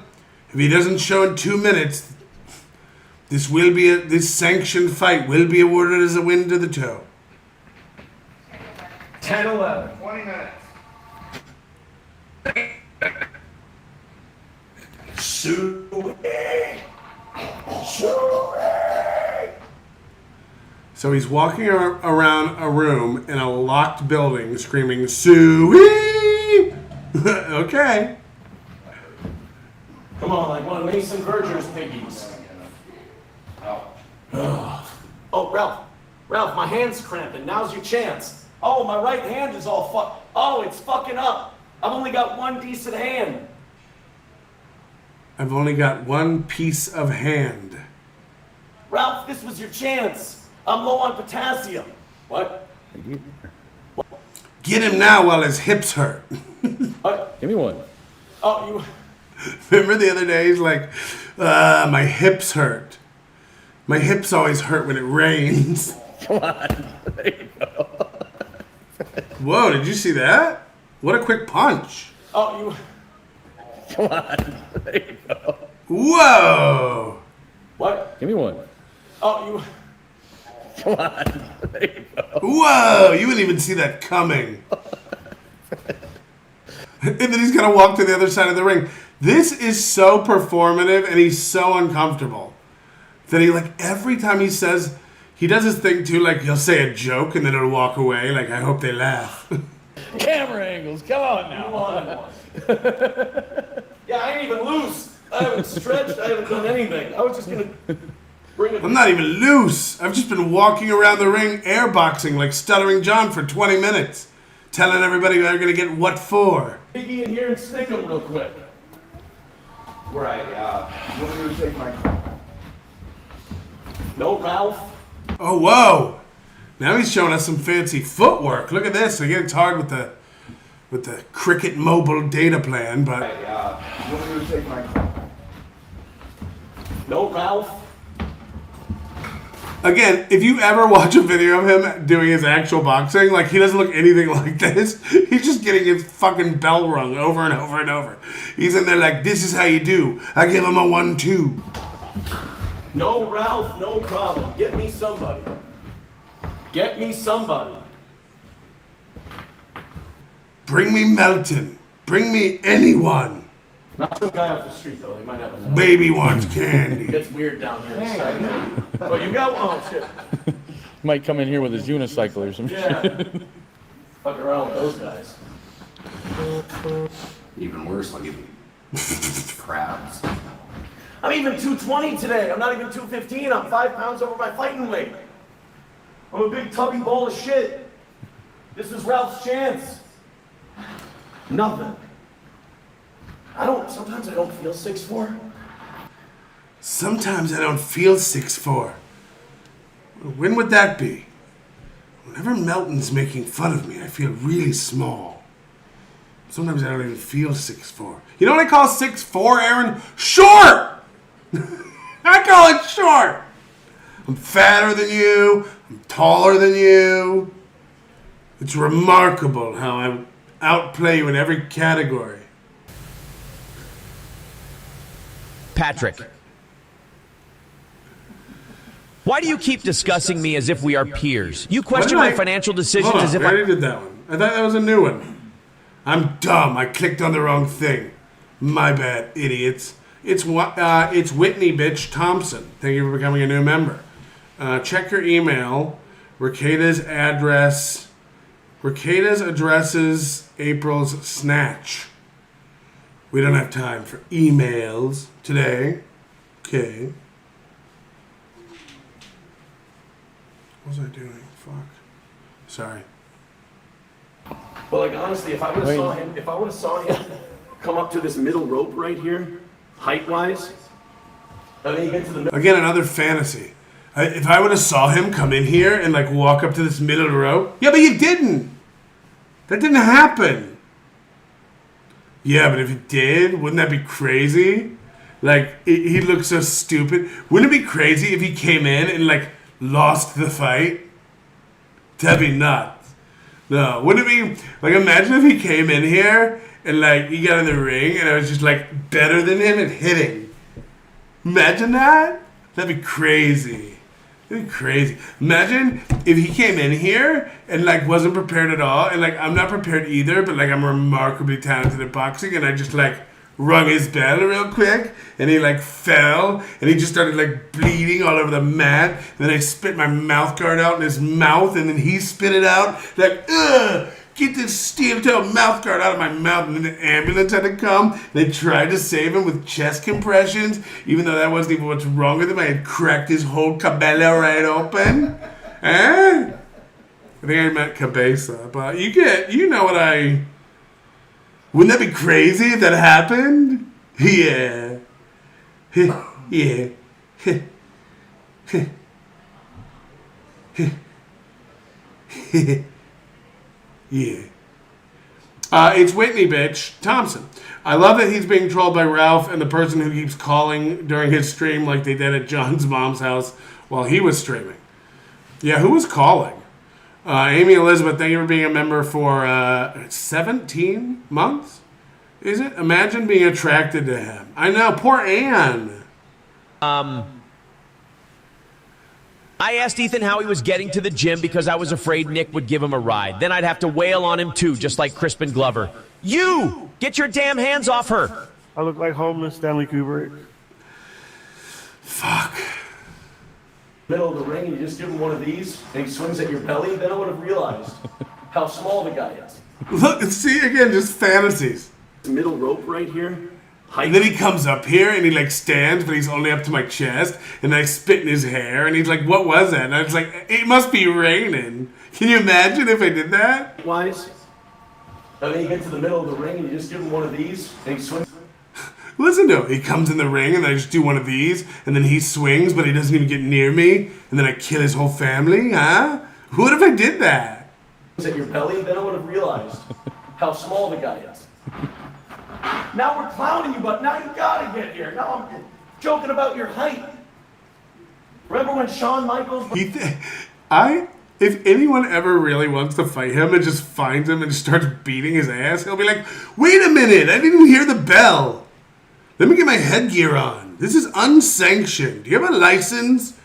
if he doesn't show in 2 minutes, this sanctioned fight will be awarded as a win to the toe. 10, 11. 20 minutes. So he's walking around a room in a locked building screaming, Suey! Okay. Come on, like one of Mason Verger's piggies. Oh, Ralph, my hand's cramping. Now's your chance. Oh, my right hand is all fucked. Oh, it's fucking up. I've only got one decent hand. I've only got one piece of hand. Ralph, this was your chance. I'm low on potassium. What? Get him now while his hips hurt. Give me one. Oh, you... Remember the other day, he's like, my hips hurt. My hips always hurt when it rains. Come on. There you go. Whoa, did you see that? What a quick punch. Oh, you... Come on. There you go. Whoa. What? Give me one. Oh, you... Come on. There you go. Whoa, you wouldn't even see that coming. And then he's going to walk to the other side of the ring. This is so performative and he's so uncomfortable that he, like, every time he says, he does his thing too, like, he'll say a joke and then he'll walk away, like, I hope they laugh. Camera angles, come on now. Yeah, I ain't even loose. I haven't stretched, I haven't done anything. I was just gonna bring it. I'm not even loose. I've just been walking around the ring airboxing like Stuttering John for 20 minutes, telling everybody they're gonna get what for. Piggy in here and stick him real quick. Right, you want me to take my... No, Ralph. Oh, whoa. Now he's showing us some fancy footwork. Look at this. Again, it's hard with the Cricket Mobile data plan, but... you want me to take my... No, Ralph. Again, if you ever watch a video of him doing his actual boxing, like, he doesn't look anything like this. He's just getting his fucking bell rung over and over and over. He's in there like, this is how you do. I give him a 1-2. No, Ralph, no problem. Get me somebody. Get me somebody. Bring me Melton. Bring me anyone. Not some guy off the street, though. He might have a... Baby wants candy. It gets weird down here inside. But you got one. Oh, shit. Might come in here with his unicycle or some Yeah. shit. Fuck around with those guys. Even worse, like even crabs. I'm even 220 today. I'm not even 215. I'm 5 pounds over my fighting weight. I'm a big tubby ball of shit. This is Ralph's chance. Nothing. Sometimes I don't feel 6'4". Sometimes I don't feel 6'4". When would that be? Whenever Melton's making fun of me, I feel really small. Sometimes I don't even feel 6'4". You know what I call 6'4", Aaron? Short! I call it short. I'm fatter than you. I'm taller than you. It's remarkable how I outplay you in every category. Patrick, why do you keep discussing me as if we are peers? You question my financial decisions as if I already did that one. I thought that was a new one. I'm dumb. I clicked on the wrong thing. My bad, idiots. It's Whitney Bitch Thompson. Thank you for becoming a new member. Check your email. Ricada's addresses April's snatch. We don't have time for emails today. Okay. What was I doing? Fuck. Sorry. Well, like honestly, if I would have saw him come up to this middle rope right here, height-wise, and then you get to the middle. Again, another fantasy. If I would have saw him come in here and like walk up to this middle row, yeah, but you didn't. That didn't happen. Yeah, but if it did, wouldn't that be crazy? Like, he looks so stupid. Wouldn't it be crazy if he came in and like lost the fight? That'd be nuts. No, wouldn't it be like, imagine if he came in here and like he got in the ring and I was just like better than him at hitting. Imagine that. That'd be crazy. That'd be crazy. Imagine if he came in here and like wasn't prepared at all, and like I'm not prepared either, but like I'm remarkably talented at boxing, and I just like rung his bell real quick, and he like fell, and he just started like bleeding all over the mat, and then I spit my mouth guard out in his mouth, and then he spit it out, like, ugh! Get this steel-toe mouth guard out of my mouth, and then the ambulance had to come. They tried to save him with chest compressions, even though that wasn't even what's wrong with him. I had cracked his whole cabello right open. I think I meant cabeza, but you know what I... Wouldn't that be crazy if that happened? Yeah. Yeah. Yeah. It's Whitney Bitch Thompson. I love that he's being trolled by Ralph and the person who keeps calling during his stream like they did at John's mom's house while he was streaming. Yeah, who was calling? Amy Elizabeth, thank you for being a member for 17 months? Is it? Imagine being attracted to him. I know, poor Anne. I asked Ethan how he was getting to the gym because I was afraid Nick would give him a ride. Then I'd have to wail on him too, just like Crispin Glover. You! Get your damn hands off her! I look like homeless Stanley Kubrick. Fuck. Middle of the ring, and you just give him one of these, and he swings at your belly, then I would have realized how small the guy is. Look, see, again, just fantasies. Middle rope right here. And then he comes up here and he like stands, but he's only up to my chest, and I spit in his hair, and he's like, what was that? And I was like, it must be raining. Can you imagine if I did that? Wise. And then you get to the middle of the ring, and you just give him one of these, and he swings. Listen to him. He comes in the ring, and I just do one of these, and then he swings, but he doesn't even get near me, and then I kill his whole family, huh? What if I did that? At your belly, then I would have realized how small the guy is. Now we're clowning you, but now you gotta get here. Now I'm joking about your height. Remember when Shawn Michaels... If anyone ever really wants to fight him and just finds him and starts beating his ass, he'll be like, wait a minute, I didn't even hear the bell. Let me get my headgear on. This is unsanctioned. Do you have a license?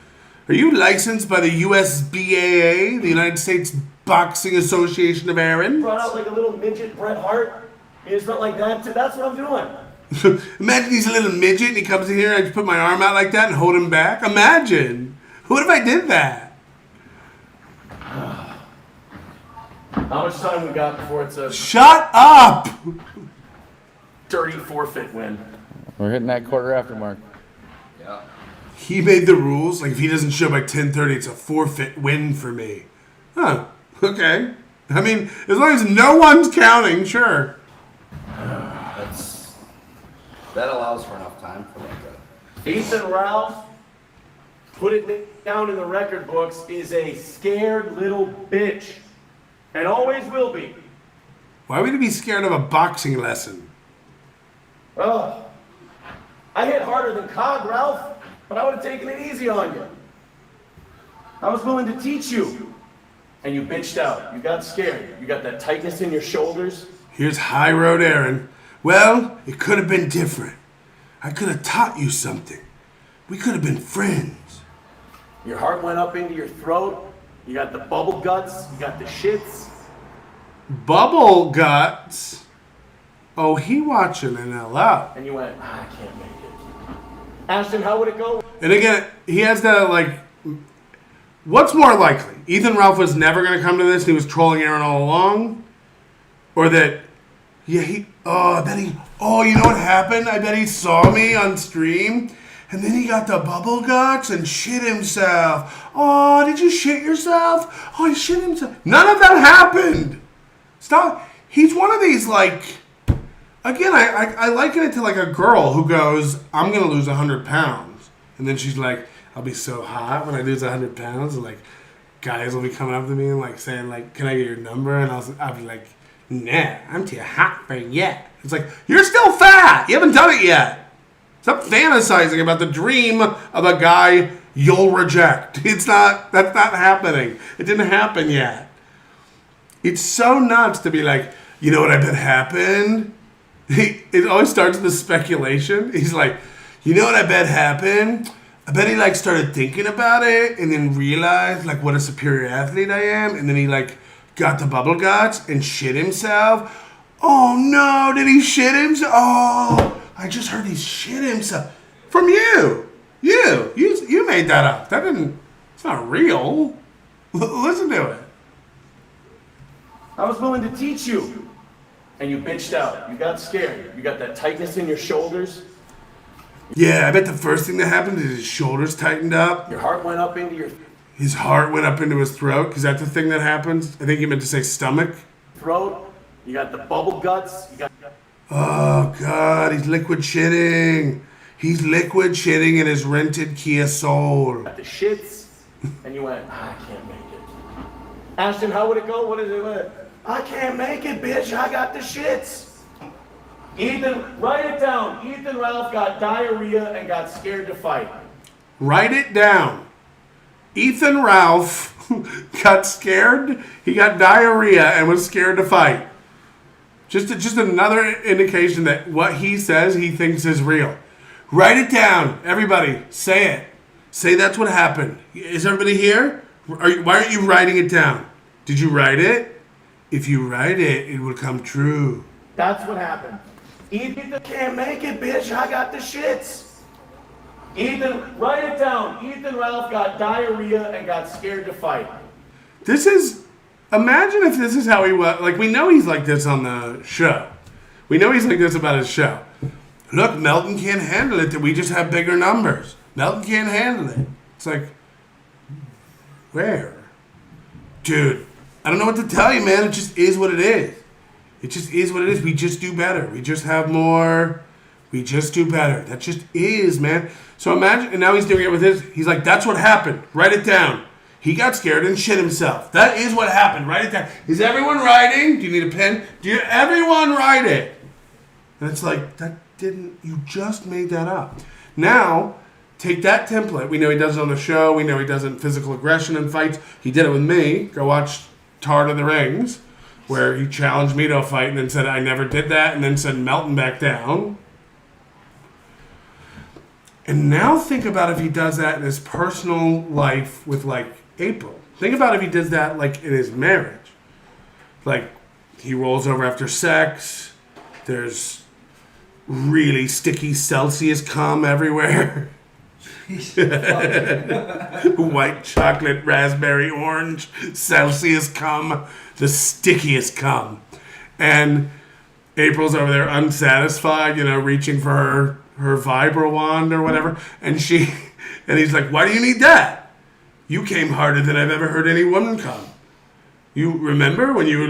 Are you licensed by the USBAA, the United States Boxing Association of Aaron? Brought out like a little midget Bret Hart. It's not like that. That's what I'm doing. Imagine he's a little midget and he comes in here and I just put my arm out like that and hold him back. Imagine. What if I did that? How much time we got before it's a... Shut up! Dirty forfeit win. We're hitting that quarter after mark. Yeah. He made the rules. Like, if he doesn't show by 10:30, it's a forfeit win for me. Huh. Okay. I mean, as long as no one's counting, sure. That allows for enough time for like that. Ethan Ralph, put it down in the record books, is a scared little bitch. And always will be. Why would he be scared of a boxing lesson? Oh, I hit harder than Cog, Ralph. But I would have taken it easy on you. I was willing to teach you. And you bitched out. You got scared. You got that tightness in your shoulders. Here's High Road Aaron. Well, it could have been different. I could have taught you something. We could have been friends. Your heart went up into your throat. You got the bubble guts. You got the shits. Bubble guts? Oh, he watching in LO. And you went, I can't make it. Ashton, how would it go? And again, he has to, like, what's more likely? Ethan Ralph was never going to come to this and he was trolling Aaron all along? Or that, yeah, you know what happened? I bet he saw me on stream and then he got the bubble guts and shit himself. Oh, did you shit yourself? Oh, he shit himself. None of that happened. Stop. He's one of these, like, again, I liken it to like a girl who goes, I'm going to lose 100 pounds. And then she's like, I'll be so hot when I lose 100 pounds. And like, guys will be coming up to me and like saying like, can I get your number? And I'll be like, nah, I'm too hot for you. It's like, you're still fat. You haven't done it yet. Stop fantasizing about the dream of a guy you'll reject. That's not happening. It didn't happen yet. It's so nuts to be like, you know what I bet happened? It always starts with the speculation. He's like, you know what I bet happened? I bet he like started thinking about it and then realized like what a superior athlete I am. And then he like got the bubble guts and shit himself. Oh no, did he shit himself? Oh, I just heard he shit himself. From you. You made that up. It's not real. Listen to it. I was willing to teach you. And you bitched out. You got scared. You got that tightness in your shoulders. Yeah, I bet the first thing that happened is his shoulders tightened up. Your heart went up into your His heart went up into his throat, because that's the thing that happens. I think he meant to say stomach. throat. You got the bubble guts. You got. Oh, God, he's liquid shitting. He's liquid shitting in his rented Kia Soul. Got the shits. And you went, I can't make it. Ashton, how would it go? What is it? I can't make it, bitch. I got the shits. Ethan, write it down. Ethan Ralph got diarrhea and got scared to fight. Write it down. Ethan Ralph got scared. He got diarrhea and was scared to fight. Just another indication that what he says he thinks is real. Write it down. Everybody, say it. Say that's what happened. Is everybody here? Why aren't you writing it down? Did you write it? If you write it, it will come true. That's what happened. Ethan can't make it, bitch. I got the shits. Ethan, write it down. Ethan Ralph got diarrhea and got scared to fight. Imagine if this is how he was. Like, we know he's like this on the show. We know he's like this about his show. Look, Melton can't handle it, that we just have bigger numbers. Melton can't handle it. It's like, where? Dude, I don't know what to tell you, man. It just is what it is. It just is what it is. We just do better. We just have more. We just do better. That just is, man. So imagine, and now he's doing it with his, he's like, that's what happened. Write it down. He got scared and shit himself. That is what happened. Write it down. Is everyone writing? Do you need a pen? Everyone write it? And it's like, you just made that up. Now, take that template. We know he does it on the show. We know he does it in physical aggression and fights. He did it with me. Go watch Tard of the Rings, where he challenged me to a fight and then said, I never did that, and then said, Melton back down. And now think about if he does that in his personal life with, like, April. Think about if he does that, like, in his marriage. Like, he rolls over after sex. There's really sticky Celsius cum everywhere. White chocolate, raspberry, orange, Celsius cum. The stickiest cum. And April's over there unsatisfied, reaching for her vibra wand or whatever. And he's like, why do you need that? You came harder than I've ever heard any woman come. You remember when you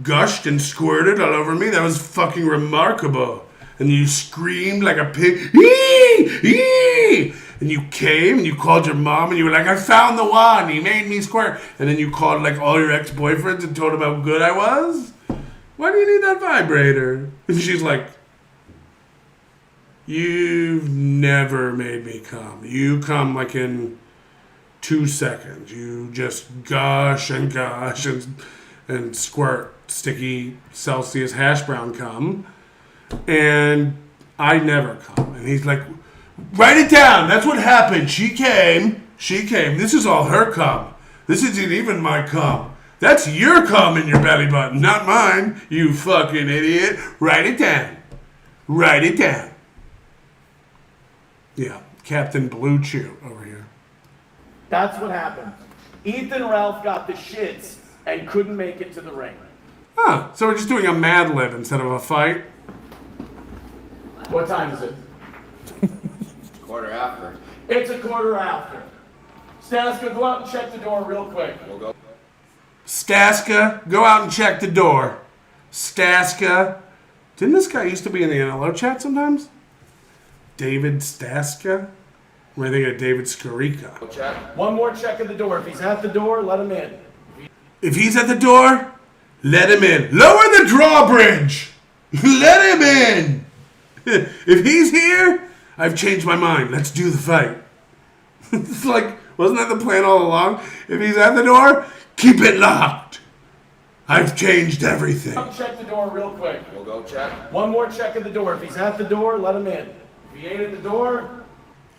gushed and squirted all over me? That was fucking remarkable. And you screamed like a pig. Ee! Ee! And you came and you called your mom and you were like, I found the one. He made me squirt. And then you called all your ex-boyfriends and told them how good I was? Why do you need that vibrator? And she's like, You've never made me come. You come like in 2 seconds. You just gush and squirt sticky Celsius hash brown cum. And I never come. And he's like, write it down. That's what happened. She came. This is all her cum. This isn't even my cum. That's your cum in your belly button, not mine, you fucking idiot. Write it down. Write it down. Yeah, Captain Blue Chew over here. That's what happened. Ethan Ralph got the shits and couldn't make it to the ring. Huh, so we're just doing a Mad Lib instead of a fight? What time is it? Quarter after. It's a quarter after. Staska, go out and check the door real quick. We'll go. Staska, go out and check the door. Staska. Didn't this guy used to be in the NLO chat sometimes? David Staska? Am I thinking of David Skarica? One more check at the door. If he's at the door, let him in. If he's at the door, let him in. Lower the drawbridge. Let him in. If he's here, I've changed my mind. Let's do the fight. It's like, wasn't that the plan all along? If he's at the door, keep it locked. I've changed everything. Come check the door real quick. We'll go check. One more check at the door. If he's at the door, let him in. If he ain't at the door...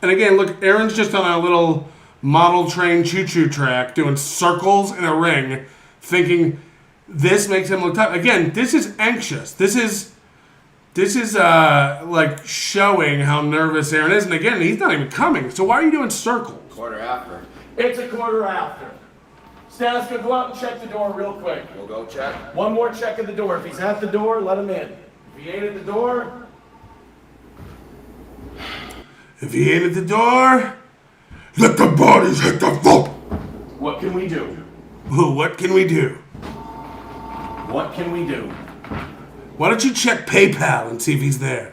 And again, look, Aaron's just on a little model train choo-choo track doing circles in a ring, thinking this makes him look tough. Again, this is anxious. This is like showing how nervous Aaron is. And again, he's not even coming. So why are you doing circles? Quarter after. It's a quarter after. Staska, go out and check the door real quick. We'll go check. One more check at the door. If he's at the door, let him in. If he ain't at the door... If he ain't at the door, let the bodies hit the floor. What can we do? What can we do? What can we do? Why don't you check PayPal and see if he's there?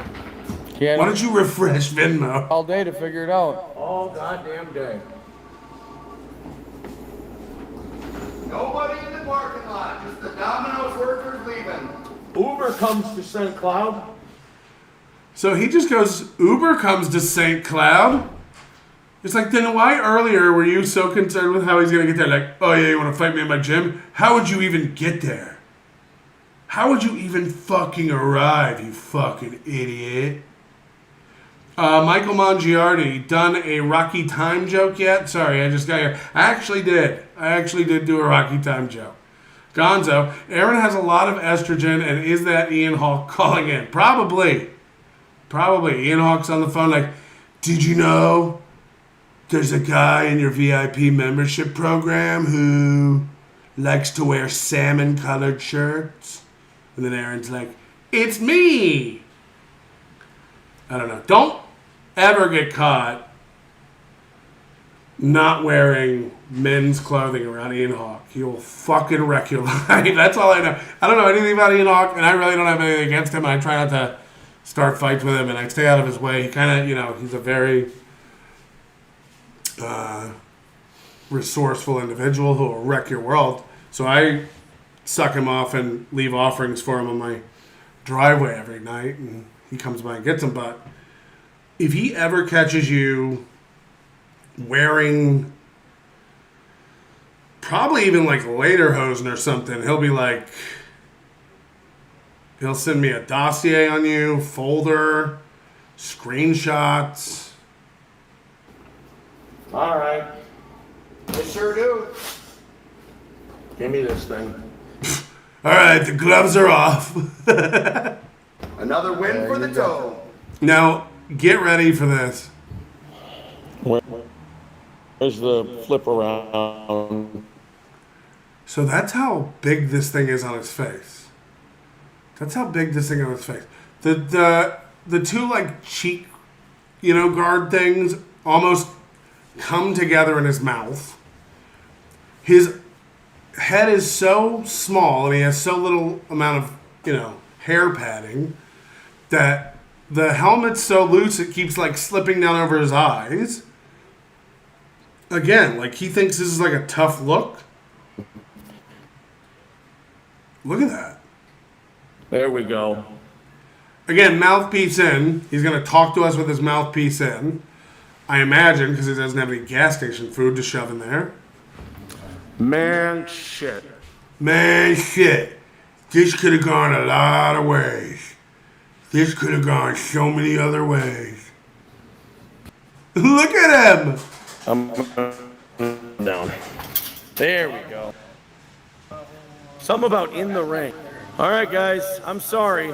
Can't Why don't you refresh Venmo? all day to figure it out. All goddamn day. Nobody in the parking lot. Just the Domino's workers leaving. Uber comes to St. Cloud. So he just goes, Uber comes to St. Cloud. It's like, then why earlier were you so concerned with how he's going to get there? Like, oh yeah, you want to fight me in my gym? How would you even get there? How would you even fucking arrive, you fucking idiot? Michael Mongiardi, done a Rocky Time joke yet? Sorry, I just got here. I actually did do a Rocky Time joke. Gonzo, Aaron has a lot of estrogen, and is that Ian Hawk calling in? Probably. Ian Hawk's on the phone like, did you know there's a guy in your VIP membership program who likes to wear salmon-colored shirts? And then Aaron's like, it's me. I don't know. Don't ever get caught not wearing men's clothing around Ian Hawk. He will fucking wreck your life. That's all I know. I don't know anything about Ian Hawk, and I really don't have anything against him. I try not to start fights with him, and I stay out of his way. He kind of, he's a very resourceful individual who will wreck your world. So I suck him off and leave offerings for him on my driveway every night, and he comes by and gets them. But if he ever catches you wearing probably even like lederhosen or something, he'll be like, he'll send me a dossier on you, folder, screenshots. All right. They sure do. Give me this thing. All right, the gloves are off. Another win for the toe. Now, get ready for this. Where's the flip around? So that's how big this thing is on his face. That's how big this thing is on his face. The two like cheek, guard things almost come together in his mouth. His head is so small and he has so little amount of, hair padding that the helmet's so loose it keeps like slipping down over his eyes. Again, like he thinks this is like a tough look. Look at that. There we go. Again, mouthpiece in. He's going to talk to us with his mouthpiece in. I imagine, because he doesn't have any gas station food to shove in there. Man, shit. Man, shit. This could have gone a lot of ways. This could have gone so many other ways. Look at him. I'm down. There we go. Something about in the ring. All right, guys. I'm sorry.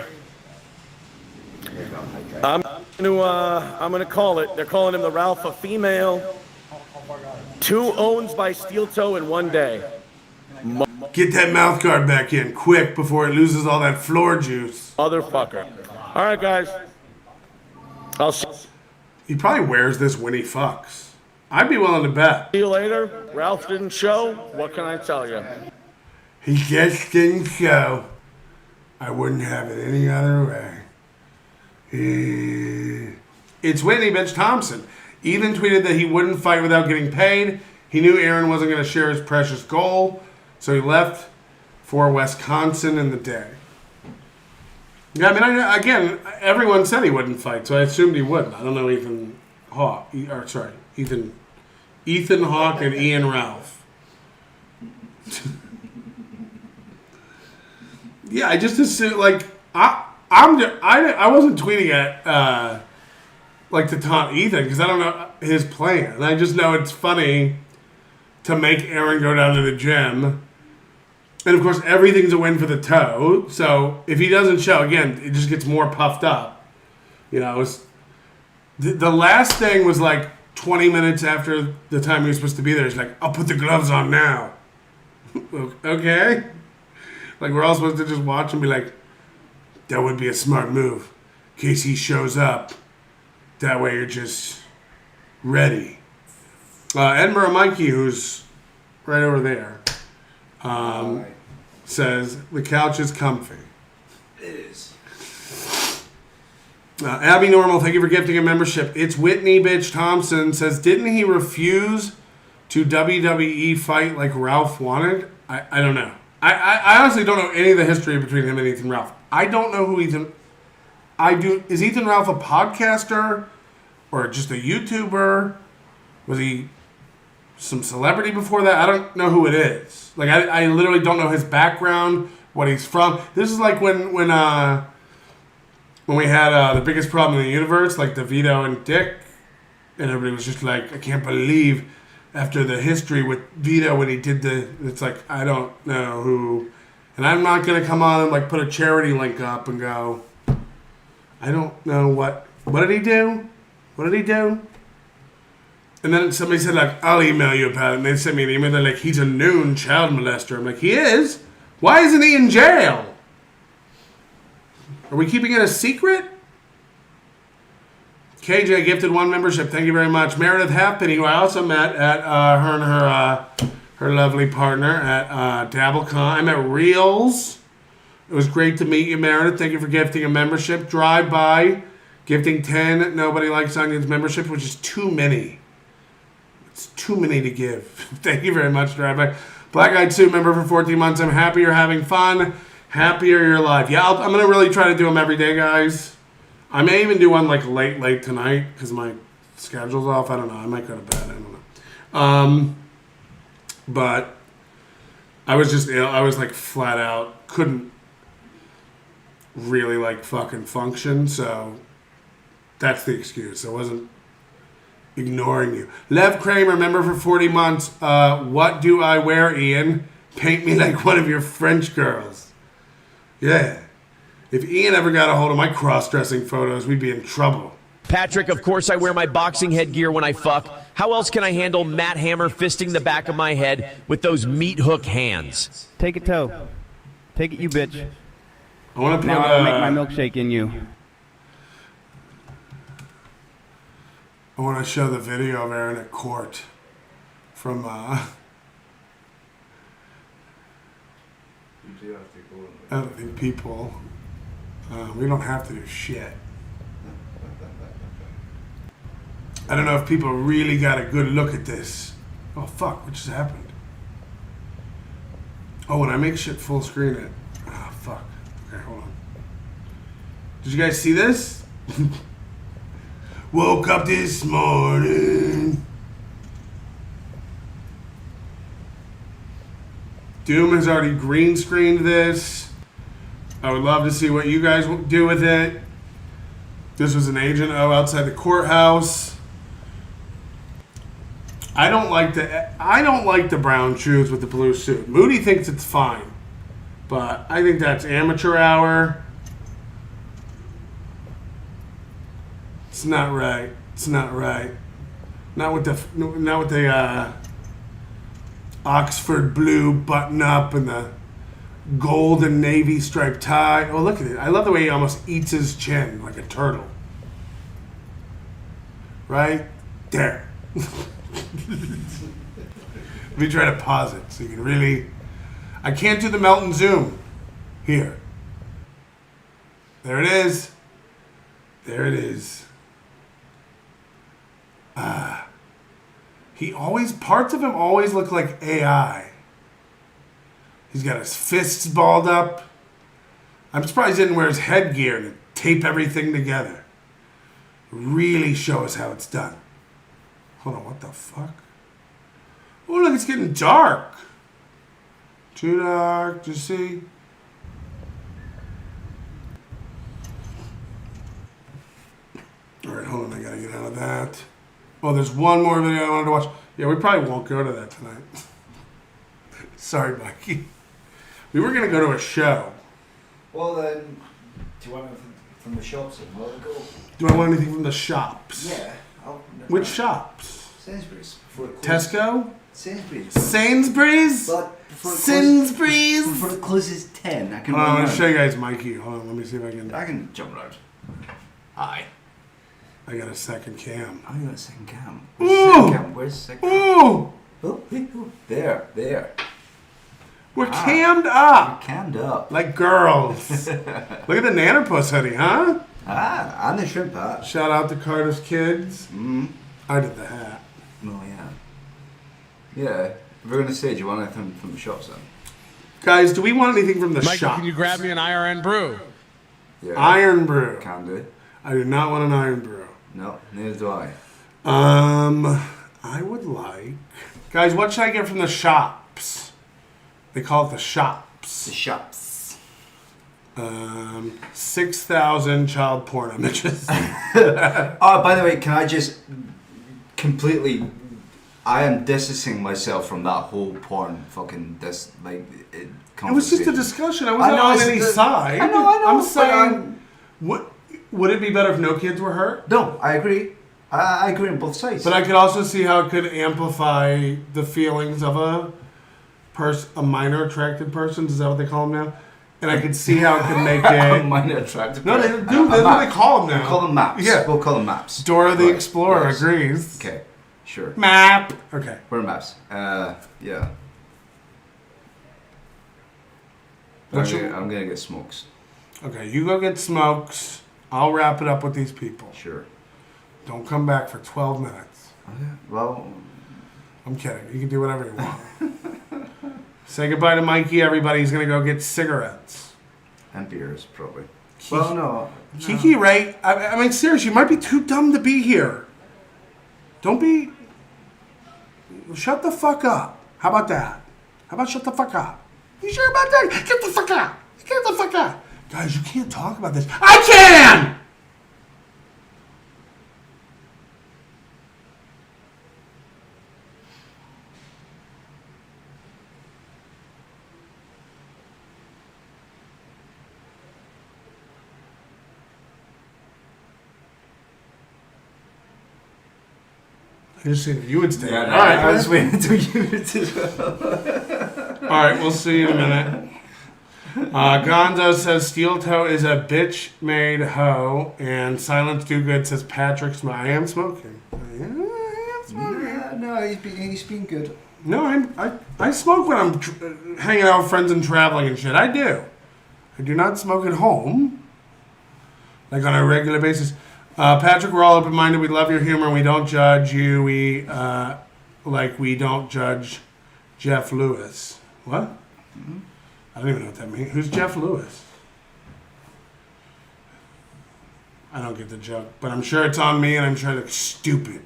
I'm gonna call it. They're calling him the Ralph a female. 2 owns by steel toe in 1 day. Get that mouth guard back in quick before it loses all that floor juice. Motherfucker. All right, guys. He probably wears this when he fucks. I'd be willing to bet. See you later. Ralph didn't show. What can I tell you? He just didn't show. I wouldn't have it any other way. It's Whitney Bitch Thompson. Ethan tweeted that he wouldn't fight without getting paid. He knew Aaron wasn't going to share his precious goal, so he left for Wisconsin in the day. Yeah, I mean, again, everyone said he wouldn't fight, so I assumed he wouldn't. I don't know Ethan Hawke, Ethan Hawke and Ian Ralph. Yeah, I just assumed, like, I wasn't tweeting at to taunt Ethan because I don't know his plan. I just know it's funny to make Aaron go down to the gym, and of course everything's a win for the toe. So if he doesn't show again, it just gets more puffed up. You know, the last thing was like 20 minutes after the time he was supposed to be there. He's like, "I'll put the gloves on now." Okay, like we're all supposed to just watch and be like, that would be a smart move. In case he shows up. That way you're just ready. Edinburgh Mikey, who's right over there, says, the couch is comfy. It is. Abby Normal, thank you for gifting a membership. It's Whitney Bitch Thompson, says, didn't he refuse to WWE fight like Ralph wanted? I don't know. I honestly don't know any of the history between him and Ethan Ralph. I don't know who Ethan... Is Ethan Ralph a podcaster or just a YouTuber? Was he some celebrity before that? I don't know who it is. Like, I literally don't know his background, what he's from. This is like when we had the biggest problem in the universe, like the Vito and Dick, and everybody was just like, I can't believe after the history with Vito when he did it's like, I don't know who, and I'm not going to come on and like put a charity link up and go, I don't know what did he do? What did he do? And then somebody said, like, I'll email you about it. And they sent me an email. They're like, he's a known child molester. I'm like, he is? Why isn't he in jail? Are we keeping it a secret? KJ gifted 1 membership. Thank you very much. Meredith Halfpenny, who I also met at her and her lovely partner at DabbleCon. I met Reels. It was great to meet you, Meredith. Thank you for gifting a membership. Drive by, gifting 10 Nobody Likes Onions memberships, which is too many. It's too many to give. Thank you very much, Drive by. Black Eyed Sue, member for 14 months. I'm happy you're having fun. Happier you're alive. Yeah, I'm going to really try to do them every day, guys. I may even do one like late tonight because my schedule's off. I don't know. I might go to bed. I don't know. But I was just ill. I was like flat out. Couldn't really like fucking function. So that's the excuse. I wasn't ignoring you. Lev Kramer, member for 40 months. What do I wear, Ian? Paint me like one of your French girls. Yeah. If Ian ever got a hold of my cross-dressing photos, we'd be in trouble. Patrick, of course I wear my boxing headgear when I fuck. How else can I handle Matt Hammer fisting the back of my head with those meat hook hands? Take it, toe. Take it, you bitch. I want to put, now I'll make my milkshake in you. I want to show the video of Aaron at court from I don't think people... we don't have to do shit. I don't know if people really got a good look at this. Oh, fuck, what just happened? Oh, when I make shit full screen it... Oh, fuck. Okay, hold on. Did you guys see this? Woke up this morning. Doom has already green screened this. I would love to see what you guys do with it. This was an Agent O outside the courthouse. I don't like the brown shoes with the blue suit. Moody thinks it's fine, but I think that's amateur hour. It's not right. It's not right. Not with the Oxford blue button up and the gold and navy striped tie. Oh, look at it. I love the way he almost eats his chin like a turtle. Right there. Let me try to pause it so you can really... I can't do the Melton zoom. Here. There it is. There it is. Parts of him always look like AI. He's got his fists balled up. I'm surprised he didn't wear his headgear to tape everything together. Really show us how it's done. Hold on, what the fuck? Oh, look, it's getting dark. Too dark to see. All right, hold on, I gotta get out of that. Oh, there's one more video I wanted to watch. Yeah, we probably won't go to that tonight. Sorry, Mikey. We were gonna go to a show. Well then, do you want anything from the shops? Do I want anything from the shops? Yeah. Which shops? Sainsbury's. Tesco? Sainsbury's. Sainsbury's? But before Sainsbury's? it closes 10, I can Hold on, I'm run gonna show around. you guys Mikey. Hold on, let me see if I can... I can jump around. Hi. I got a second cam. I got a second cam. Ooh! Where's the second cam? Ooh! Oh, there. We're cammed up. We're cammed up. Like girls. Look at the Nanopus hoodie, huh? And the shrimp hat. Shout out to Carter's kids. I did the hat. Oh, yeah. Yeah. We're going to say, do you want anything from the shops then? Guys, do we want anything from the Michael, shop? can you grab me an IRN brew? Yeah. Iron brew. Can do. I do not want an iron brew. No, neither do I. I would like... Guys, what should I get from the shops? They call it the shops. The shops. 6,000 child porn images. Oh, by the way, can I just completely... I am distancing myself from that whole porn fucking... It was just a discussion. I wasn't know, on it's any the- side. I know. I'm saying... Would it be better if no kids were hurt? No, I agree. I agree on both sides. But I could also see how it could amplify the feelings of a minor attracted person. Is that what they call them now? And I could see how it could make it... A minor attracted No, person. they do. That's what they call them now. We'll call them maps. Yeah. We'll call them maps. Dora the Right. Explorer Yes. agrees. Okay, sure. Map. Okay. We're maps. Yeah. I'm gonna get smokes. Okay, you go get smokes. I'll wrap it up with these people. Sure. Don't come back for 12 minutes. Okay. Well, I'm kidding. You can do whatever you want. Say goodbye to Mikey, everybody. He's going to go get cigarettes. and beers, probably. Well, no. Kiki, right? I mean, seriously, you might be too dumb to be here. Don't be... Shut the fuck up. How about that? How about shut the fuck up? You sure about that? Get the fuck up. Get the fuck up. Guys, you can't talk about this. I can! I just said you would stay. Yeah, no, all right, I was waiting until you would. All right, we'll see you in a minute. Gonzo says Steel Toe is a bitch-made hoe, and Silence Do Good says Patrick I am smoking. Yeah, no, he's been good. No, I smoke when I'm hanging out with friends and traveling and shit. I do. I do not smoke at home, like on a regular basis. Patrick, we're all open-minded. We love your humor. We don't judge you. We don't judge Jeff Lewis. What? Mm-hmm. I don't even know what that means. Who's Jeff Lewis? I don't get the joke. But I'm sure it's on me, and I'm sure I look stupid.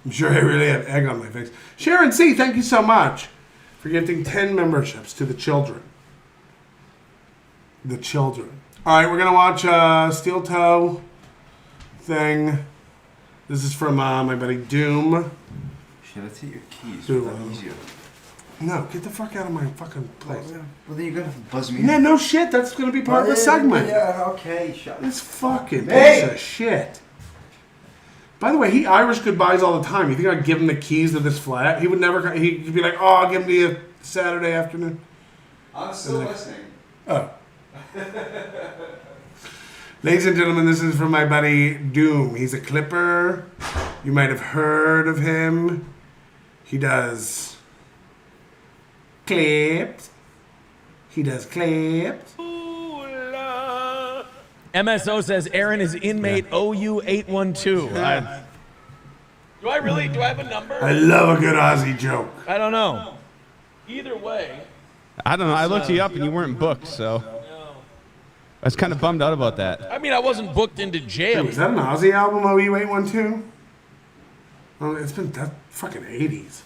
I'm sure I really have egg on my face. Sharon C., thank you so much for gifting 10 memberships to the children. The children. All right, we're going to watch Steel Toe thing. This is from my buddy Doom. Should I take your keys? Doom. Easier. No, get the fuck out of my fucking place. Well, then you're going to buzz me. Yeah, no shit. That's going to be part of the segment. Yeah, okay. Shut This fucking Hey! piece of shit. By the way, he Irish goodbyes all the time. You think I'd give him the keys to this flat? He would never. He'd be like, "Oh, I'll give them to you Saturday afternoon." I'm still listening. Oh. Ladies and gentlemen, this is from my buddy Doom. He's a clipper. You might have heard of him. He does clips. He does clips. MSO says Aaron is inmate OU812. Do I really? Do I have a number? I love a good Aussie joke. I don't know. Either way. I don't know. I looked you up and you weren't booked, so I was kind of bummed out about that. I mean, I wasn't booked into jail. Dude, is that an Aussie album, OU812? Oh, it's been that fucking 80s.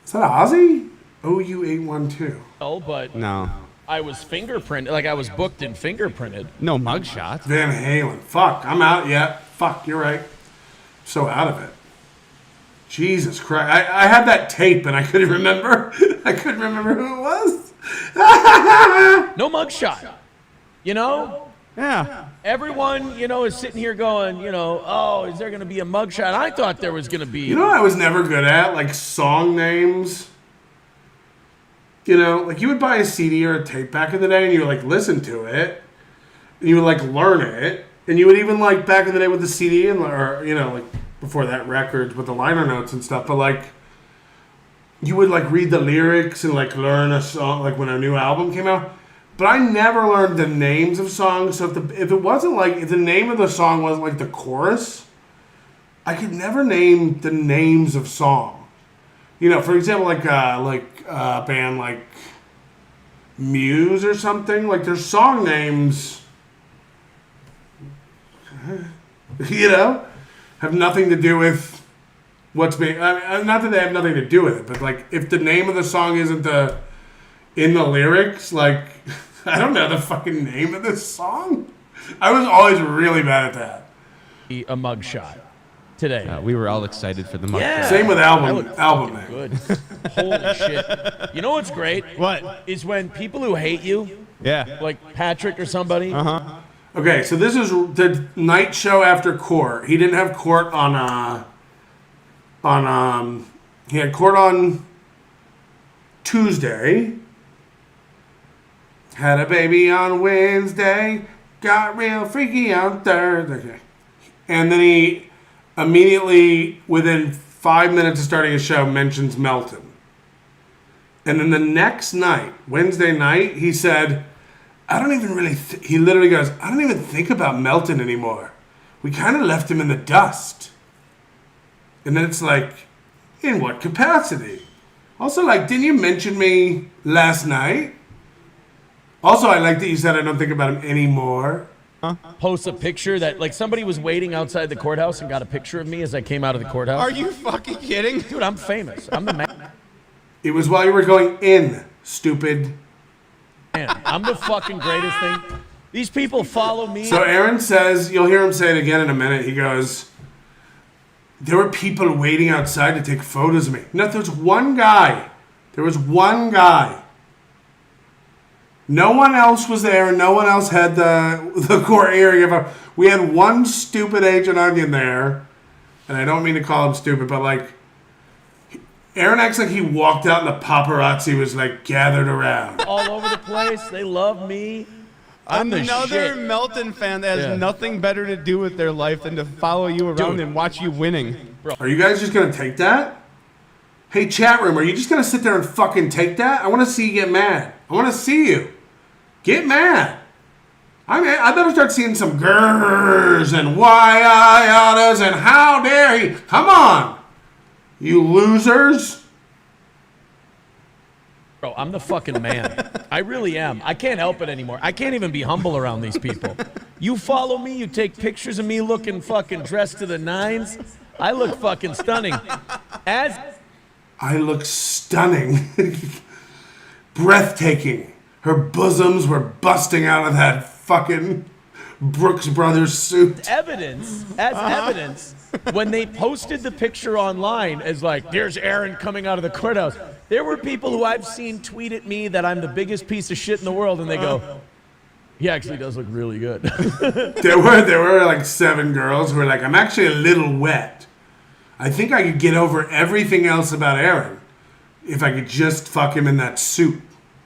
Is that Aussie? OU812. Oh, but No. I was fingerprinted. Like, I was booked and fingerprinted. No mugshot. Van Halen. Fuck, I'm out yet. Fuck, you're right. So out of it. Jesus Christ. I had that tape and I couldn't remember. I couldn't remember who it was. No mugshot. You know? Yeah. Everyone, you know, is sitting here going, you know, oh, is there going to be a mugshot? I thought there was going to be. You know what I was never good at? Like song names. You know, like you would buy a CD or a tape back in the day and you would like listen to it. And you would like learn it. And you would even like back in the day with the CD and or you know, like before that records with the liner notes and stuff. But like you would like read the lyrics and like learn a song like when a new album came out. But I never learned the names of songs. So if it wasn't like if the name of the song wasn't like the chorus, I could never name the names of songs. You know, for example, like a band like Muse or something. Like their song names, you know, have nothing to do with what's being. I mean, not that they have nothing to do with it, but like if the name of the song isn't in the lyrics, like I don't know the fucking name of this song. I was always really bad at that. A mugshot today. We were all excited for the mugshot. Yeah. Same with album name. Good. Holy shit. You know what's great? What? Is when people who hate you, Yeah. like Patrick or somebody, Okay, so this is the night show after court. He didn't have court he had court on Tuesday. Had a baby on Wednesday. Got real freaky on Thursday. Okay. And then he immediately, within 5 minutes of starting his show, mentions Melton. And then the next night, Wednesday night, he said, I don't even really, he literally goes, I don't even think about Melton anymore. We kind of left him in the dust. And then it's like, in what capacity? Also, like, didn't you mention me last night? Also, I like that you said I don't think about him anymore. posts a picture that, like, somebody was waiting outside the courthouse and got a picture of me as I came out of the courthouse. Are you fucking kidding? Dude, I'm famous. I'm the man. It was while you were going in, stupid. I'm the fucking greatest thing. These people follow me. So Aaron says, you'll hear him say it again in a minute. He goes, there were people waiting outside to take photos of me. No, there was one guy. There was one guy. No one else was there. No one else had the court hearing. We had one stupid Agent Onion there. And I don't mean to call him stupid, but like, Aaron acts like he walked out and the paparazzi was like gathered around. All over the place. They love me. I'm the Another shit. Melton fan that has nothing better to do with their life than to follow you around and watch you winning. Are you guys just going to take that? Hey, chat room, are you just going to sit there and fucking take that? I want to see you get mad. I want to see you. Get mad. I better start seeing some grrrs and why-I-oughtas and how dare he. Come on, you losers. Bro, I'm the fucking man. I really am. I can't help it anymore. I can't even be humble around these people. You follow me, you take pictures of me looking fucking dressed to the nines. I look fucking stunning. I look stunning. Breathtaking. Her bosoms were busting out of that fucking Brooks Brothers suit. Evidence, when they posted the picture online as like, there's Aaron coming out of the courthouse, there were people who I've seen tweet at me that I'm the biggest piece of shit in the world, and they go, he actually does look really good. There were like 7 girls who were like, I'm actually a little wet. I think I could get over everything else about Aaron if I could just fuck him in that suit.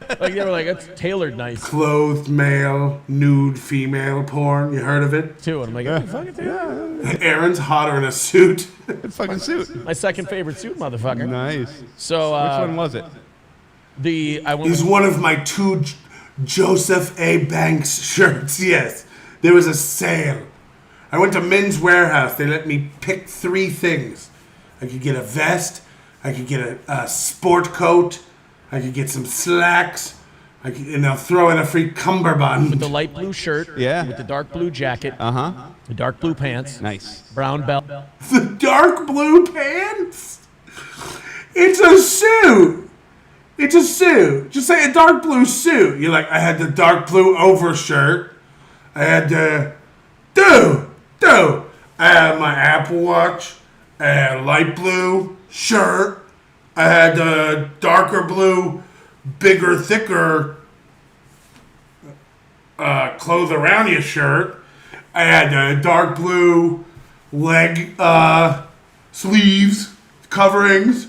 Like they were like, it's tailored nice. Clothed male, nude female porn. You heard of it? Too. And I'm like, fucking Aaron's hotter in a suit. Fucking suit. My second favorite suit, motherfucker. Nice. So which one was it? He's one of my 2 Joseph A. Banks shirts. Yes, there was a sale. I went to Men's Warehouse. They let me pick 3 things. I could get a vest. I could get a sport coat. I could get some slacks. And they'll throw in a free cummerbund. With the light blue shirt. Yeah. With the dark blue jacket. The dark blue pants. Nice. Brown belt. The dark blue pants? It's a suit. It's a suit. Just say a dark blue suit. You're like, I had the dark blue overshirt. I had the... I had my Apple Watch. I had a light blue shirt. I had the darker blue, bigger, thicker clothes around you shirt. I had the dark blue leg sleeves, coverings.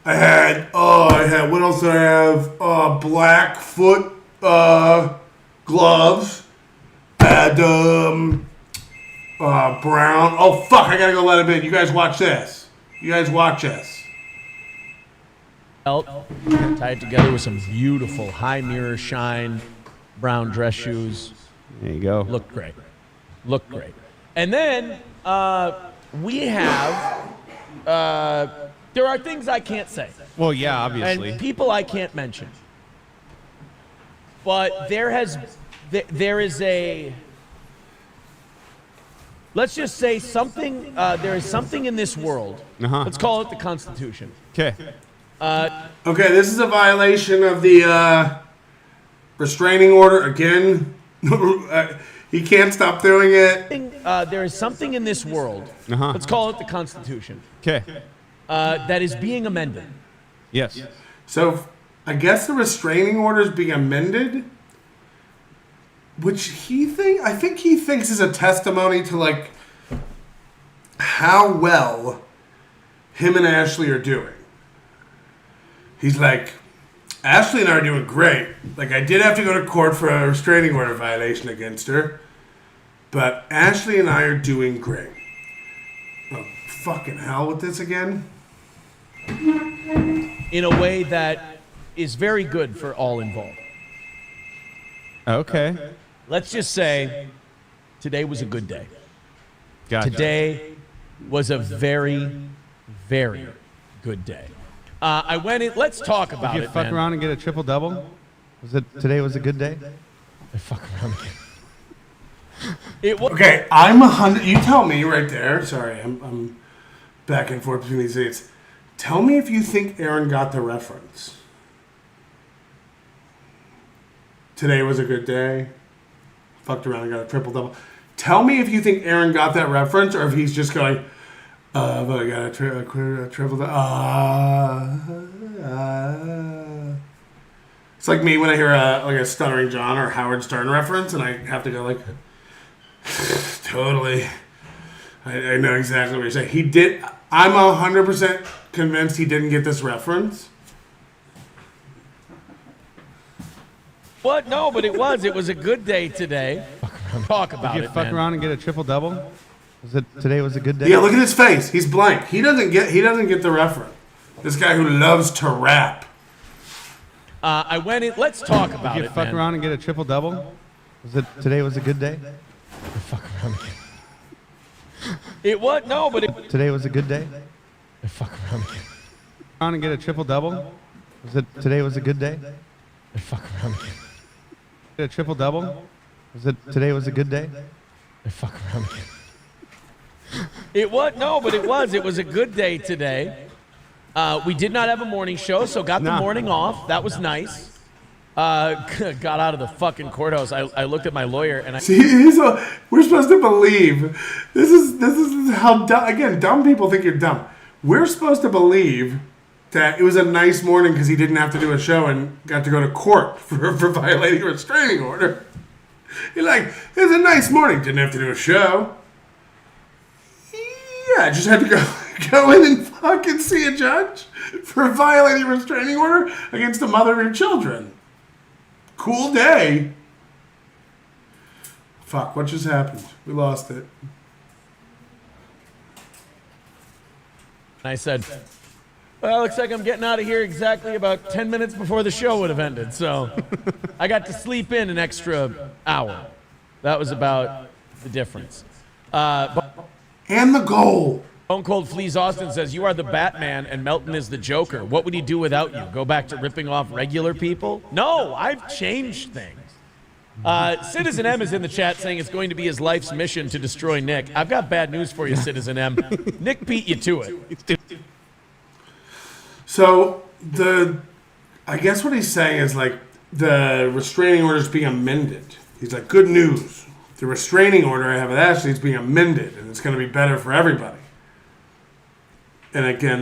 I had what else did I have? Black foot gloves. I had brown. Oh fuck! I gotta go let him in. You guys watch this. Belt tied together with some beautiful high mirror shine brown dress shoes. There you go. Looked great. And then we have there are things I can't say. Well, yeah, obviously. And people I can't mention. But there is a, let's just say something, there is something in this world. Let's call it the Constitution. Okay. Okay, this is a violation of the restraining order again. He can't stop doing it. There is something in this world. Let's call it the Constitution. Okay. That is being amended. Yes. So, I guess the restraining order is being amended, which I think he thinks is a testimony to like how well him and Ashley are doing. He's like, Ashley and I are doing great. Like, I did have to go to court for a restraining order violation against her, but Ashley and I are doing great. Oh, fucking hell with this again. In a way that is very good for all involved. Okay. Let's just say today was a good day. Gotcha. Today was a very, very good day. I went in. Let's talk about Did you fuck around and get a triple double? Today was a good day? I fuck around again. It was okay. I'm 100. You tell me right there. Sorry, I'm back and forth between these dates. Tell me if you think Aaron got the reference. Today was a good day. Fucked around and got a triple double. Tell me if you think Aaron got that reference, or if he's just going, but I got a triple double. It's like me when I hear a Stuttering John or Howard Stern reference, and I have to go like, totally. I know exactly what you're saying. He did. I'm 100% convinced he didn't get this reference. What? No, but it was. It was a good day today. Talk about Did you fuck man. around and get a triple double? Today was a good day? Yeah, look at his face. He's blank. He doesn't get the reference. This guy who loves to rap. I went in. Let's talk about Did you fuck around and get a triple double? Today was a good day? Fuck around again. It was no, but today was a good day. Fuck around again. Around and get a triple double? Today was a good day? Fuck around again. Get a triple double? Today was a good day? Fuck around again. It was. It was a good day today. We did not have a morning show, so got the morning off. That was nice. Got out of the fucking courthouse. I looked at my lawyer and I see. We're supposed to believe this is how dumb people think you're dumb. We're supposed to believe that it was a nice morning because he didn't have to do a show and got to go to court for violating a restraining order. You're like, it was a nice morning. Didn't have to do a show. Yeah, just had to go in and fucking see a judge for violating a restraining order against the mother of your children. Cool day. Fuck, what just happened? We lost it. I said, well, looks like I'm getting out of here exactly about 10 minutes before the show would have ended. So I got to sleep in an extra hour. That was about the difference. And the goal. Stone Cold Fleas Austin says, you are the Batman and Melton is the Joker. What would he do without you? Go back to ripping off regular people? No, I've changed things. Citizen M is in the chat saying it's going to be his life's mission to destroy Nick. I've got bad news for you, Citizen M. Nick beat you to it. So I guess what he's saying is like the restraining order is being amended. He's like, good news. The restraining order I have with Ashley is being amended, and it's going to be better for everybody. And again,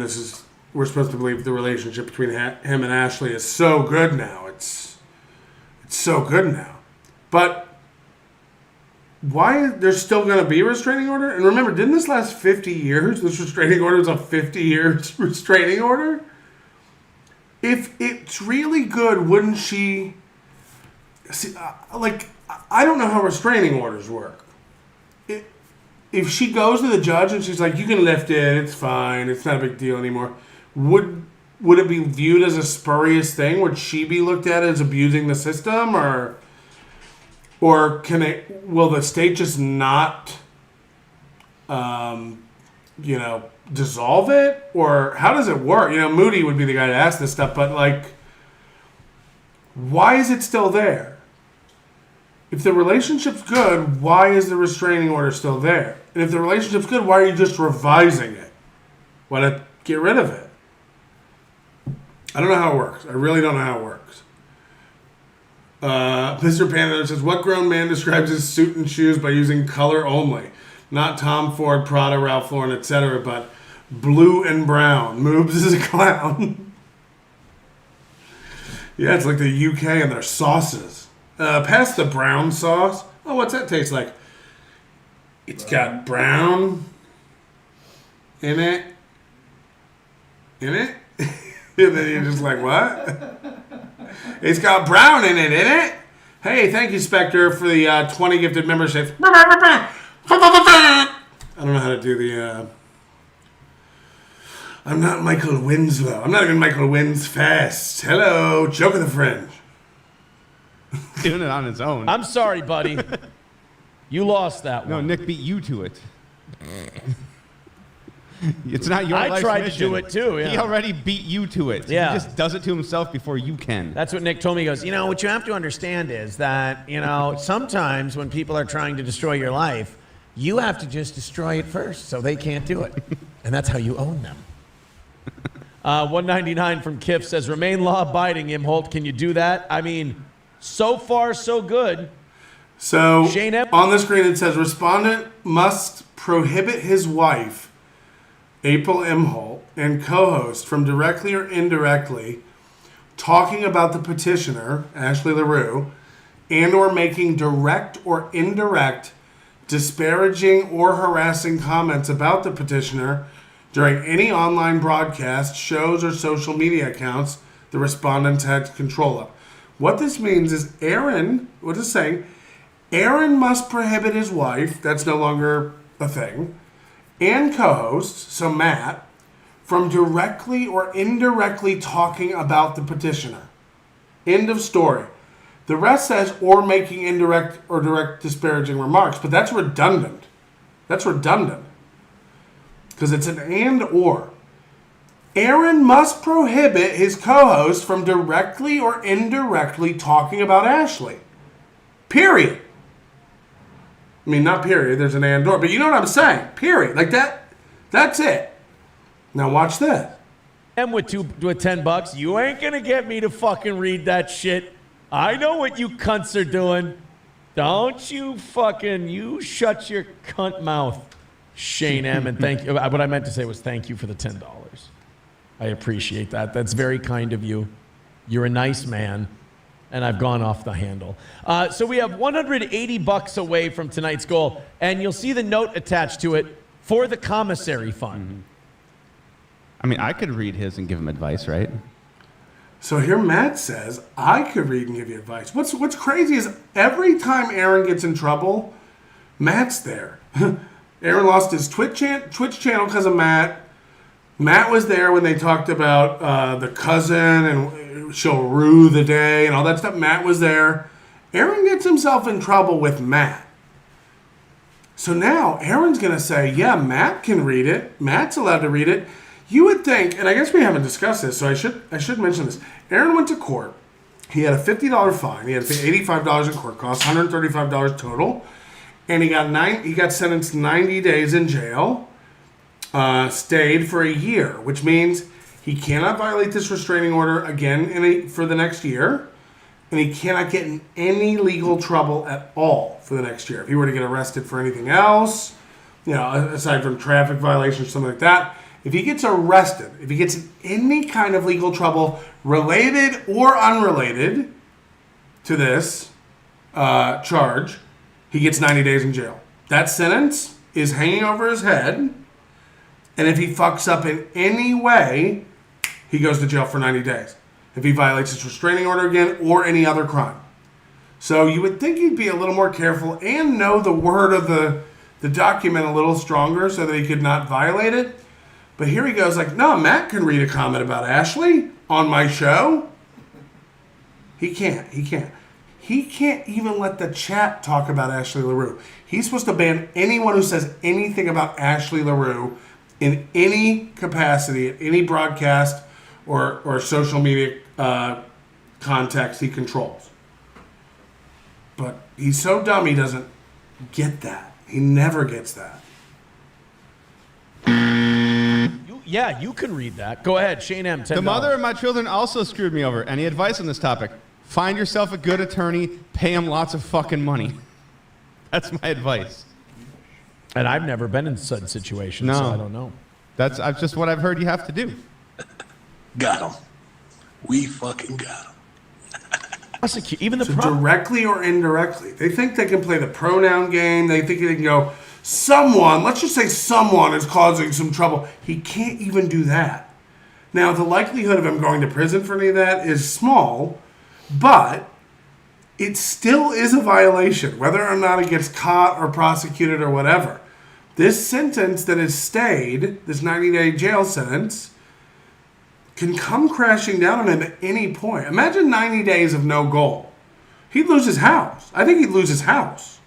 we're supposed to believe the relationship between him and Ashley is so good now. It's so good now. But why there's still going to be a restraining order? And remember, didn't this last 50 years? This restraining order is a 50-year restraining order? If it's really good, wouldn't she... See, I don't know how restraining orders work. If she goes to the judge and she's like, you can lift it, it's fine, it's not a big deal anymore, would it be viewed as a spurious thing? Would she be looked at as abusing the system? Or will the state just not, dissolve it? Or how does it work? Moody would be the guy to ask this stuff, but why is it still there? If the relationship's good, why is the restraining order still there? And if the relationship's good, why are you just revising it? Why not get rid of it? I don't know how it works. I really don't know how it works. Mr. Panda says, what grown man describes his suit and shoes by using color only? Not Tom Ford, Prada, Ralph Lauren, etc., but blue and brown. Moobs is a clown. Yeah, it's like the UK and their sauces. Pass the brown sauce. Oh, what's that taste like? It's got brown in it. And then you're just like, what? It's got brown in it? Hey, thank you, Spectre, for the 20 gifted memberships. I don't know how to do the... I'm not Michael Winslow. I'm not even Michael Winsfast. Hello, joke of the fringe. Doing it on his own. I'm sorry, buddy. You lost that one. No, Nick beat you to it. It's not your life's tried mission. to do it too. Yeah. He already beat you to it. Yeah. He just does it to himself before you can. That's what Nick told me. He goes, what you have to understand is that, sometimes when people are trying to destroy your life, you have to just destroy it first so they can't do it. And that's how you own them. 199 from Kip says, remain law-abiding, Imholte. Can you do that? I mean, so far, so good. So, on the screen it says, respondent must prohibit his wife, April Imholte, and co-host from directly or indirectly talking about the petitioner, Ashley LaRue, and or making direct or indirect disparaging or harassing comments about the petitioner during any online broadcast, shows, or social media accounts the respondents had control of. What this means is Aaron must prohibit his wife, that's no longer a thing, and co-host, so Matt, from directly or indirectly talking about the petitioner. End of story. The rest says, or making indirect or direct disparaging remarks, but that's redundant. Because it's an and or. Aaron must prohibit his co-host from directly or indirectly talking about Ashley. Period. I mean, not period. There's an and or. But you know what I'm saying. Period. Like that. That's it. Now watch this. And with $10, you ain't gonna get me to fucking read that shit. I know what you cunts are doing. Don't you shut your cunt mouth, Shane M. And thank you. What I meant to say was thank you for the $10. I appreciate that. That's very kind of you. You're a nice man. And I've gone off the handle. So we have $180 away from tonight's goal. And you'll see the note attached to it for the commissary fund. Mm-hmm. I mean, I could read his and give him advice, right? So here Matt says, I could read and give you advice. What's crazy is every time Aaron gets in trouble, Matt's there. Aaron lost his Twitch channel because of Matt. Matt was there when they talked about the cousin and she'll rue the day and all that stuff. Matt was there. Aaron gets himself in trouble with Matt. So now Aaron's going to say, yeah, Matt can read it. Matt's allowed to read it. You would think, and I guess we haven't discussed this, so I should mention this. Aaron went to court. He had a $50 fine. He had to pay $85 in court costs, $135 total, and he got sentenced 90 days in jail. Stayed for a year, which means he cannot violate this restraining order again for the next year, and he cannot get in any legal trouble at all for the next year. If he were to get arrested for anything else, aside from traffic violations or something like that. If he gets arrested, if he gets in any kind of legal trouble related or unrelated to this charge, he gets 90 days in jail. That sentence is hanging over his head, and if he fucks up in any way, he goes to jail for 90 days. If he violates his restraining order again or any other crime. So you would think he'd be a little more careful and know the word of the document a little stronger so that he could not violate it. But here he goes like, no, Matt can read a comment about Ashley on my show. He can't. He can't even let the chat talk about Ashley LaRue. He's supposed to ban anyone who says anything about Ashley LaRue in any capacity, at any broadcast or social media context he controls. But he's so dumb he doesn't get that. He never gets that. Yeah, you can read that. Go ahead, Shane M. $10. The mother of my children also screwed me over. Any advice on this topic? Find yourself a good attorney. Pay him lots of fucking money. That's my advice. And I've never been in such situations, so I don't know. That's just what I've heard you have to do. Got him. We fucking got him. Prosecute, even the directly or indirectly. They think they can play the pronoun game. They think they can go, someone, let's just say someone is causing some trouble. He can't even do that. Now, the likelihood of him going to prison for any of that is small, but it still is a violation, whether or not he gets caught or prosecuted or whatever. This sentence that is stayed, this 90-day jail sentence, can come crashing down on him at any point. Imagine 90 days of no goal. He'd lose his house. I think he'd lose his house.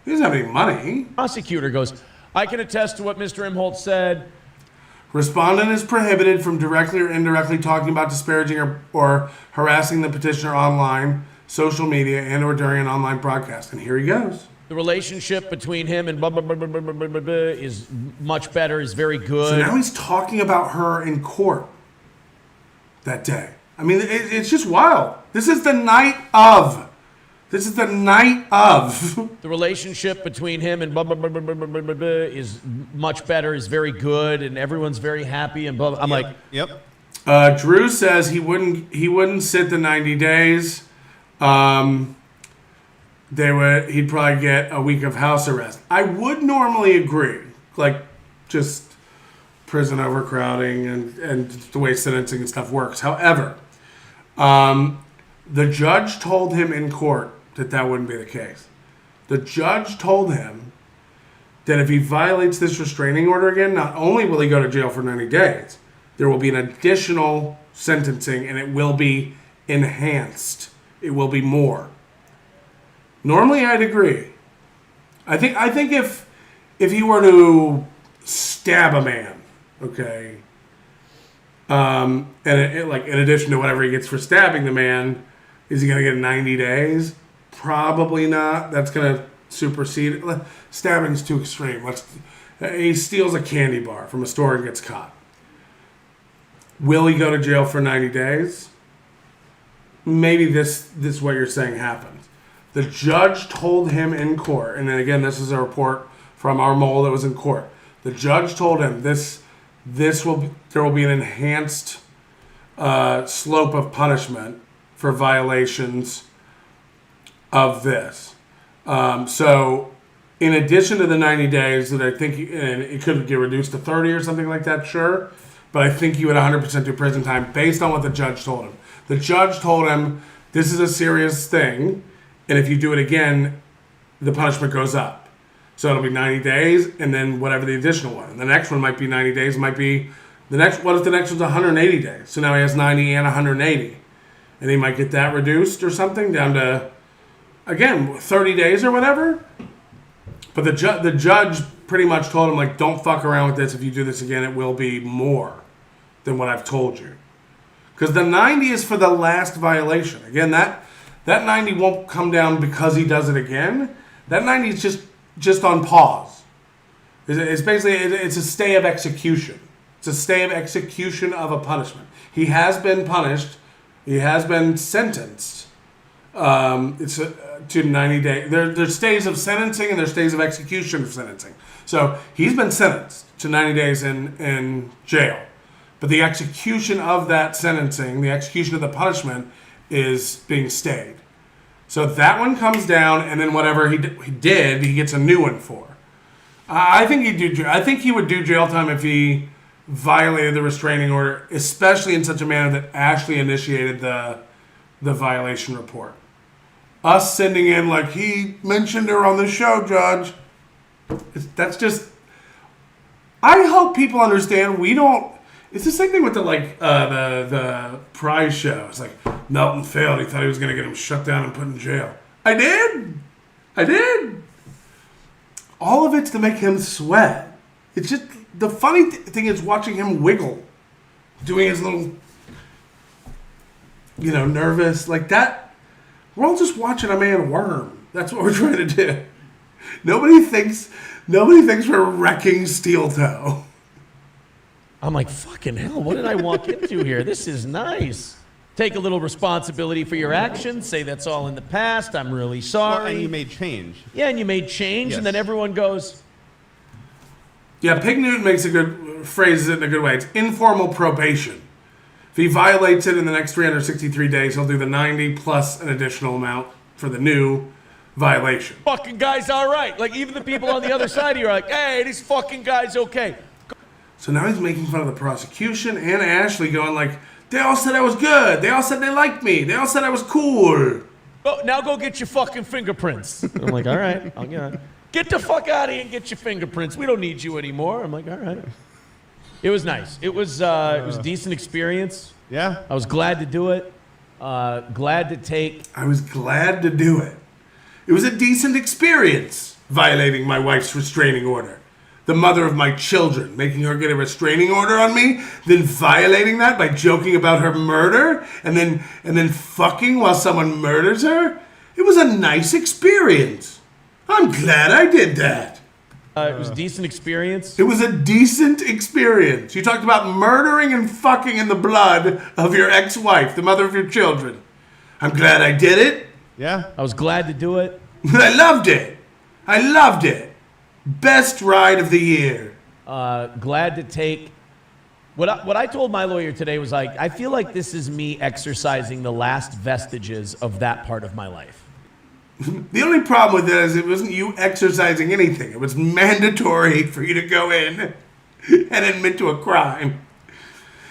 He doesn't have any money. Prosecutor goes, I can attest to what Mr. Imholte said. Respondent is prohibited from directly or indirectly talking about disparaging or harassing the petitioner online, social media, and or during an online broadcast. And here he goes. The relationship between him and blah, blah, blah, blah, blah, blah, blah, blah, is much better, is very good. So now he's talking about her in court that day. I mean, it's just wild. This is the night of. The relationship between him and blah, blah, blah, blah, blah, blah, blah, blah, is much better, is very good, and everyone's very happy. And blah, blah. I'm like, yep. Drew says he wouldn't sit the 90 days. He'd probably get a week of house arrest. I would normally agree, like just prison overcrowding and the way sentencing and stuff works. However, the judge told him in court that wouldn't be the case. The judge told him that if he violates this restraining order again, not only will he go to jail for 90 days, there will be an additional sentencing and it will be enhanced. It will be more. Normally, I'd agree. I think if he were to stab a man, okay, and in addition to whatever he gets for stabbing the man, is he going to get 90 days? Probably not. That's going to supersede it. Stabbing's too extreme. He steals a candy bar from a store and gets caught. Will he go to jail for 90 days? Maybe this is what you're saying happens. The judge told him in court, and then again, this is a report from our mole that was in court. The judge told him there will be an enhanced slope of punishment for violations of this. So, in addition to the 90 days that I think, and it could get reduced to 30 or something like that, sure. But I think you would 100% do prison time based on what the judge told him. The judge told him this is a serious thing, and if you do it again, the punishment goes up. So it'll be 90 days, and then whatever the additional one. And the next one might be 90 days. Might be the next. What if the next one's 180 days? So now he has 90 and 180, and he might get that reduced or something down to, again, 30 days or whatever. But the judge pretty much told him, like, don't fuck around with this. If you do this again, it will be more than what I've told you. Because the 90 is for the last violation. Again, that 90 won't come down because he does it again. That 90 is just on pause. It's basically, it's a stay of execution. It's a stay of execution of a punishment. He has been punished. He has been sentenced. It's to 90 days. There's stays of sentencing and there's stays of execution of sentencing. So he's been sentenced to 90 days in jail. But the execution of that sentencing, the execution of the punishment, is being stayed. So that one comes down, and then whatever he did, he gets a new one for. I think he would do jail time if he violated the restraining order, especially in such a manner that Ashley initiated the violation report. Us sending in, like, he mentioned her on the show, Judge. That's just... I hope people understand we don't... It's the same thing with the prize show. It's like, Melton failed. He thought he was going to get him shut down and put in jail. I did. All of it's to make him sweat. It's just... The funny thing is watching him wiggle. Doing his little... nervous. Like that... We're all just watching a man worm. That's what we're trying to do. Nobody thinks we're wrecking Steel Toe. I'm like, fucking hell, what did I walk into here? This is nice. Take a little responsibility for your actions. Say that's all in the past. I'm really sorry. Well, and you made change. Yeah, and you made change, yes. And then everyone goes... Yeah, Pig Newton phrases it in a good way. It's informal probation. If he violates it in the next 363 days, he'll do the 90 plus an additional amount for the new violation. Fucking guy's all right. Like, even the people on the other side of you are like, hey, this fucking guy's okay. So now he's making fun of the prosecution and Ashley, going like, they all said I was good. They all said they liked me. They all said I was cool. Oh, now go get your fucking fingerprints. I'm like, all right. Get the fuck out of here and get your fingerprints. We don't need you anymore. I'm like, all right. It was nice. It was a decent experience. Yeah. I was glad to do it. Glad to take... I was glad to do it. It was a decent experience, violating my wife's restraining order. The mother of my children, making her get a restraining order on me, then violating that by joking about her murder, and then fucking while someone murders her. It was a nice experience. I'm glad I did that. It was a decent experience. It was a decent experience. You talked about murdering and fucking in the blood of your ex-wife, the mother of your children. I'm glad I did it. Yeah. I was glad to do it. I loved it. Best ride of the year. Glad to take... What I told my lawyer today was like, I feel like this is me exercising the last vestiges of that part of my life. The only problem with that is it wasn't you exercising anything. It was mandatory for you to go in and admit to a crime.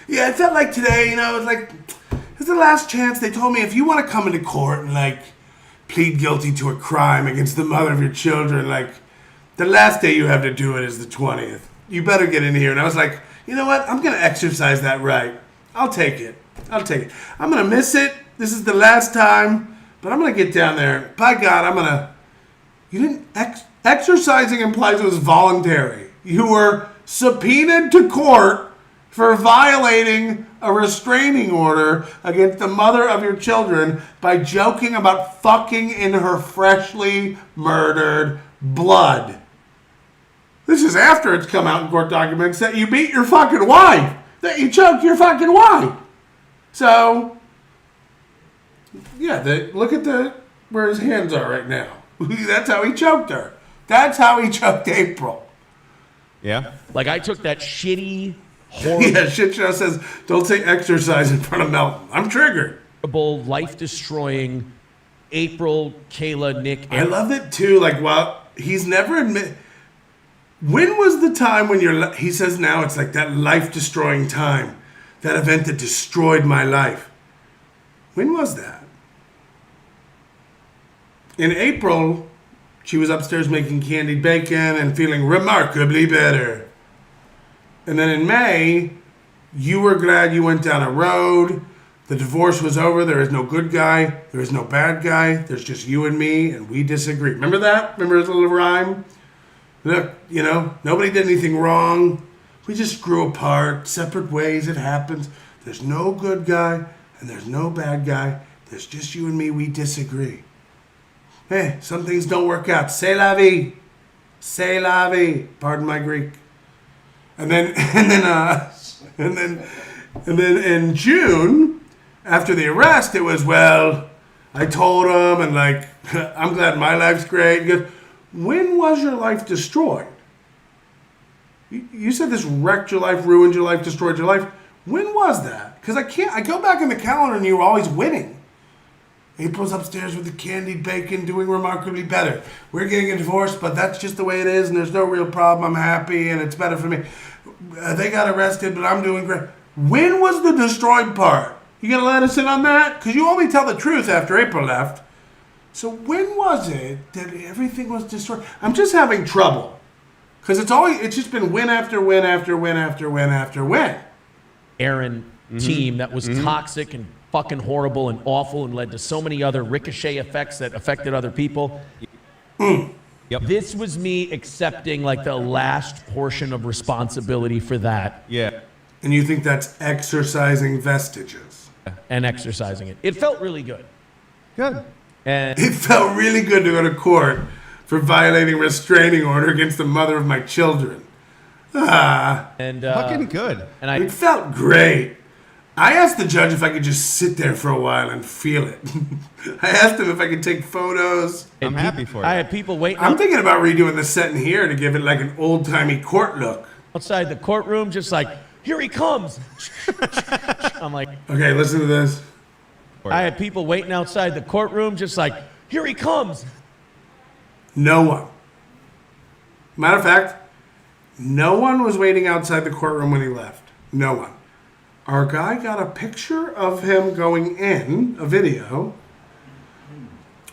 Yeah, it felt like today, it was like, it was the last chance. They told me if you want to come into court and, like, plead guilty to a crime against the mother of your children, like, the last day you have to do it is the 20th. You better get in here. And I was like, you know what? I'm going to exercise that right. I'll take it. I'm going to miss it. This is the last time. But I'm going to get down there. By God, You didn't... Exercising implies it was voluntary. You were subpoenaed to court for violating a restraining order against the mother of your children by joking about fucking in her freshly murdered blood. This is after it's come out in court documents that you beat your fucking wife, that you choked your fucking wife. So, yeah, look at where his hands are right now. That's how he choked her. That's how he choked April. Yeah. Like I took that shitty, horrible, Yeah, shit show says, don't say exercise in front of Melton. I'm triggered. life-destroying April, Kayla, Nick. I love it too. Like, well, he's never admit. When was the time when he says now it's like that life-destroying time, that event that destroyed my life? When was that? In April, she was upstairs making candied bacon and feeling remarkably better. And then in May, you were glad you went down a road. The divorce was over. There is no good guy. There is no bad guy. There's just you and me, and we disagree. Remember that? Remember his little rhyme? Look, nobody did anything wrong. We just grew apart, separate ways. It happens. There's no good guy, and there's no bad guy. There's just you and me. We disagree. Hey, some things don't work out. C'est la vie. C'est la vie. Pardon my Greek. And then in June, after the arrest, it was, well, I told him, and like, I'm glad my life's great. He goes, when was your life destroyed? You said this wrecked your life, ruined your life, destroyed your life. When was that? Because I go back in the calendar and you were always winning. April's upstairs with the candied bacon, doing remarkably better. We're getting a divorce, but that's just the way it is, and there's no real problem. I'm happy, and it's better for me. They got arrested, but I'm doing great. When was the destroyed part? You gonna let us in on that? Because you only tell the truth after April left. So when was it that everything was destroyed? I'm just having trouble. Because it's just been win after win after win after win after win. Aaron team that was toxic and fucking horrible and awful and led to so many other ricochet effects that affected other people. Yep. This was me accepting like the last portion of responsibility for that. Yeah. And you think that's exercising vestiges? And exercising it. It felt really good. Good. And it felt really good to go to court for violating a restraining order against the mother of my children. Fucking good. And it felt great. I asked the judge if I could just sit there for a while and feel it. I asked him if I could take photos. I'm happy for you. I had people waiting. I'm thinking about redoing the set in here to give it like an old-timey court look. Outside the courtroom, just like, here he comes. I'm like, okay, listen to this. I had people waiting outside the courtroom, just like, here he comes. No one. Matter of fact, no one was waiting outside the courtroom when he left. No one. Our guy got a picture of him going in, a video.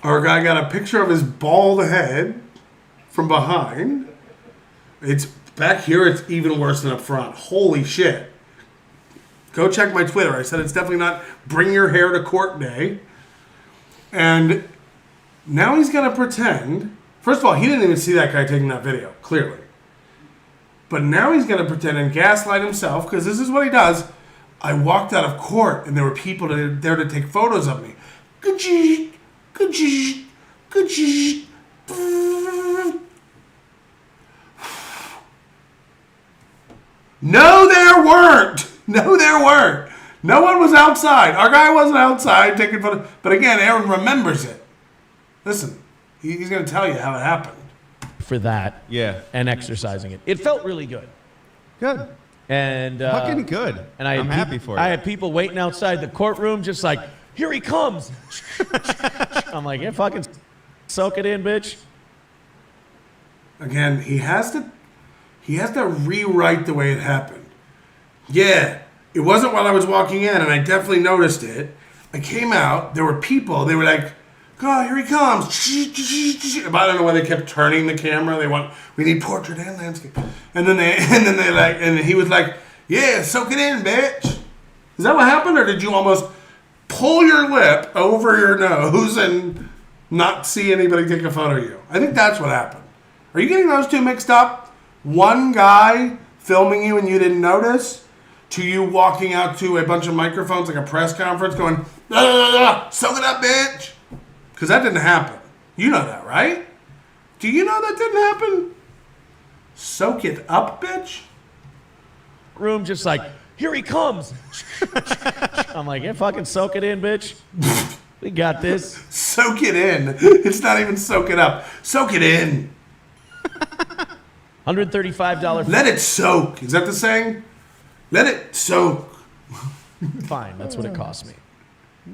Our guy got a picture of his bald head from behind. It's back here, it's even worse than up front. Holy shit. Go check my Twitter. I said it's definitely not bring your hair to court day. And now he's going to pretend. First of all, he didn't even see that guy taking that video, clearly. But now he's going to pretend and gaslight himself, because this is what he does. I walked out of court, and there were people there to take photos of me. No, there weren't. No, there weren't. No one was outside. Our guy wasn't outside taking photos. But again, Aaron remembers it. Listen, he's going to tell you how it happened. For that. Yeah. And exercising it. It felt really good. Good. And fucking good. And I'm happy for you. I had people waiting outside the courtroom just like, here he comes. I'm like, yeah, fucking soak it in, bitch. Again, he has to rewrite the way it happened. Yeah, it wasn't while I was walking in, and I definitely noticed it. I came out, there were people, they were like, God, here he comes. I don't know why they kept turning the camera. We need portrait and landscape. And he was like, yeah, soak it in, bitch. Is that what happened, or did you almost pull your lip over your nose and not see anybody take a photo of you? I think that's what happened. Are you getting those two mixed up? One guy filming you and you didn't notice? to you walking out to a bunch of microphones like a press conference going, "La, la, la, la, soak it up, bitch"? Because that didn't happen. You know that, right? Do you know that didn't happen? Soak it up, bitch? Room just like, here he comes. I'm like, yeah, fucking soak it in, bitch. We got this. Soak it in. It's not even soak it up. Soak it in. $135. Let it soak. Is that the saying? Let it soak. Fine, that's what it cost me.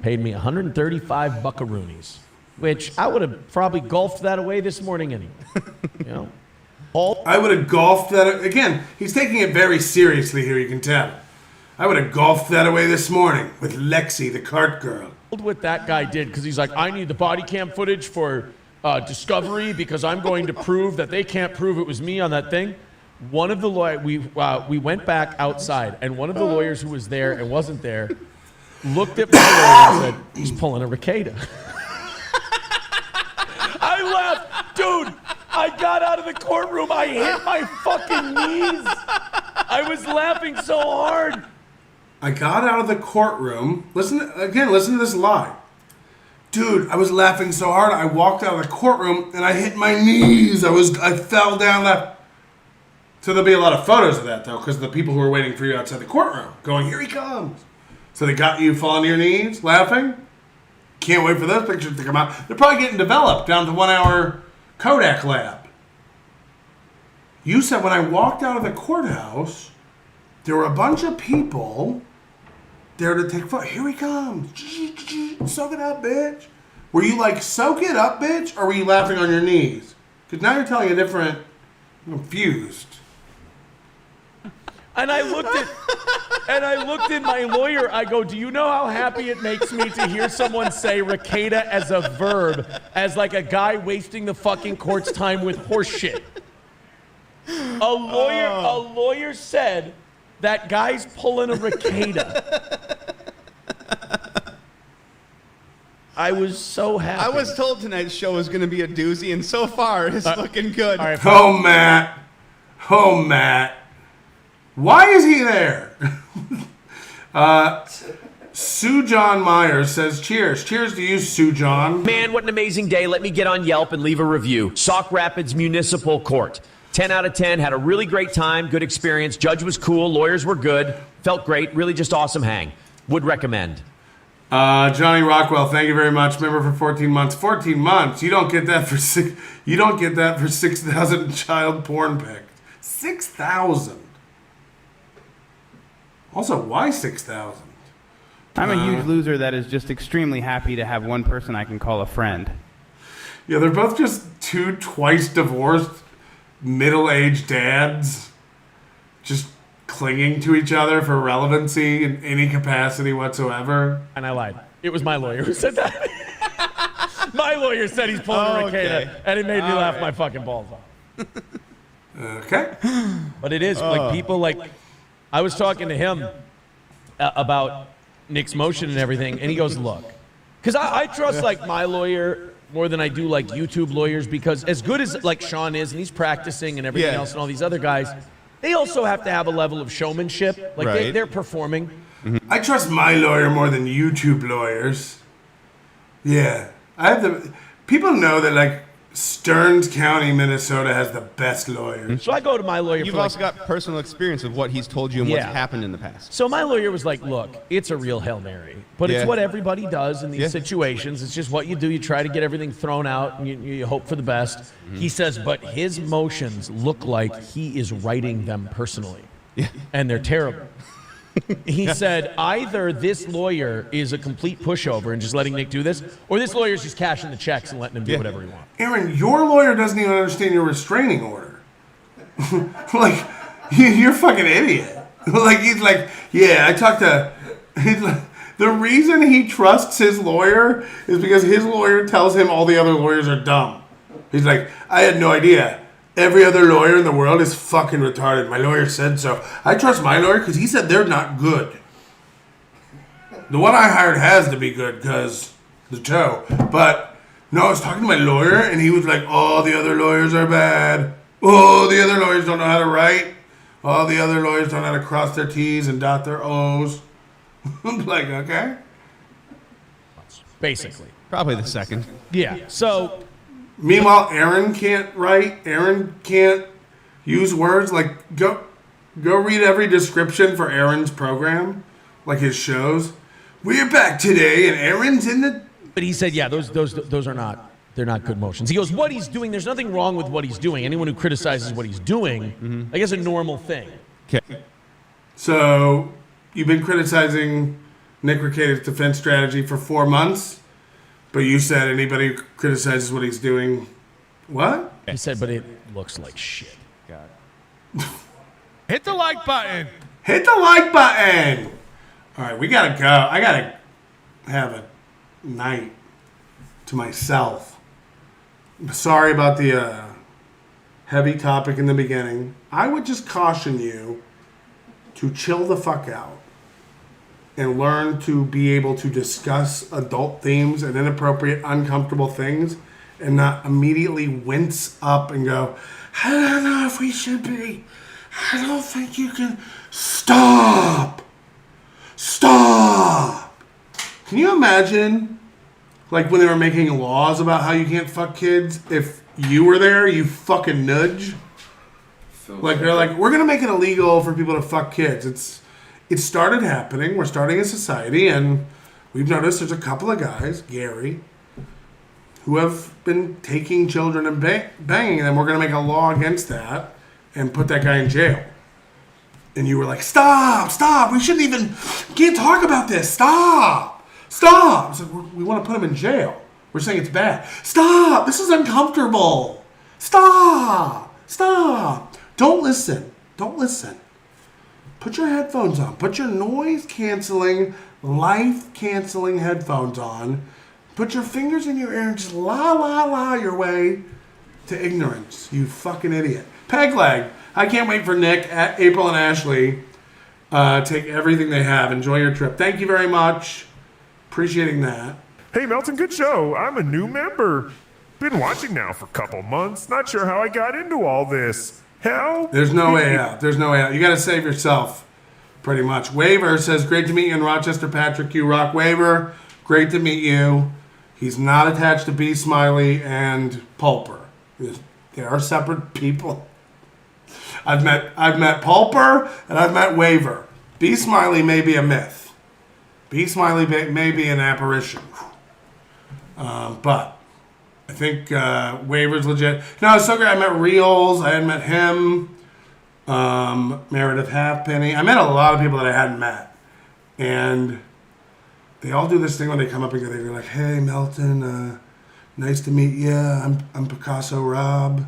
Paid me 135 buckaroonies, which I would have probably golfed that away this morning anyway. You know? I would have golfed that. Again, he's taking it very seriously here, you can tell. I would have golfed that away this morning with Lexi, the cart girl. What that guy did, because he's like, I need the body cam footage for Discovery because I'm going to prove that they can't prove it was me on that thing. One of the lawyers, we went back outside, and one of the lawyers who was there and wasn't there looked at my lawyer and said, he's pulling a Ricada. I laughed. Dude, I got out of the courtroom. I hit my fucking knees. I was laughing so hard. I got out of the courtroom. Listen to this lie. Dude, I was laughing so hard. I walked out of the courtroom and I hit my knees. I fell down that. So there'll be a lot of photos of that, though, because of the people who were waiting for you outside the courtroom going, here he comes. So they got you falling to your knees, laughing. Can't wait for those pictures to come out. They're probably getting developed down to 1 hour Kodak lab. You said when I walked out of the courthouse, there were a bunch of people there to take photos. Here he comes. Soak it up, bitch. Were you like, soak it up, bitch? Or were you laughing on your knees? Because now you're telling a different, I'm confused. And I looked at my lawyer. I go, do you know how happy it makes me to hear someone say Ricada as a verb, as like a guy wasting the fucking court's time with horse shit? A lawyer said that guy's pulling a Ricada. I was so happy. I was told tonight's show was going to be a doozy, and so far it's looking good. Right, oh, Matt. Why is he there? Sue John Myers says, cheers. Cheers to you, Sue John. Man, what an amazing day. Let me get on Yelp and leave a review. Sauk Rapids Municipal Court. 10 out of 10. Had a really great time. Good experience. Judge was cool. Lawyers were good. Felt great. Really just awesome hang. Would recommend. Johnny Rockwell, thank you very much. Member for 14 months. 14 months. You don't get that for 6,000 child porn picked. 6,000. Also, why 6,000? I'm a huge loser that is just extremely happy to have one person I can call a friend. Yeah, they're both just two twice divorced middle-aged dads just clinging to each other for relevancy in any capacity whatsoever. And I lied. It was my lawyer who said that. My lawyer said he's pulling a Ricada, and it made me laugh my fucking balls off. Okay. But it is, like, people, like, I was talking to him about Nick's motion and everything, and he goes, look, because I trust, like, my lawyer more than I do, like, YouTube lawyers, because as good as, like, Sean is, and he's practicing and everything else, and all these other guys, they also have to have a level of showmanship. Like, they're performing. I trust my lawyer more than YouTube lawyers. Yeah. People know that, like, Stearns County, Minnesota has the best lawyers. So I go to my lawyer. You've also got personal experience of what he's told you and what's happened in the past. So my lawyer was like, look, it's a real Hail Mary. But it's what everybody does in these situations. It's just what you do. You try to get everything thrown out, and you hope for the best. He says, but his motions look like he is writing them personally. And they're terrible. He said, either this lawyer is a complete pushover and just letting Nick do this, or this lawyer is just cashing the checks and letting him do whatever he wants. Aaron, your lawyer doesn't even understand your restraining order. Like, you're a fucking idiot. Like, he's like, yeah, I talked to... He's like, the reason he trusts his lawyer is because his lawyer tells him all the other lawyers are dumb. He's like, I had no idea. Every other lawyer in the world is fucking retarded. My lawyer said so. I trust my lawyer because he said they're not good. The one I hired has to be good because the toe. But no, I was talking to my lawyer and he was like, oh, the other lawyers are bad. Oh, the other lawyers don't know how to write. All the other lawyers don't know how to cross their T's and dot their O's. I'm like, okay. Basically. Probably the second. Yeah. So, meanwhile, Aaron can't write. Aaron can't use words. Like, go read every description for Aaron's program, like his shows. We're back today, and Aaron's in the. But he said, yeah, those are not. They're not good motions. He goes, what he's doing, there's nothing wrong with what he's doing. Anyone who criticizes what he's doing, I guess a normal thing. Okay. So, you've been criticizing Nick Riccato's defense strategy for 4 months, but you said anybody who criticizes what he's doing, what? He said, but it looks like shit. God. Hit the like button. Hit the like button. All right, we gotta go. I gotta have a night to myself. Sorry about the heavy topic in the beginning. I would just caution you to chill the fuck out and learn to be able to discuss adult themes and inappropriate, uncomfortable things and not immediately wince up and go, I don't know if we should be. I don't think you can. Stop! Stop! Can you imagine, like, when they were making laws about how you can't fuck kids, if you were there, you fucking nudge? Like, they're like, we're going to make it illegal for people to fuck kids. It started happening. We're starting a society, and we've noticed there's a couple of guys, Gary, who have been taking children and banging them. We're going to make a law against that and put that guy in jail. And you were like, stop, we can't talk about this, stop. It's like, we want to put him in jail. We're saying it's bad. Stop, this is uncomfortable. Stop. Don't listen. Put your headphones on. Put your noise-canceling, life-canceling headphones on. Put your fingers in your ear and just la your way to ignorance, you fucking idiot. Peg leg. I can't wait for Nick, April, and Ashley. Take everything they have. Enjoy your trip. Thank you very much. Appreciating that. Hey, Melton, good show. I'm a new member. Been watching now for a couple months. Not sure how I got into all this. Help. There's no way out. You got to save yourself, pretty much. Waver says, great to meet you in Rochester, Patrick. You rock. Waver, great to meet you. He's not attached to B. Smiley and Pulper. They are separate people. I've met Pulper and I've met Waver. B. Smiley may be a myth. B. Smiley may be an apparition. But I think Waver's legit. No, it's so great. I met Reels. I hadn't met him. Meredith Halfpenny. I met a lot of people that I hadn't met. And they all do this thing when they come up and they're like, hey, Melton, nice to meet you. I'm Picasso Rob.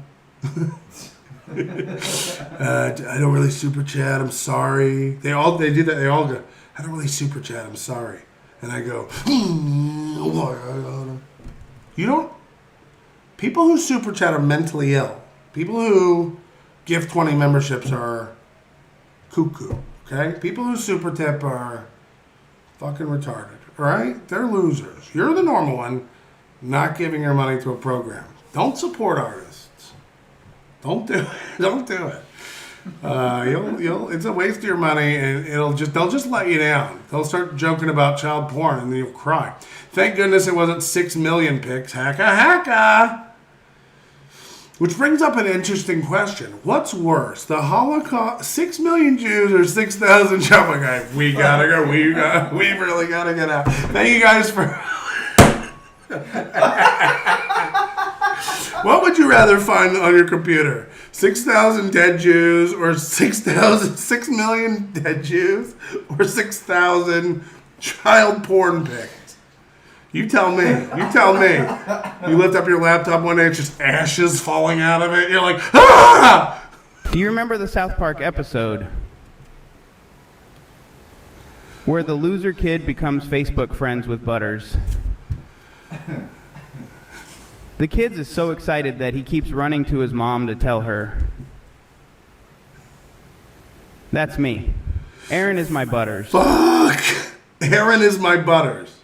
I don't really super chat. I'm sorry. They do that. They all go, I don't really super chat. I'm sorry. And I go, you don't. People who super chat are mentally ill. People who give 20 memberships are cuckoo. Okay. People who super tip are fucking retarded. All right. They're losers. You're the normal one, not giving your money to a program. Don't support artists. Don't do it. Don't do it. It's a waste of your money, and they'll just let you down. They'll start joking about child porn, and then you'll cry. Thank goodness it wasn't 6 million pics. Hacka. Which brings up an interesting question. What's worse, the Holocaust, 6 million Jews or 6,000 Java guys? We gotta go. We really gotta get out. Thank you guys for. What would you rather find on your computer? 6,000 dead Jews or 6 million dead Jews or 6,000 child porn pics? You tell me. You lift up your laptop one day, it's just ashes falling out of it. You're like, ah! Do you remember the South Park episode where the loser kid becomes Facebook friends with Butters? The kid is so excited that he keeps running to his mom to tell her. That's me. Aaron is my Butters. Fuck! Aaron is my Butters.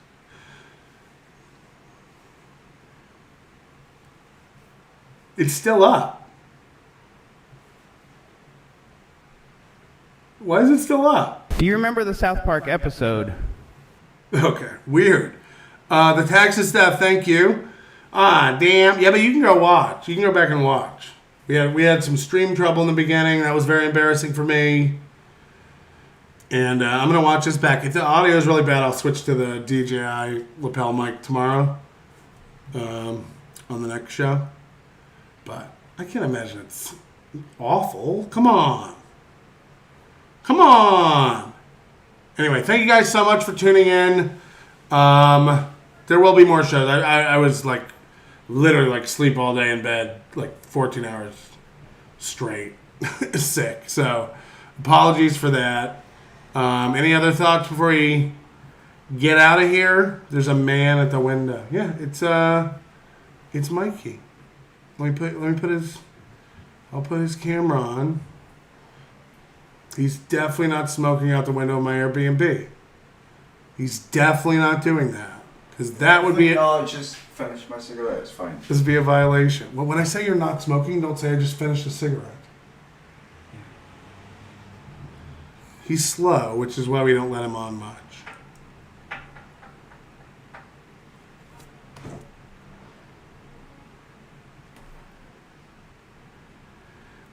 It's still up. Why is it still up? Do you remember the South Park episode? Okay, weird. The Texas stuff, thank you. Damn. Yeah, but you can go watch. You can go back and watch. We had some stream trouble in the beginning. That was very embarrassing for me. And I'm going to watch this back. If the audio is really bad, I'll switch to the DJI lapel mic tomorrow on the next show. But I can't imagine it's awful. Come on. Come on. Anyway, thank you guys so much for tuning in. There will be more shows. I was like literally like sleep all day in bed, like 14 hours straight, sick. So apologies for that. Any other thoughts before we get out of here? There's a man at the window. Yeah, it's Mikey. Let me put his. I'll put his camera on. He's definitely not smoking out the window of my Airbnb. He's definitely not doing that. Because that would be... No, just finish my cigarette. It's fine. This would be a violation. Well, when I say you're not smoking, don't say I just finished a cigarette. He's slow, which is why we don't let him on much.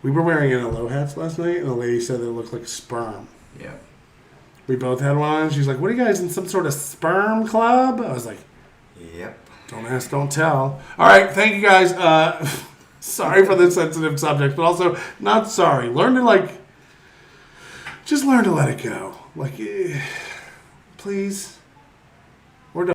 We were wearing NLO hats last night, and the lady said that it looked like sperm. Yeah. We both had one on. She's like, what are you guys in some sort of sperm club? I was like, yep. Don't ask, don't tell. All right, thank you guys. Sorry for the sensitive subject, but also not sorry. Just learn to let it go. Like, please.